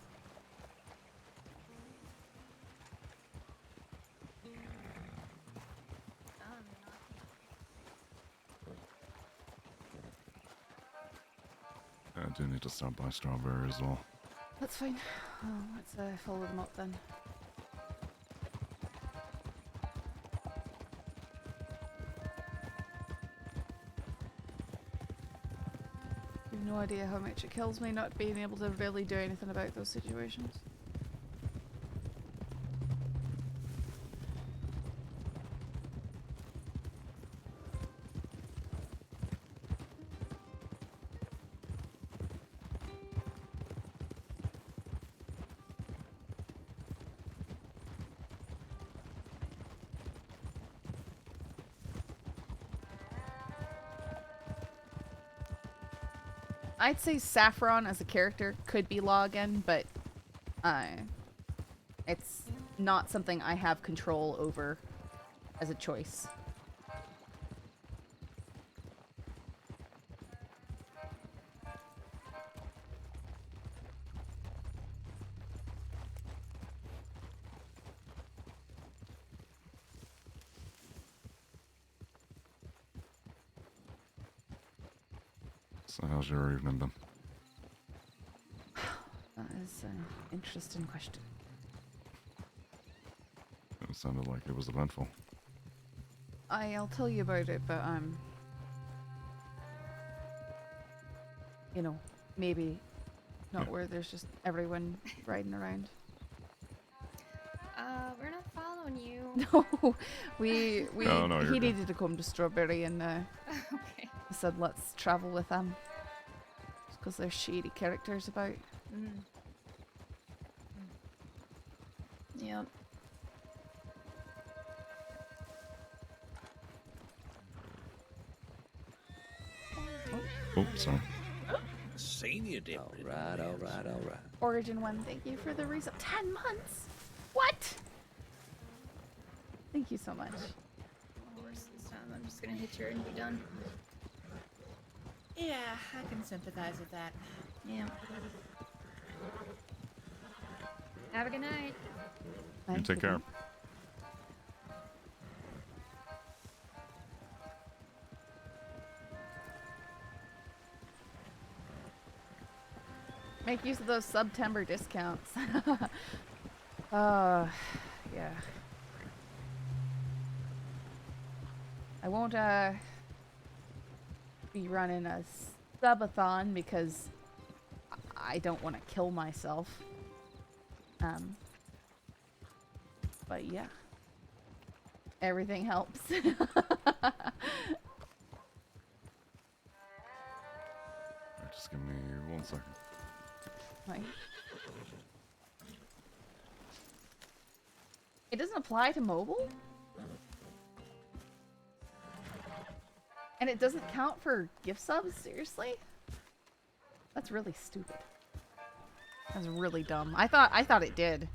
I do need to stop by Strawberry as well. That's fine. Oh, let's follow them up then. You've no idea how much it kills me not being able to really do anything about those situations. I'd say Saffron as a character could be login, but it's not something I have control over as a choice. So how's your evening been? That is an interesting question. It sounded like it was eventful. I'll tell you about it, but you know, maybe not where there's just everyone riding around. We're not following you. No, we No, no, you're he good. needed to come to Strawberry and Okay. I said let's travel with them because there's shady characters about. Yep. Oh, sorry. Senior dip. Alright, alright, alright. Origin 1, thank you for the reason. 10 months? What? Thank you so much. Worse this time. I'm just gonna hit her and be done. Yeah, I can sympathize with that. Yeah. Have a good night. You take care. Make use of those September discounts. Yeah. I won't be running a subathon because I don't want to kill myself. But yeah. Everything helps. Just give me 1 second. Right. It doesn't apply to mobile? And it doesn't count for gift subs? Seriously? That's really stupid. That's really dumb. I thought it did.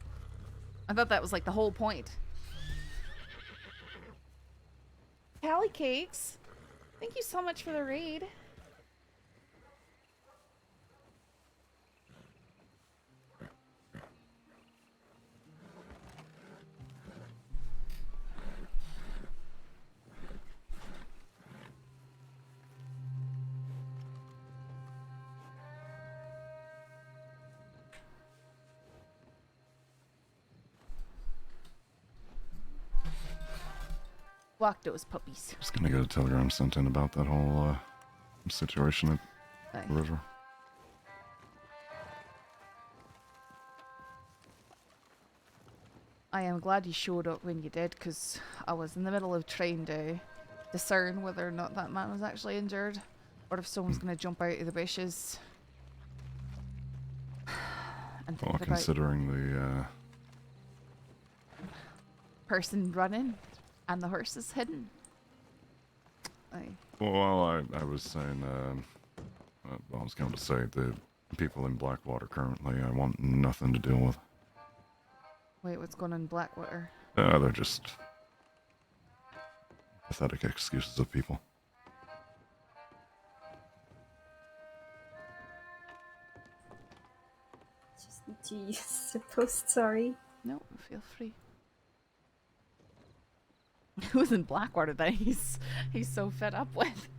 I thought that was like the whole point. Callie Cakes, thank you so much for the raid. Walk those puppies. Just gonna get a telegram sent in about that whole situation at the river. I am glad you showed up when you did, because I was in the middle of trying to discern whether or not that man was actually injured, or if someone's going to jump out of the bushes. And Well, think about considering the person running and the horses hidden. well, I was saying, I was going to say the people in Blackwater currently, I want nothing to deal with. Wait, what's going on in Blackwater? They're just pathetic excuses of people. Just need to use the post, sorry. No, feel free. Who's in Blackwater that he's so fed up with?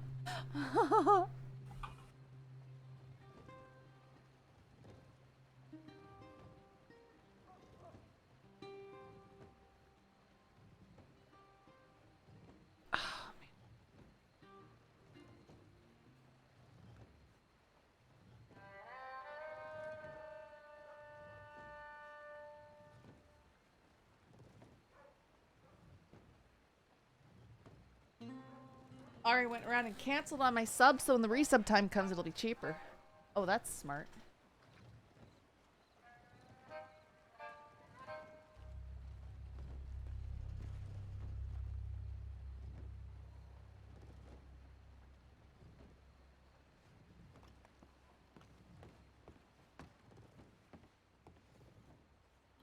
Ari went around and canceled on my sub, so when the resub time comes, it'll be cheaper. Oh, that's smart.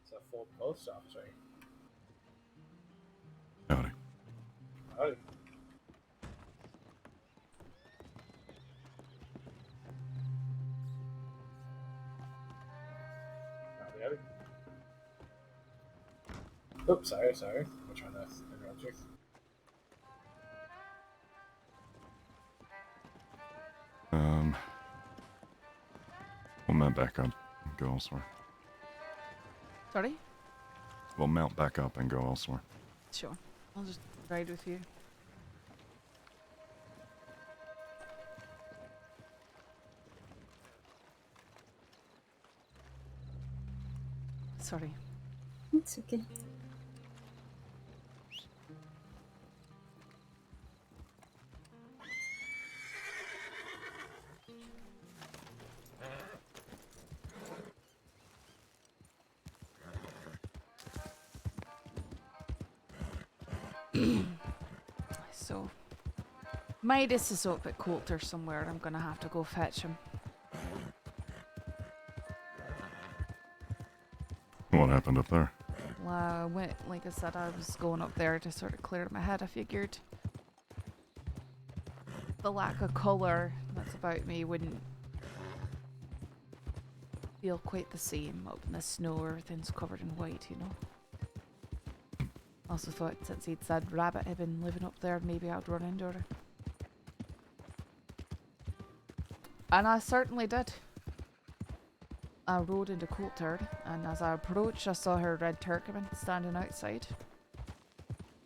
It's a full post office, right? Howdy. Howdy. Howdy. Oops, sorry. I'm trying to interrupt you. We'll mount back up and go elsewhere. Sorry? We'll mount back up and go elsewhere. Sure. I'll just ride with you. Sorry. It's okay. So, Midas is up at Coulter somewhere. I'm gonna have to go fetch him. What happened up there? Well, like I said, I was going up there to sort of clear my head. I figured the lack of colour that's about me wouldn't feel quite the same up in the snow. Everything's covered in white, you know. Also thought since he'd said Rabbit had been living up there, maybe I'd run into her. And I certainly did. I rode into Coulter, and as I approached, I saw her red turkeyman standing outside.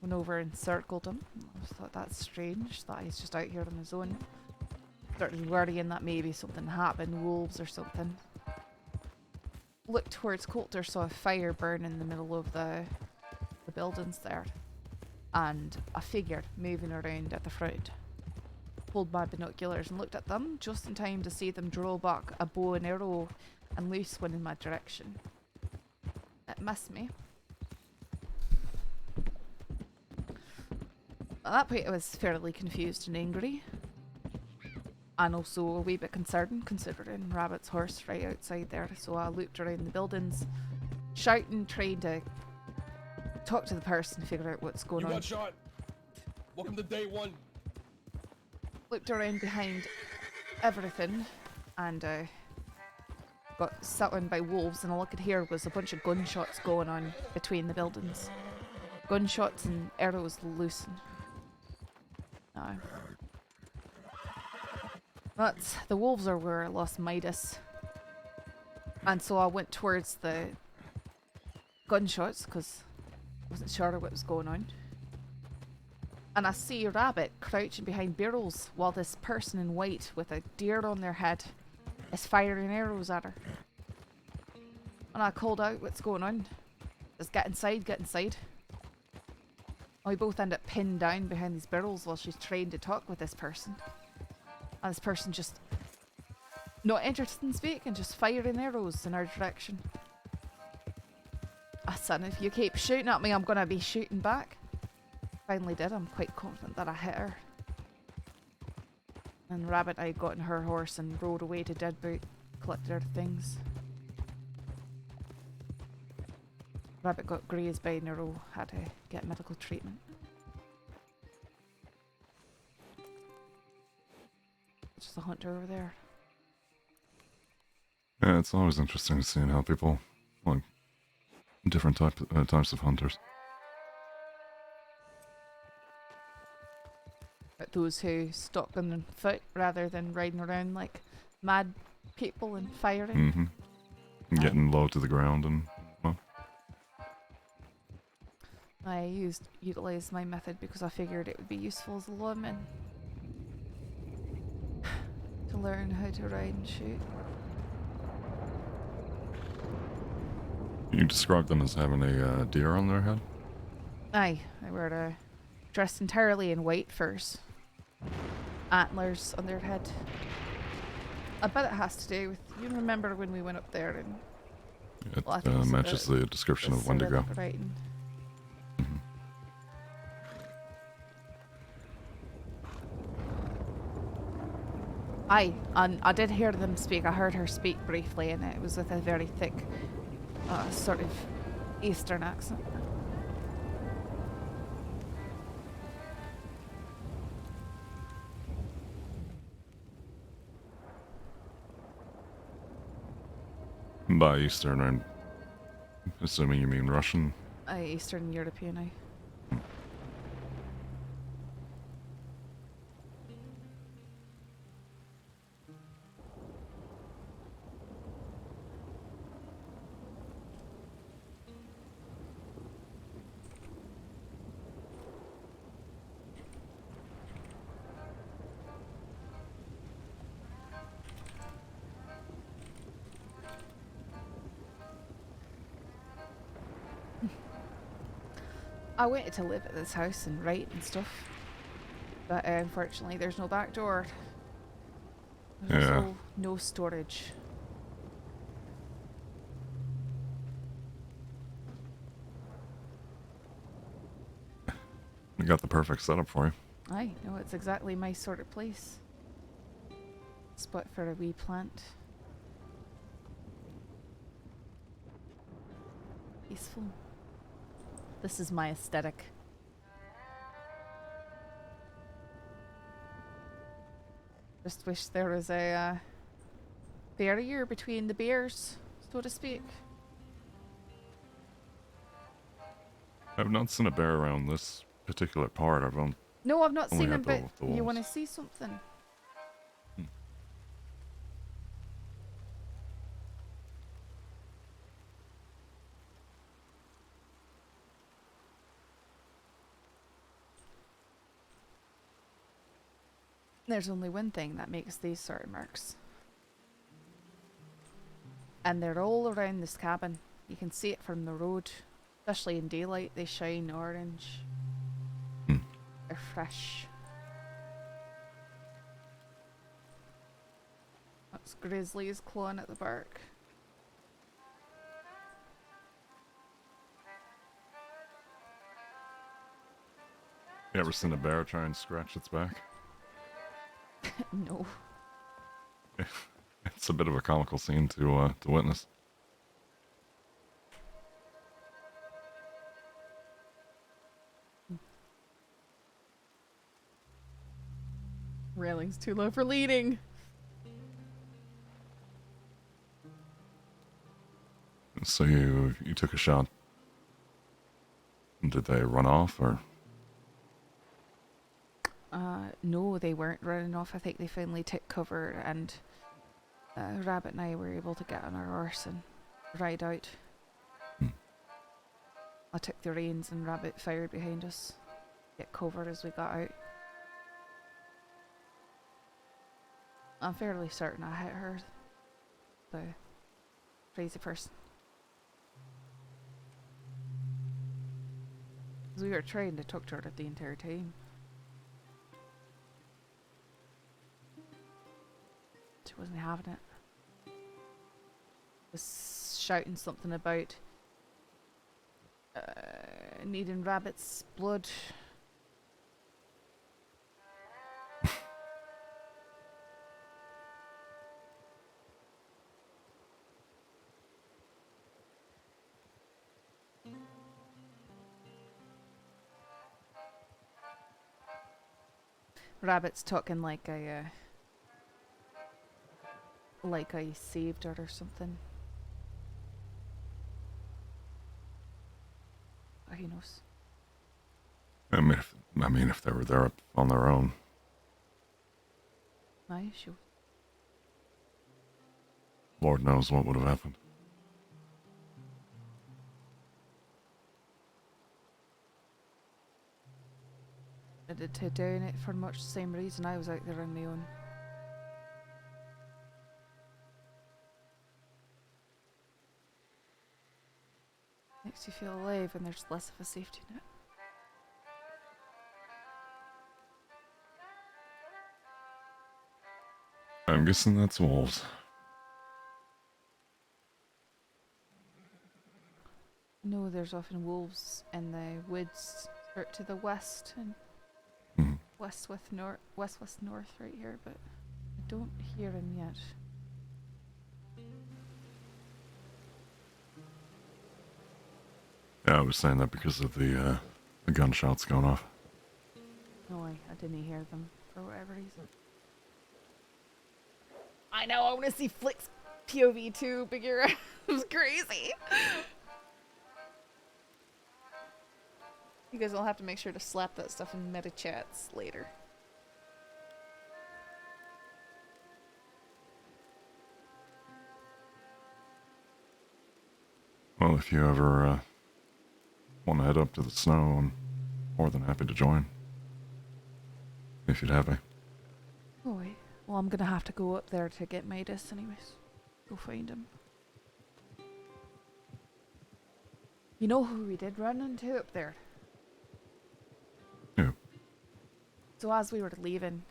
Went over and circled him. I thought that's strange that he's just out here on his own. Started worrying that maybe something happened, wolves or something. Looked towards Coulter, saw a fire burn in the middle of the buildings there, and a figure moving around at the front. Pulled my binoculars and looked at them just in time to see them draw back a bow and arrow and loose one in my direction. It missed me. At that point I was fairly confused and angry. And also a wee bit concerned, considering Rabbit's horse right outside there. So I looked around the buildings, shouting, trying to talk to the person, figure out what's going on. You got shot. Welcome to day one. Looked around behind everything, and got sat on by wolves, and all I could hear was a bunch of gunshots going on between the buildings. Gunshots and arrows loosing. No. That's the wolves are where I lost Midas. And so I went towards the gunshots because I wasn't sure what was going on. And I see a rabbit crouching behind barrels while this person in white with a deer on their head is firing arrows at her. And I called out, what's going on? Just get inside, get inside. And we both end up pinned down behind these barrels while she's trying to talk with this person. And this person just not interested in speaking, just firing arrows in our direction. Ah, son, if you keep shooting at me, I'm gonna be shooting back. Finally did. I'm quite confident that I hit her. And Rabbit, I got on her horse and rode away to Deadboot, collected her things. Rabbit got grazed by an arrow, had to get medical treatment. Just a hunter over there. Yeah, it's always interesting seeing how people, like, different types of hunters. But those who stalk on foot rather than riding around like mad people and firing. Mm-hmm. Getting low to the ground and, well. I utilized my method because I figured it would be useful as a lawman. To learn how to ride and shoot. You describe them as having a deer on their head? Aye, they were dressed entirely in white furs. Antlers on their head. I bet it has to do with, you remember when we went up there and... It well, matches the description of Wendigo. Writing. Aye, and I did hear them speak. I heard her speak briefly, and it was with a very thick, sort of Eastern accent. By Eastern, I'm assuming you mean Russian. Aye, Eastern European, aye. I wanted to live at this house and write and stuff, but unfortunately there's no back door. There's also no storage. We got the perfect setup for you. Aye, no, it's exactly my sort of place. Spot for a wee plant. Peaceful. This is my aesthetic. Just wish there was a barrier between the bears, so to speak. I've not seen a bear around this particular part. No, I've not only seen him, had but the you wolves. want to see something? There's only one thing that makes these sort of marks. And they're all around this cabin. You can see it from the road. Especially in daylight, they shine orange. They're fresh. That's Grizzly's clawing at the bark. You ever seen a bear try and scratch its back? No. It's a bit of a comical scene to witness. Railing's too low for leading. So you took a shot. Did they run off or? No, they weren't running off. I think they finally took cover, and Rabbit and I were able to get on our horse and ride out. I took the reins and Rabbit fired behind us. Get cover as we got out. I'm fairly certain I hit her. The crazy person. Because we were trying to talk to her the entire time. She wasn't having it. Was shouting something about needing Rabbit's blood. Rabbit's talking like I saved her or something. Oh, he knows. I mean, if they were there on their own. Aye, sure. Lord knows what would have happened. I did to doing it for much the same reason I was out there on my own. Makes you feel alive and there's less of a safety net. I'm guessing that's wolves. No, there's often wolves in the woods to the west and west north right here, but I don't hear him yet. Yeah, I was saying that because of the gunshots going off. No, I didn't hear them for whatever reason. I know, I want to see Flick's POV too, but you're it was crazy. You guys will have to make sure to slap that stuff in meta chats later. Well, if you ever want to head up to the snow, I'm more than happy to join. If you'd have me. Oh wait. Well, I'm gonna have to go up there to get Midas anyways. Go find him. You know who we did run into up there? Yeah. So as we were leaving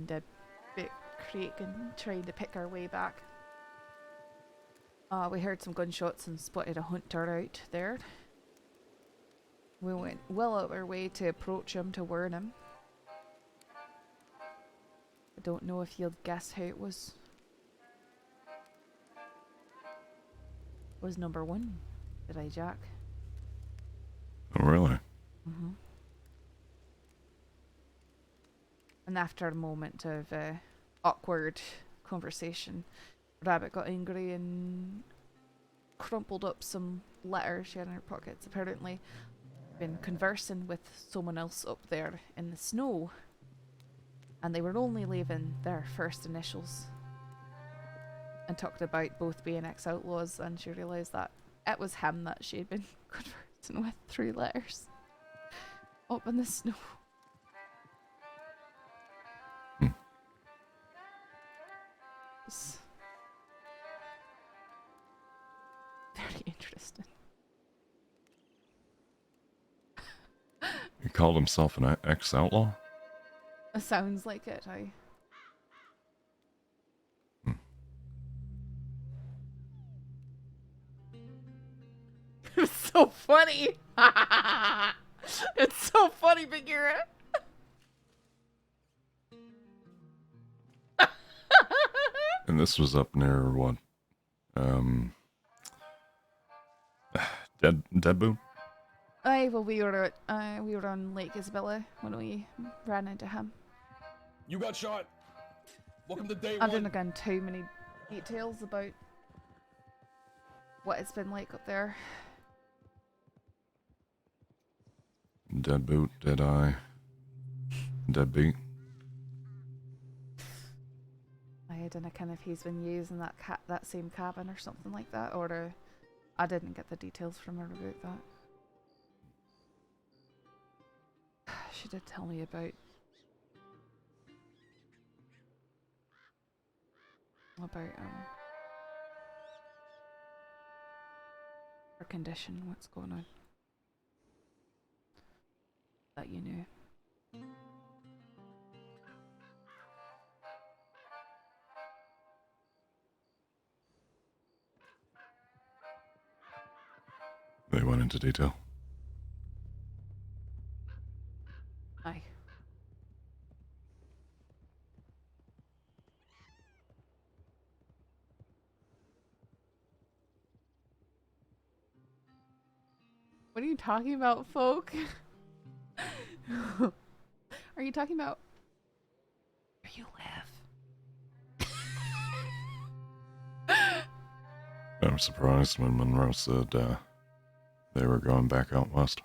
Dead Bit Creek and trying to pick our way back, we heard some gunshots and spotted a hunter out there. We went well out our way to approach him to warn him. I don't know if you'll guess who it was. It was number 1. Did I, Jack? Oh, really? Mm-hmm. And after a moment of awkward conversation, Rabbit got angry and crumpled up some letters she had in her pockets. Apparently, been conversing with someone else up there in the snow, and they were only leaving their first initials, and talked about both being ex-outlaws, and she realised that it was him that she had been conversing with through letters up in the snow. It's very interesting. He called himself an ex-outlaw? It sounds like it, I. It was so funny! It's so funny, Bagheera. And this was up near what? Dead Boot? Aye, well, we were on Lake Isabella when we ran into him. You got shot. Welcome to day I one. didn't go into too many details about what it's been like up there. Dead Boot, Dead Eye, Dead Beat. I don't know kind of if he's been using that same cabin or something like that, or I didn't get the details from her about that. She did tell me about her condition, what's going on. That you knew. They went into detail. Aye. What are you talking about, folk? Are you talking about where you live? I was surprised when Monroe said they were going back out west.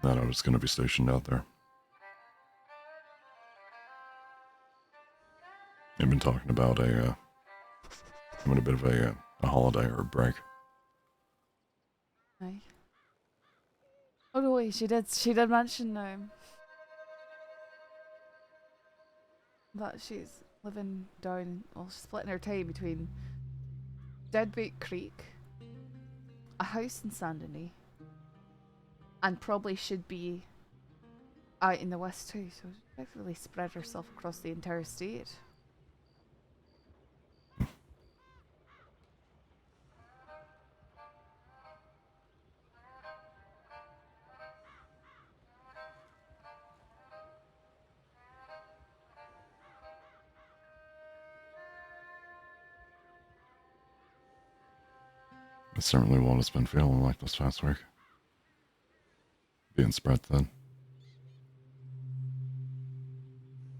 That I was going to be stationed out there. They've been talking about having a bit of a holiday or a break. Aye. Oh no, wait, she did mention that she's living down, well, splitting her time between Deadboot Creek, a house in Sandony, and probably should be out in the west too, so she's effectively spread herself across the entire state. It's certainly what it's been feeling like this past week. Being spread thin.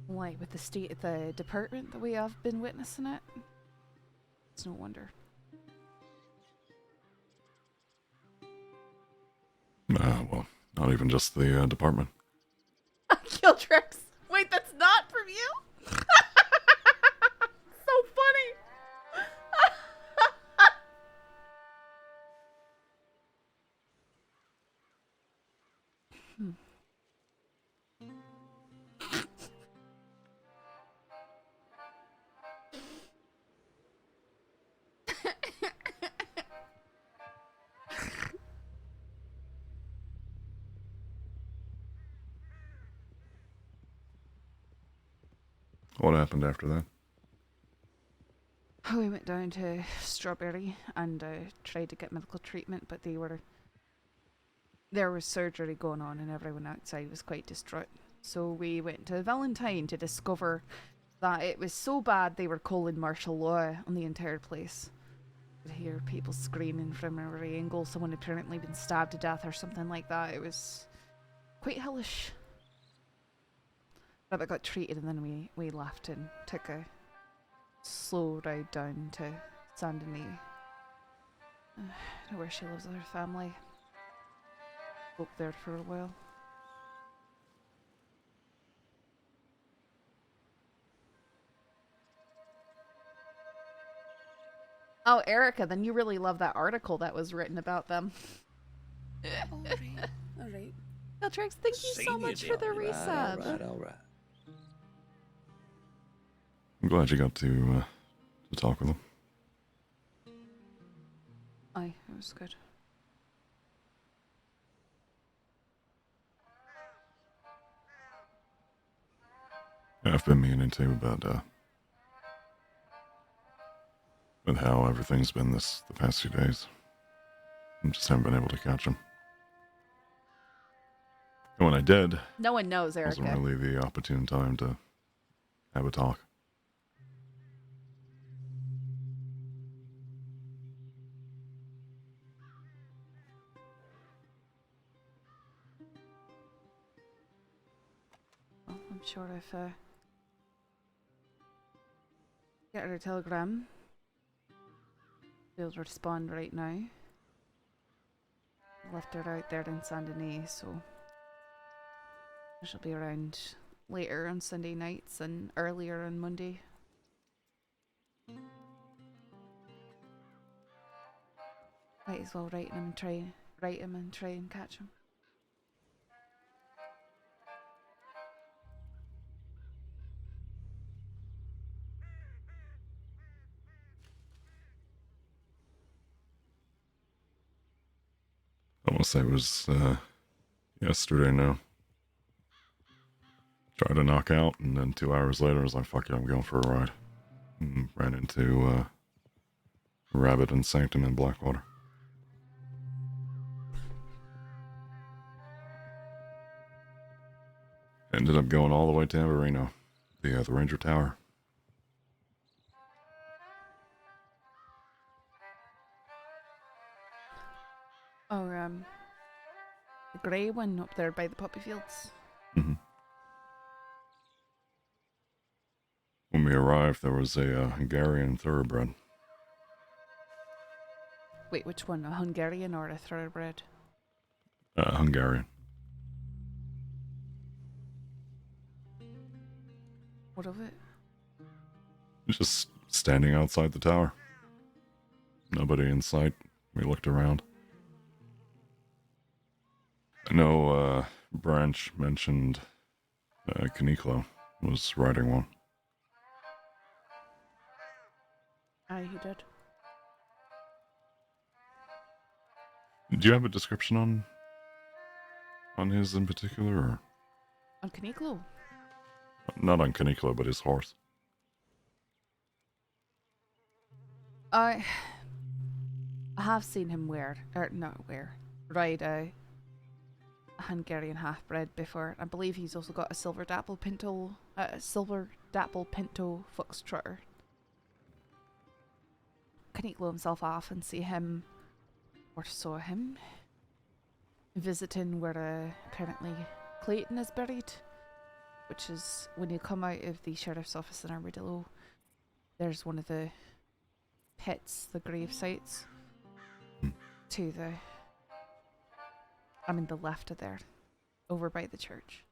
Like with the state of the department that we have been witnessing it, it's no wonder. Well, not even just the department. Kill tricks. Wait, that's not from you? So funny. What happened after that? We went down to Strawberry and tried to get medical treatment, but there was surgery going on and everyone outside was quite distraught. So we went to Valentine to discover that it was so bad they were calling martial law on the entire place. You could hear people screaming from every angle. Someone had apparently been stabbed to death or something like that. It was quite hellish. But I got treated and then we left and took a slow ride down to Sandony, where she lives with her family. Up there for a while. Oh, Erica, then you really love that article that was written about them. Alright. Eltrix, thank you so much for the resub. All right. I'm glad you got to talk with them. Aye, it was good. Yeah, I've been meaning to, but with how everything's been the past few days, I just haven't been able to catch them. And when I did, No one knows, it wasn't Erica. really the opportune time to have a talk. Well, I'm sure if get her a telegram, she'll respond right now. Left her out there in Saint Denis, so she'll be around later on Sunday nights and earlier on Monday. Might as well write him and try and catch him. I want to say it was yesterday now. Tried to knock out, and then 2 hours later I was like, fuck it, I'm going for a ride. And ran into Rabbit and Sanctum in Blackwater. Ended up going all the way to Amberino, the Ranger Tower. Oh, the grey one up there by the poppy fields. Mm-hmm. When we arrived, there was a Hungarian thoroughbred. Wait, which one? A Hungarian or a thoroughbred? Hungarian. What of it? Just standing outside the tower. Nobody in sight. We looked around. I know Branch mentioned Caniclo was riding one. Aye, he did. Do you have a description on his in particular, or On Caniclo? not on Caniclo, but his horse? I have seen him ride a Hungarian half-bred before. I believe he's also got a silver dapple pinto foxtrotter. Caniclo himself, I often see him, or saw him, visiting where apparently Clayton is buried, which is when you come out of the sheriff's office in Armadillo. There's one of the pits, the grave sites, to the left of there, over by the church.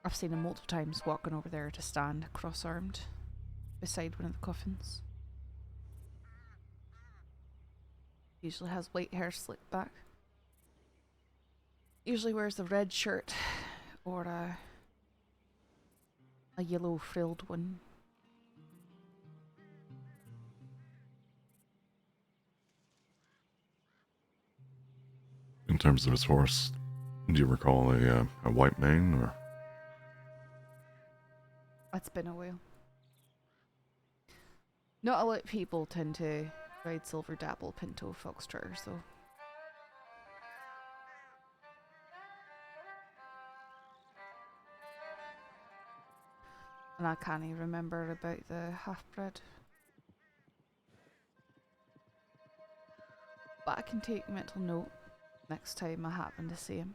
I've seen him multiple times walking over there to stand cross-armed beside one of the coffins. Usually has white hair slicked back. Usually wears a red shirt or a yellow frilled one. In terms of his horse, do you recall a white mane, or? It's been a while. Not a lot of people tend to ride silver dapple pinto foxtrotters, though. And I can't even remember about the half-bred. But I can take mental note next time I happen to see him.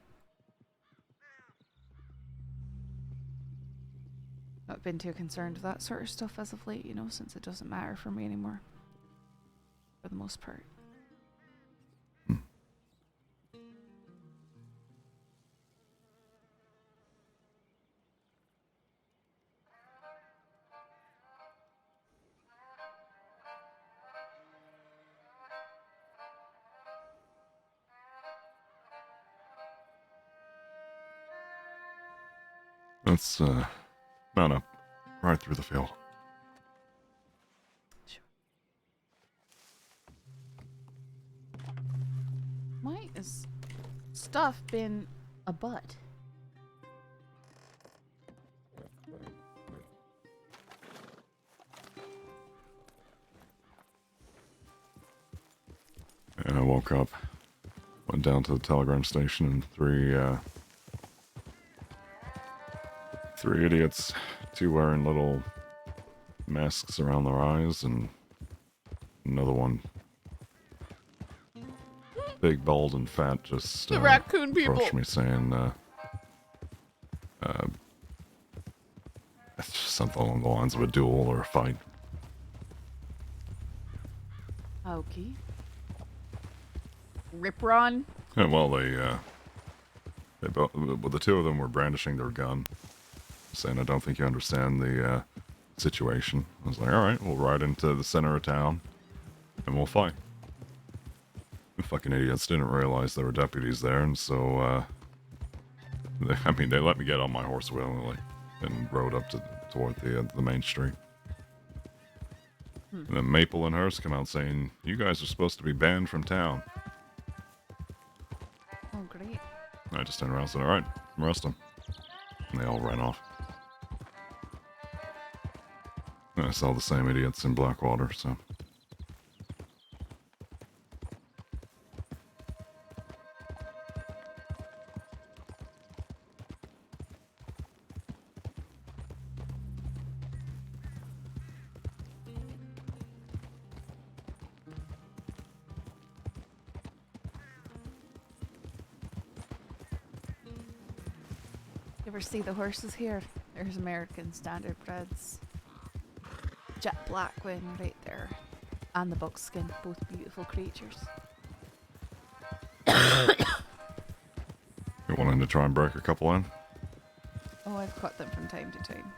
Not been too concerned with that sort of stuff as of late, since it doesn't matter for me anymore. For the most part. Let's mount up right through the field. Sure. Why is stuff been a butt? And I woke up Went down to the telegram station and three idiots, two wearing little masks around their eyes, and another one big, bald, and fat, just The raccoon people. approached me saying, it's just something along the lines of a duel or a fight. Okay. Rip Ron. Yeah, well, they both, well, the two of them were brandishing their gun, saying, I don't think you understand the situation. I was like, all right, we'll ride into the center of town and we'll fight. The fucking idiots didn't realize there were deputies there, and so, they let me get on my horse willingly and rode up toward the main street. And then Maple and Hearst come out saying, you guys are supposed to be banned from town. Oh, great. I just turned around and said, all right, arrest them. And they all ran off. And I saw the same idiots in Blackwater, so. You ever see the horses here? There's American standard breds. Jet black one right there. And the buckskin, both beautiful creatures. You wanting to try and break a couple in? Oh, I've caught them from time to time.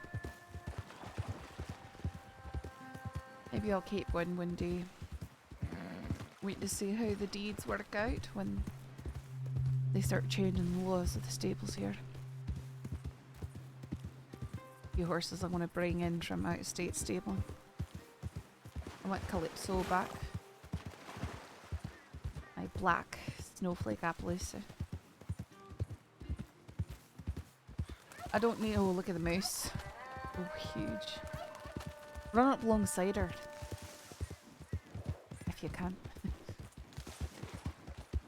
Maybe I'll keep one day. Wait to see how the deeds work out when they start changing the laws of the stables here. Few horses I want to bring in from out of state stable. I want Calypso back. My black snowflake Appaloosa. I don't need. Oh, look at the moose. Oh, huge. Run up alongside her. If you can.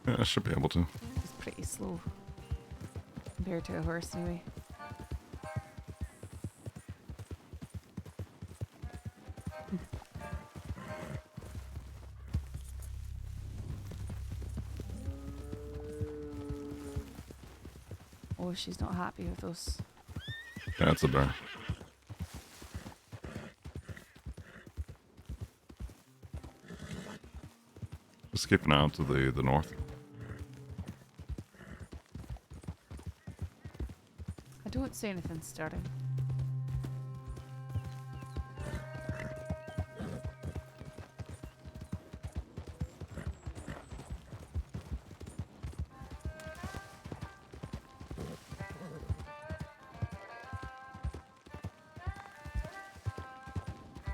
Yeah, I should be able to. It's pretty slow. Compared to a horse, anyway. Oh, she's not happy with us. That's a bear. Just keeping out to the north. I don't see anything starting.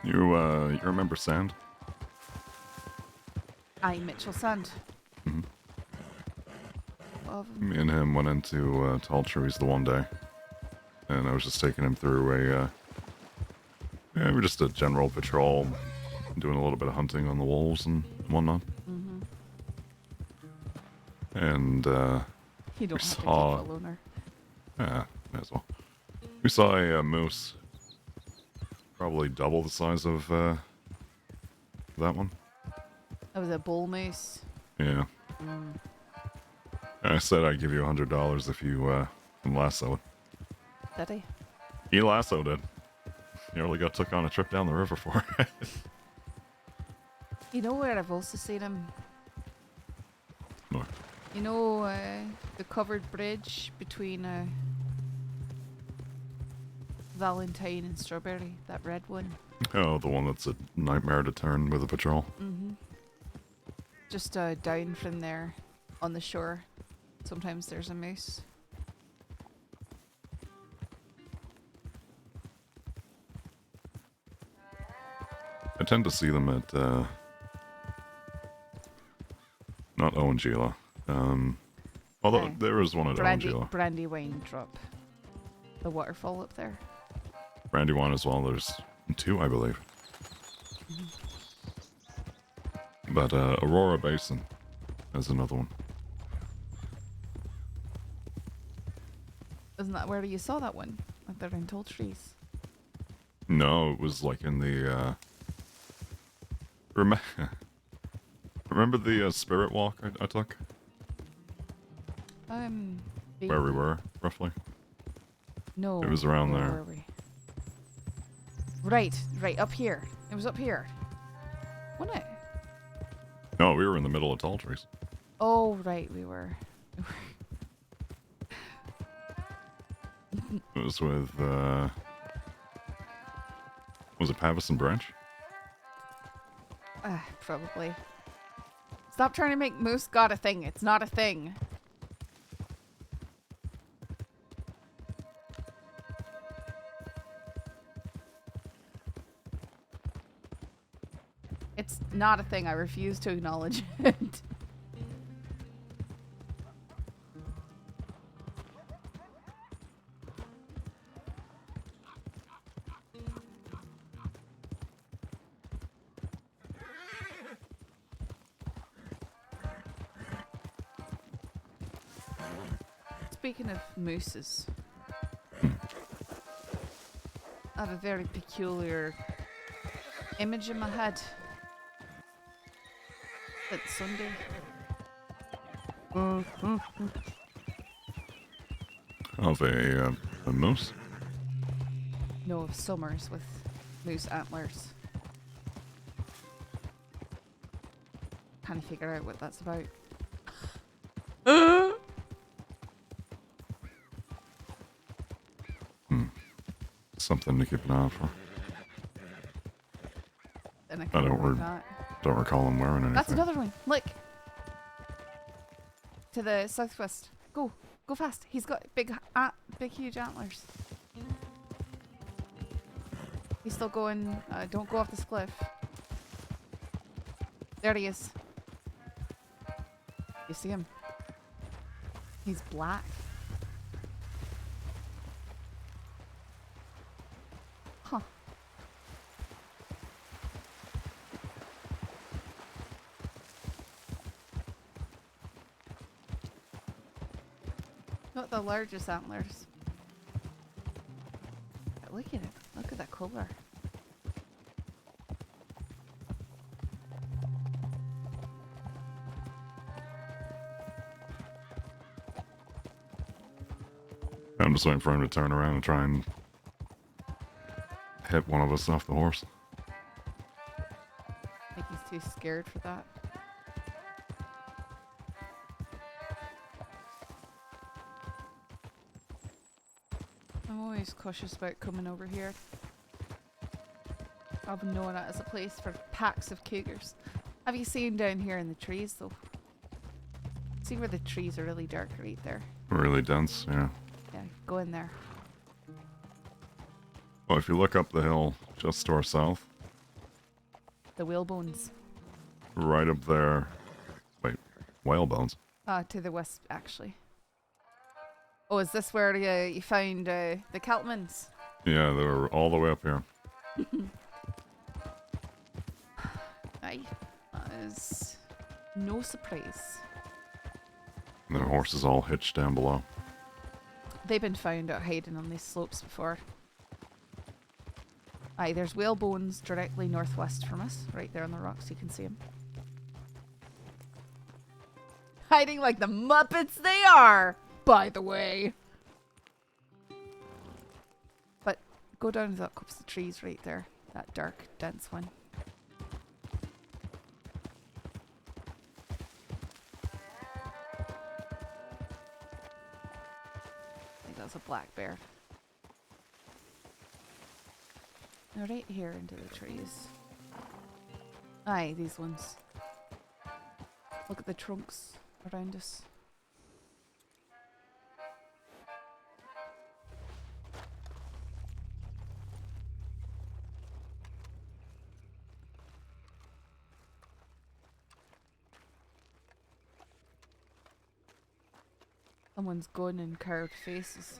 You remember Sand? Aye, Mitchell Sand. Mm-hmm. Of Me and him went into Tall Trees the one day, and I was just taking him through we were just a general patrol, doing a little bit of hunting on the wolves and whatnot. Mm-hmm. And You don't we have saw, to keep a loner. yeah, may as well. We saw a moose, probably double the size of that one. That was a bull moose. Yeah. Mm. I said I'd give you $100 if you lasso it. Did he? He lassoed it. He nearly got took on a trip down the river for it. You know where I've also seen him? Where? You know the covered bridge between Valentine and Strawberry? That red one? Oh, the one that's a nightmare to turn with a patrol. Mm-hmm. Just down from there on the shore. Sometimes there's a moose. I tend to see them at, not Owenjila. Although there is one at Owenjila. Brandywine Drop. The waterfall up there. Brandywine as well, there's two, I believe. But Aurora Basin is another one. Wasn't that where you saw that one? Like they're in tall trees. No, it was like in the, remember the spirit walk I took? Where we were, roughly? No. It was around where there. were we? Right, up here. It was up here. Wasn't it? No, we were in the middle of tall trees. Oh, right, we were. It was with, was it Pavis and Branch? Probably. Stop trying to make Moose God a thing. It's not a thing. It's not a thing. I refuse to acknowledge it. Speaking of mooses, I have a very peculiar image in my head. It's Sunday. Of a moose? No, of summers with moose antlers. Can't figure out what that's about. Something to keep an eye out for. And I don't recall him wearing anything. That's another one. Look. To the southwest. Go fast. He's got big, huge antlers. He's still going. Don't go off this cliff. There he is. You see him? He's black. Huh. Not the largest antlers. But look at it. Look at that color. I'm just waiting for him to turn around and try and hit one of us off the horse. I think he's too scared for that. I'm always cautious about coming over here. I've been knowing it as a place for packs of cougars. Have you seen down here in the trees though? See where the trees are really dark right there? Really dense, yeah. Yeah, go in there. Well, if you look up the hill just to our south, The whalebones. right up there. Wait, whalebones? To the west, actually. Oh, is this where you found the Keltmans? Yeah, they were all the way up here. Aye. That is no surprise. And their horses all hitched down below. They've been found out hiding on these slopes before. Aye, there's whalebones directly northwest from us, right there on the rocks. You can see them. Hiding like the Muppets they are, by the way. But go down to that copse of trees right there. That dark, dense one. I think that's a black bear. Now right here into the trees. Aye, these ones. Look at the trunks around us. Someone's gun and carved faces.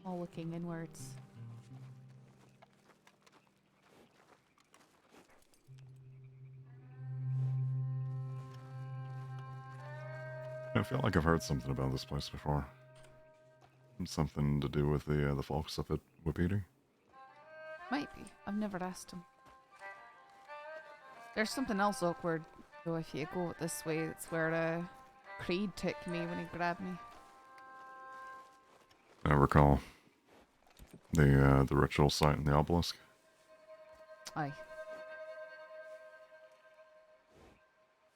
All looking inwards. feel like I've heard something about this place before. Something to do with the folks up at Wapiti. Might be. I've never asked him. There's something else awkward, though, if you go this way. It's where Creed took me when he grabbed me. I recall the ritual site in the obelisk. Aye.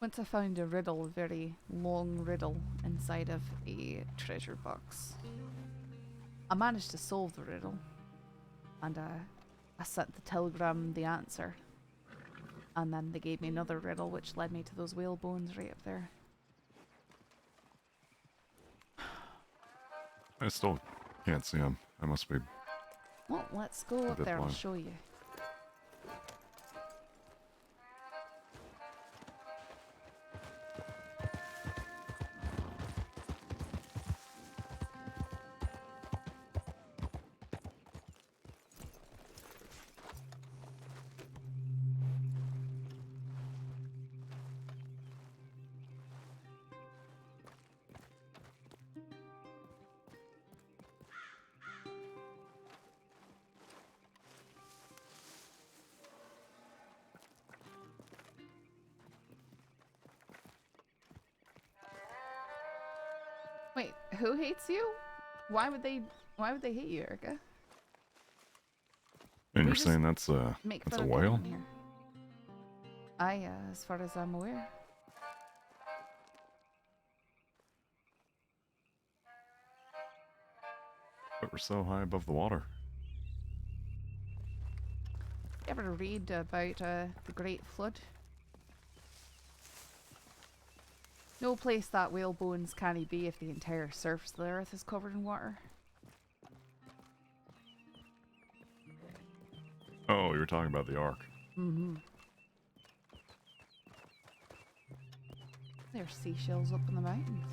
Once I found a riddle, a very long riddle, inside of a treasure box. I managed to solve the riddle, and I sent the telegram the answer, and then they gave me another riddle which led me to those whale bones right up there. I still can't see them. I must be... Well, let's go up there, I'll show you. Wait, who hates you? Why would they hate you, Erica? And you're saying that's a whale? Aye, as far as I'm aware. But we're so high above the water. You ever read about the Great Flood? No place that whale bones can he be if the entire surface of the earth is covered in water. Oh, you were talking about the Ark. Mm-hmm. There's seashells up in the mountains.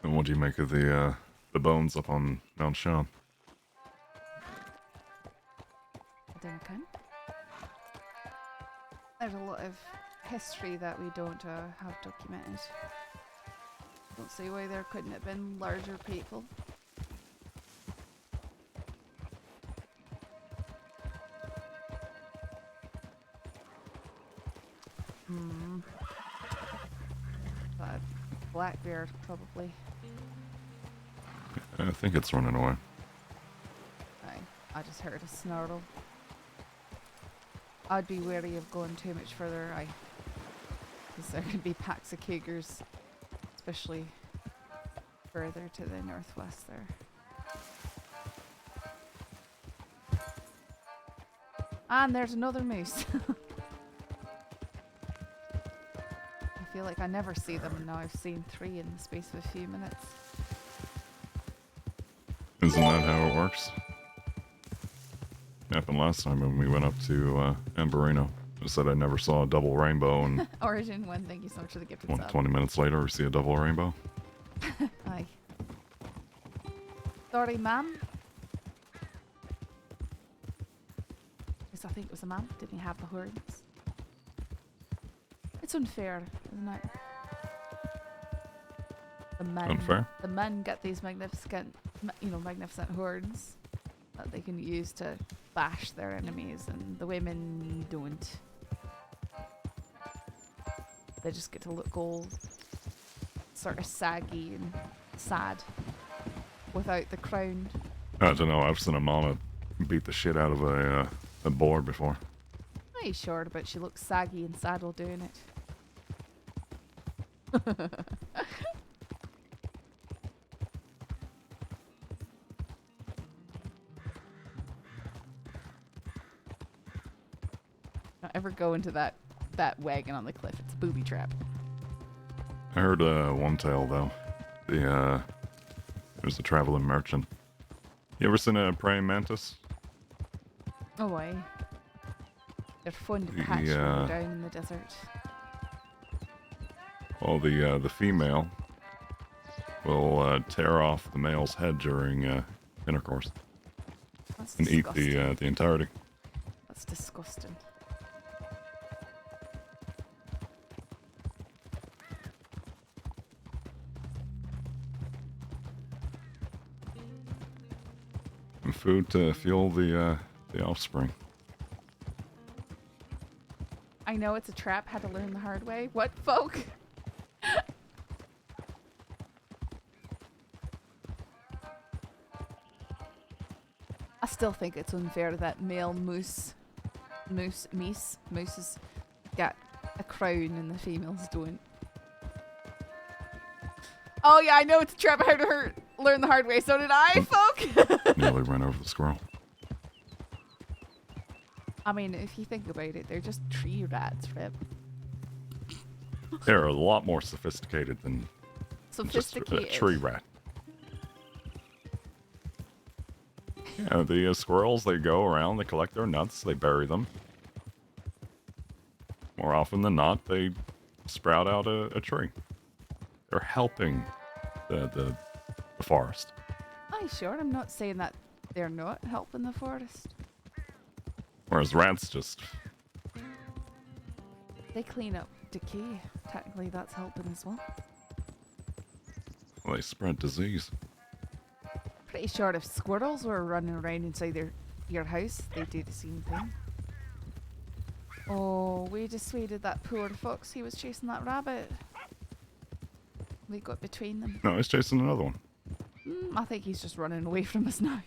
And what do you make of the bones up on Mount Sean? I don't know. There's a lot of history that we don't have documented. Don't see why there couldn't have been larger people. But Blackbeard, probably. I think it's running away. I just heard a snarl. I'd be wary of going too much further, because there could be packs of cougars, especially further to the northwest there. And there's another moose. I feel like I never see them, and now I've seen 3 in the space of a few minutes. Isn't that how it works? Happened last time when we went up to Emberino. I said I never saw a double rainbow, and Origin 1, thank you so much for the gift. 20 minutes later we see a double rainbow. Aye. Sorry, ma'am. Yes, I think it was a man. Didn't he have the horns? It's unfair, isn't it? The men. Unfair? The men get these magnificent horns that they can use to bash their enemies, and the women don't. They just get to look all sort of saggy and sad without the crown. I don't know, I've seen a mama beat the shit out of a boar before. Are you sure about she looks saggy and sad while doing it? Don't ever go into that wagon on the cliff. It's a booby trap. I heard one tale though. There's a traveling merchant. You ever seen a praying mantis? Oh, aye. They're fun to catch when you're down in the desert. Well, the female will tear off the male's head during intercourse. That's and disgusting. eat the entirety. That's disgusting. And food to fuel the offspring. I know it's a trap. Had to learn the hard way. What, folk? I still think it's unfair that male moose has got a crown and the females don't. Oh yeah, I know it's a trap. I had to learn the hard way. So did I, folk. Nearly ran over the squirrel. I mean, if you think about it, they're just tree rats, Rip. They're a lot more sophisticated than just a Sophisticated. tree rat. Yeah, the squirrels, they go around, they collect their nuts, they bury them. More often than not, they sprout out a tree. They're helping the forest. Aye, sure. I'm not saying that they're not helping the forest. Whereas rats just... They clean up decay. Technically, that's helping as well. Well, they spread disease. Pretty sure if squirrels were running around inside your house, they'd do the same thing. Oh, we dissuaded that poor fox. He was chasing that rabbit. We got between them. No, he's chasing another one. I think he's just running away from us now.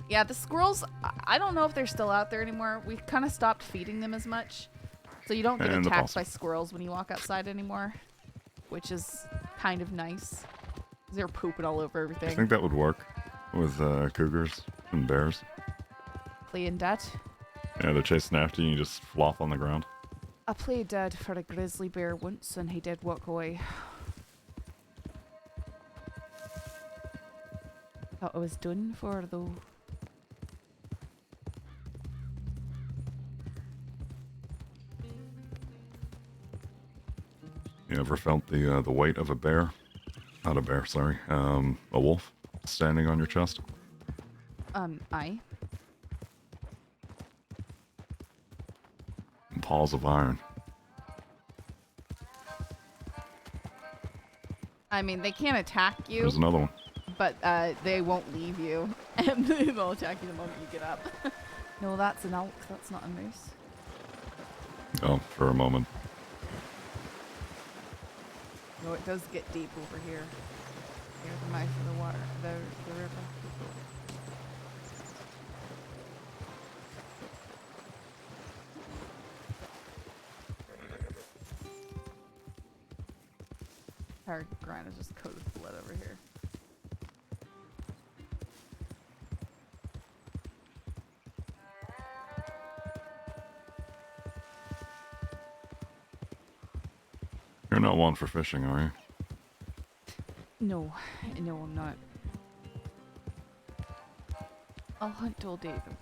Yeah, the squirrels, I don't know if they're still out there anymore. We kind of stopped feeding them as much. So you don't get And the attacked by possum. squirrels when you walk outside anymore. Which is kind of nice. They're pooping all over I everything. think that would work with cougars and bears. Playing dead. Yeah, they're chasing after you and you just flop on the ground. I played dead for a grizzly bear once and he did walk away. Thought I was done for though. You ever felt the weight of a bear? Not a bear, sorry. A wolf standing on your chest? Aye. And paws of iron. I mean, they can't attack you. There's another one. But they won't leave you. And they'll attack you the moment you get up. No, that's an elk. That's not a moose. Oh, for a moment. No, it does get deep over here. Near the mouth of the water, the river. Our ground is just coated with blood over here. You're not one for fishing, are you? No, no, I'm not. I'll hunt all day though.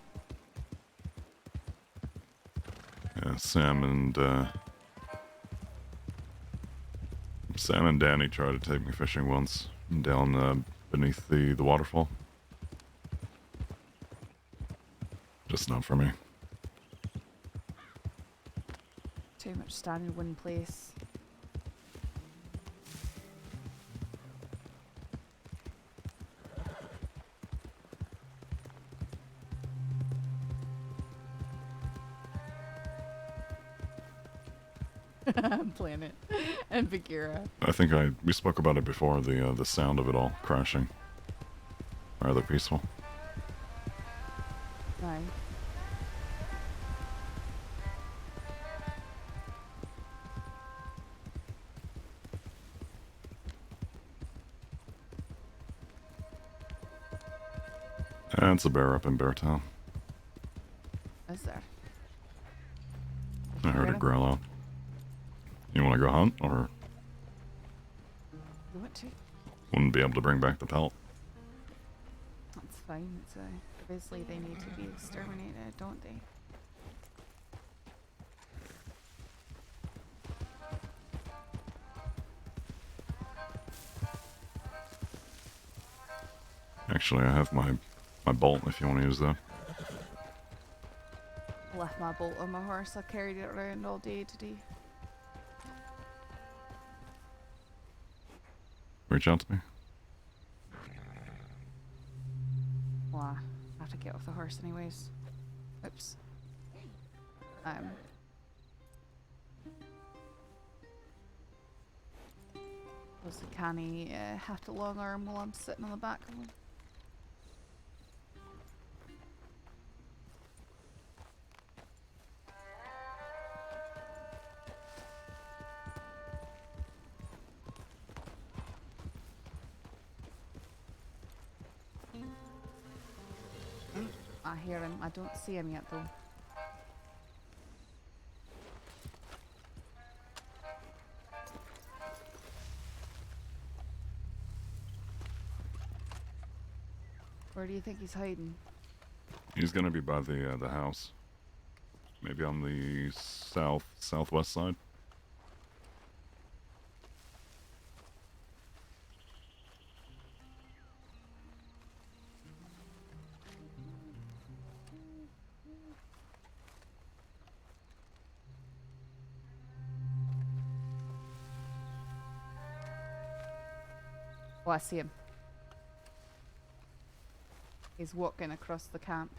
Yeah, Sam and Danny tried to take me fishing once down beneath the waterfall. Just not for me. Too much standing in one place. I'm playing it. And Bagheera. I think we spoke about it before, the sound of it all crashing. Rather peaceful. Aye. And it's a bear up in Beartown. Is there? I heard it growl out. You want to go hunt, or You want to? wouldn't be able to bring back the pelt? That's fine. It's obviously they need to be exterminated, don't they? Actually, I have my bolt if you want to use that. left my bolt on my horse. I carried it around all day today. Reach out to me. Well, I have to get off the horse anyways. Oops. Was the canny have to long arm while I'm sitting on the back of him. I hear him. I don't see him yet though. Where do you think he's hiding? He's gonna be by the house. Maybe on the southwest side. Oh, I see him. He's walking across the camp.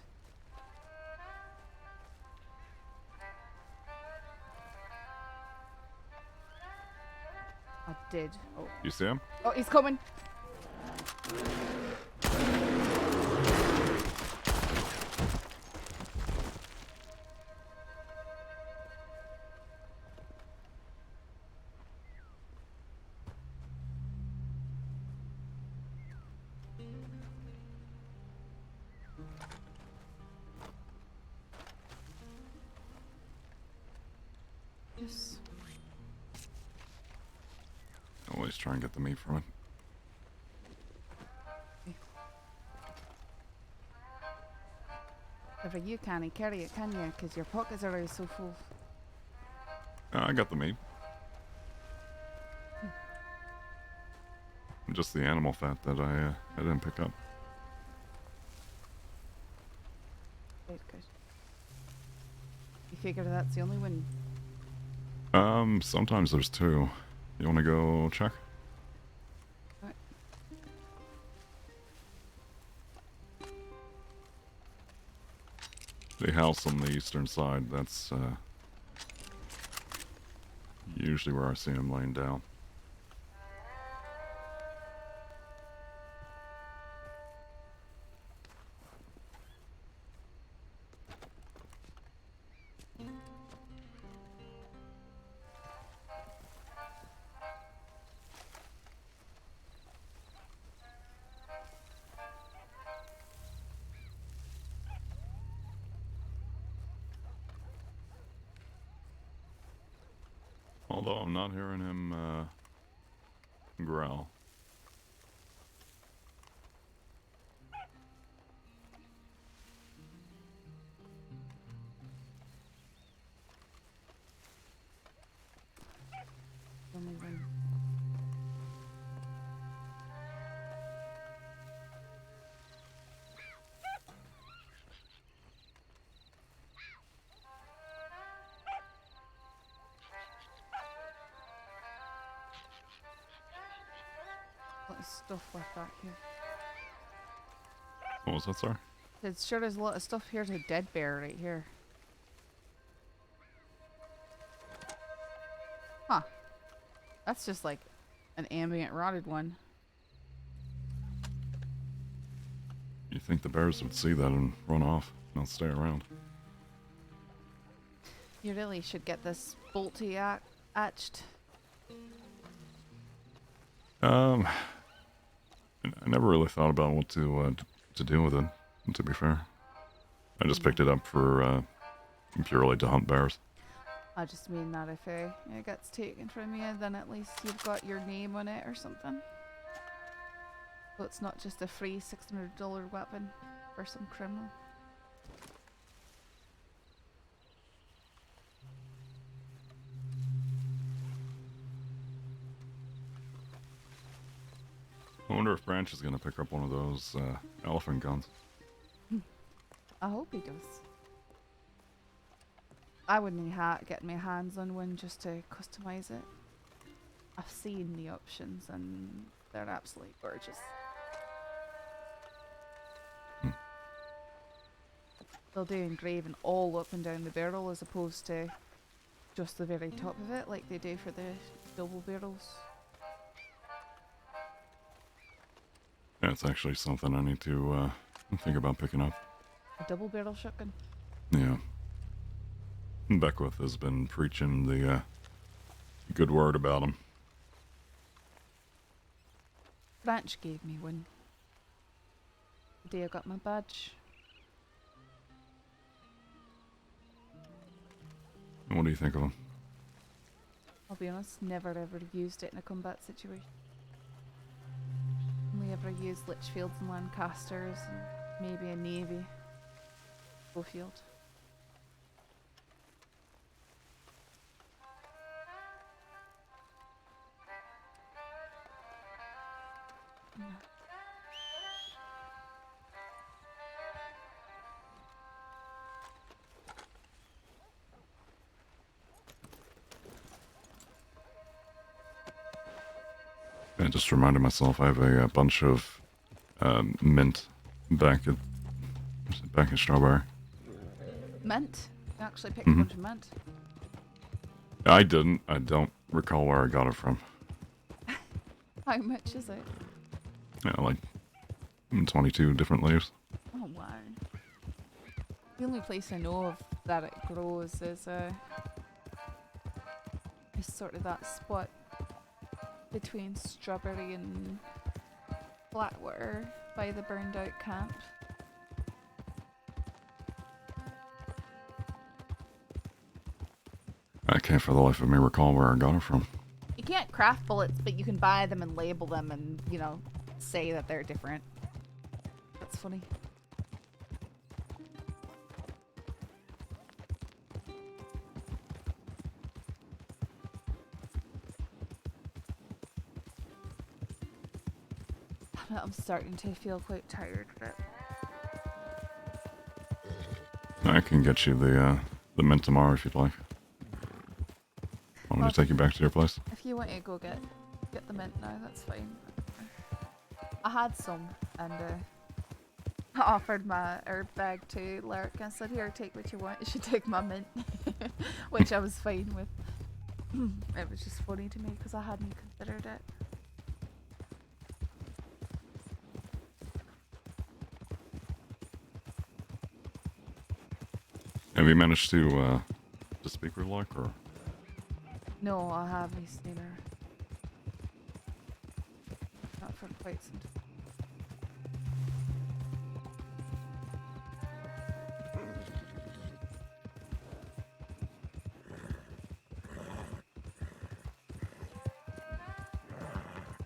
I did. Oh. You see him? Oh, he's coming. Yes. Always try and get the meat from it. If you can't carry it, can you? Because your pockets are already so full. I got the meat. Just the animal fat that I didn't pick up. Good, good. You figure that's the only one? Sometimes there's two. You want to go check? Right. The house on the eastern side, that's usually where I see him laying down. Although I'm not hearing him growl. Only one. A lot of stuff left back here. What was that, sorry? It sure there's a lot of stuff here. There's a dead bear right here. Huh. That's just like an ambient rotted one. You think the bears would see that and run off, not stay around? You really should get this bolty hatched. I never really thought about what to do with it, to be fair. I just picked it up for purely to hunt bears. I just mean that if it gets taken from you, then at least you've got your name on it or something. So it's not just a free $600 weapon for some criminal. I wonder if Branch is going to pick up one of those elephant guns. I hope he does. I wouldn't get my hands on one just to customize it. I've seen the options and they're absolutely gorgeous. They'll do engraving all up and down the barrel as opposed to just the very top of it like they do for the double barrels. Yeah, it's actually something I need to think about picking up. A double barrel shotgun. Yeah. Beckwith has been preaching the good word about them. Branch gave me one. The day I got my badge. What do you think of them? I'll be honest, never ever used it in a combat situation. Only ever used Litchfields and Lancasters and maybe a Navy. Schofield. I just reminded myself I have a bunch of mint back in Strawberry. Mint? You actually picked a bunch of mint. I didn't. I don't recall where I got it from. How much is it? Yeah, like 22 different leaves. Oh wow. The only place I know of that it grows is sort of that spot between Strawberry and Flatwater by the burned out camp. I can't for the life of me recall where I got it from. You can't craft bullets, but you can buy them and label them and, you know, say that they're different. That's funny. I'm starting to feel quite tired, but I can get you the mint tomorrow if you'd like. Want me to take you back to your place? if you want to go get the mint now, that's fine. I had some and I offered my herb bag to Lurk and said, here, take what you want. You should take my mint, which I was fine with. It was just funny to me because I hadn't considered it. Have you managed to speak with Lark, or? No, I haven't seen her. Not for quite some time.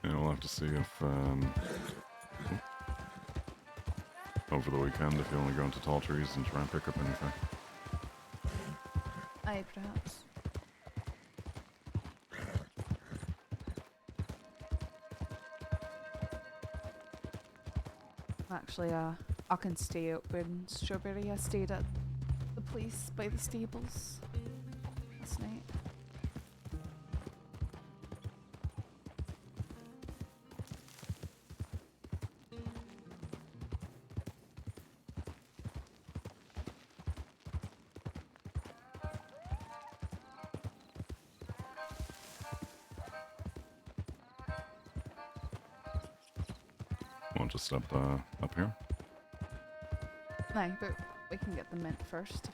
Yeah, we'll have to see if over the weekend if you only go into Tall Trees and try and pick up anything. Aye, perhaps. Actually, I can stay up in Strawberry. I stayed at the place by the stables last night. Want to step up here? No, but we can get the mint first.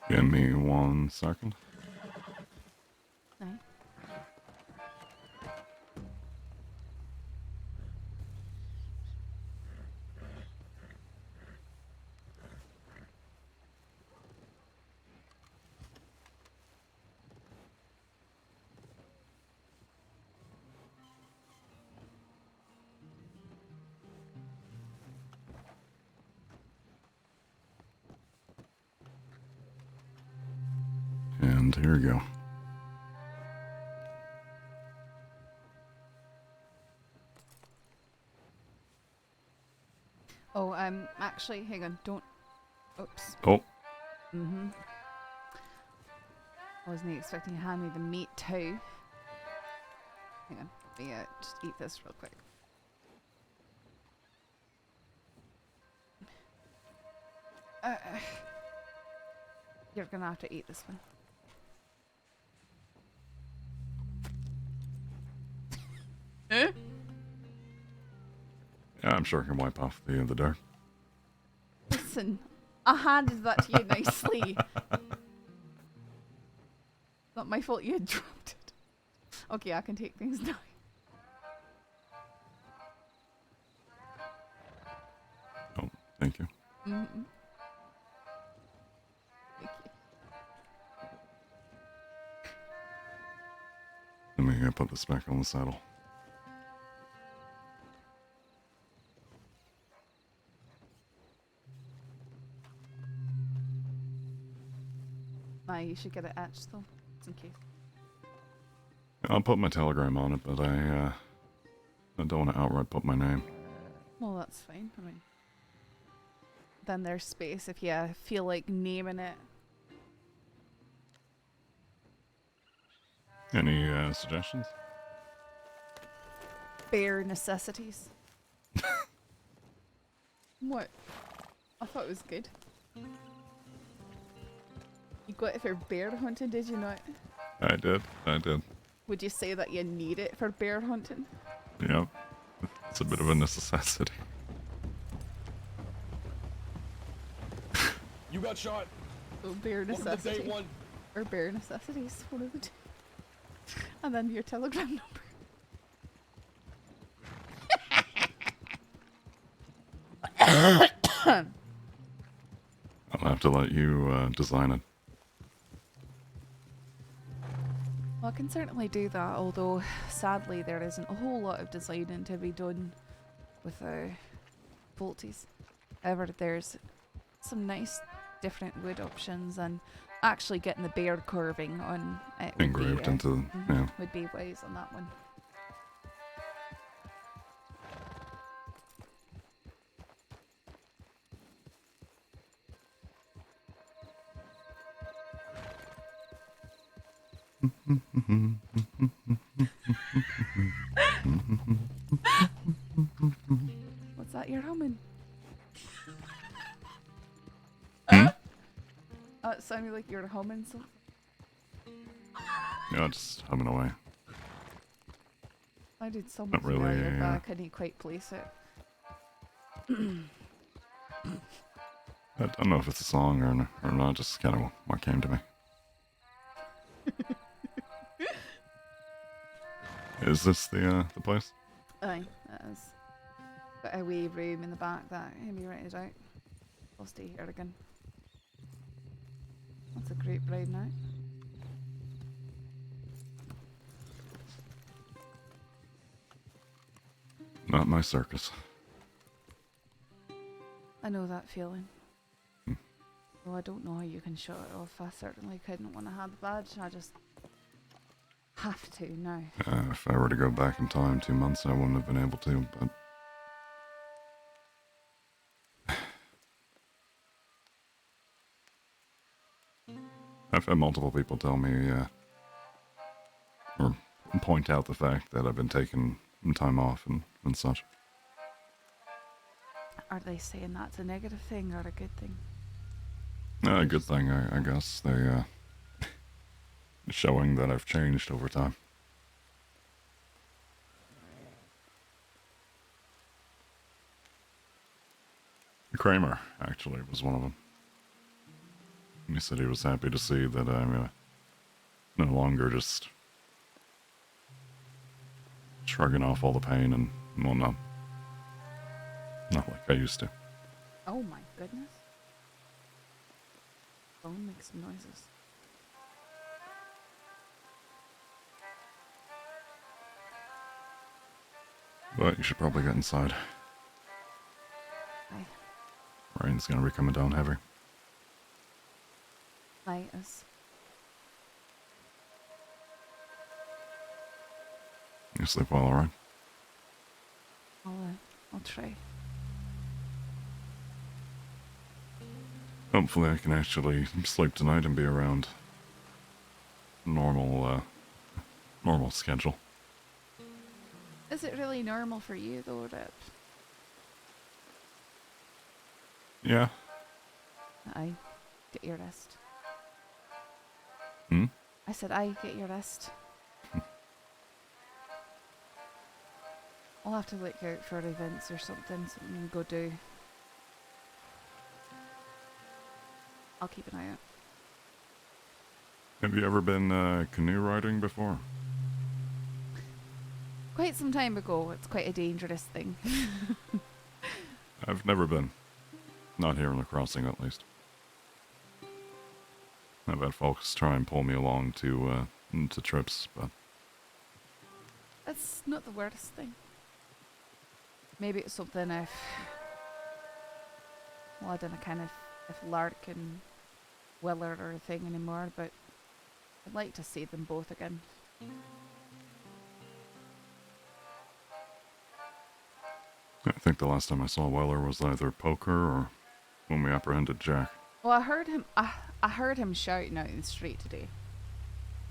Give me 1 second. No. And here you go. Oh, actually, hang on, don't. Oops. Oh. Mm-hmm. I wasn't expecting you to hand me the meat too. Hang on, yeah, just eat this real quick. You're gonna have to eat this one. Yeah, I'm sure I can wipe off the dirt. Listen, I handed that to you nicely. Not my fault you had dropped it. Okay, I can take things now. Oh, thank you. Mm-mm. Thank you. Let me put this back on the saddle. You should get it etched though, just in case. I'll put my telegram on it, but I don't want to outright put my name. Well, that's fine. I mean, then there's space if you feel like naming it. Any suggestions? Bare necessities. What? I thought it was good. You got it for bear hunting, did you not? I did. Would you say that you need it for bear hunting? Yep. It's a bit of a necessity. You got shot. Oh, bear Welcome to necessity. day one. Or bear necessities, one of the two. And then your telegram number. I'll have to let you design it. Well, I can certainly do that, although sadly there isn't a whole lot of designing to be done with Volties. However, there's some nice different wood options, and actually getting the bear carving on it would Engraved be, into, yeah. would be wise on that one. What's that you're humming? It sounded like you were humming something. Yeah, just humming away. I did something Not really, familiar, but yeah. I couldn't quite place it. I don't know if it's a song or not, just kind of what came to me. Is this the place? Aye, that is. Got a wee room in the back that can be rented out. I'll stay here again. That's a great bride now. Not my circus. I know that feeling. Well, I don't know how you can shut it off. I certainly couldn't when I had the badge. I just have to now. If I were to go back in time 2 months, I wouldn't have been able to, but... I've had multiple people tell me, or point out the fact that I've been taking time off and such. Are they saying that's a negative thing or a good thing? A good thing, I guess. They, showing that I've changed over time. Kramer, actually, was one of them. He said he was happy to see that I'm no longer just shrugging off all the pain and whatnot. Not like I used to. Oh my goodness. Phone makes some noises. But you should probably get inside. Aye. Rain's gonna be coming down heavy. Night is. You sleep well, alright? I'll try. Hopefully I can actually sleep tonight and be around normal schedule. Is it really normal for you though, Rip? Yeah. I get your rest. Hmm? I said I get your rest. I'll have to look out for events or something we can go do. I'll keep an eye out. Have you ever been canoe riding before? Quite some time ago. It's quite a dangerous thing. I've never been. Not here in the crossing, at least. I've had folks try and pull me along to trips, but... That's not the worst thing. Maybe it's something if... Well, I don't know kind of if Lark and Weller are a thing anymore, but I'd like to see them both again. I think the last time I saw Weller was either poker or when we apprehended Jack. Well, I heard him. I heard him shouting out in the street today.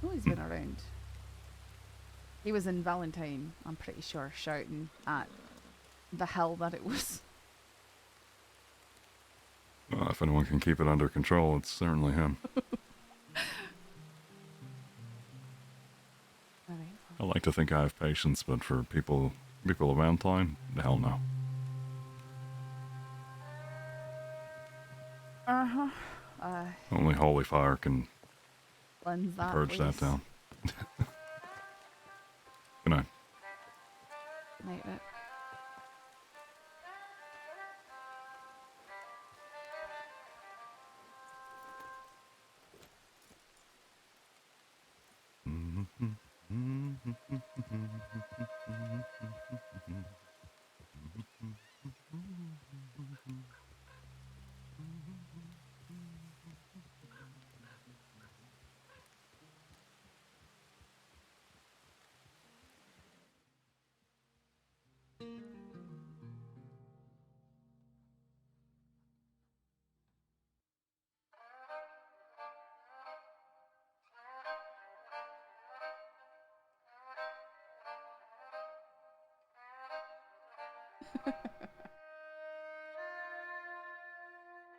Oh, he's been around. He was in Valentine, I'm pretty sure, shouting at the hell that it was. Well, if anyone can keep it under control, it's certainly him. I like to think I have patience, but for people of Valentine, hell no. Only holy fire can Cleanse that, purge that please. down. Good night. Night, Rip.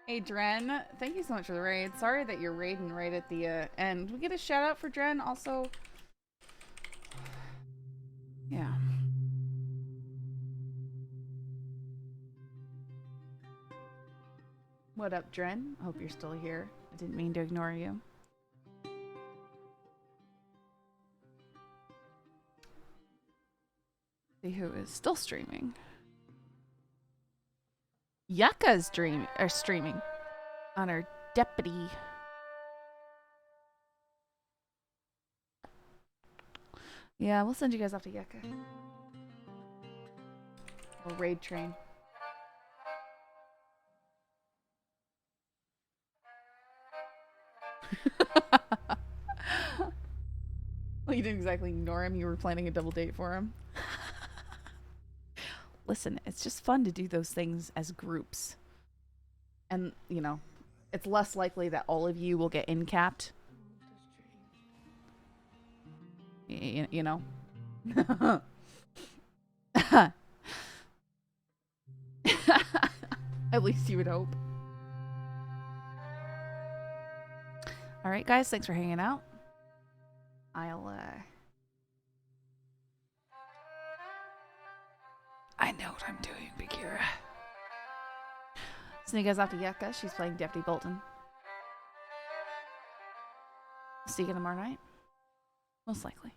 Hey Dren, thank you so much for the raid. Sorry that you're raiding right at the end. We get a shout out for Dren also. Yeah. What up, Dren? I hope you're still here. I didn't mean to ignore you. See who is still streaming. Yucca's streaming on her deputy. Yeah, we'll send you guys off to Yucca. Or raid train. Well, you didn't exactly ignore him. You were planning a double date for him. Listen, it's just fun to do those things as groups. And, you know, it's less likely that all of you will get in-capped. You know? At least you would hope. Alright, guys, thanks for hanging out. I know what I'm doing, Bagheera. Send you guys off to Yucca. She's playing Deputy Bolton. See you tomorrow night. Most likely.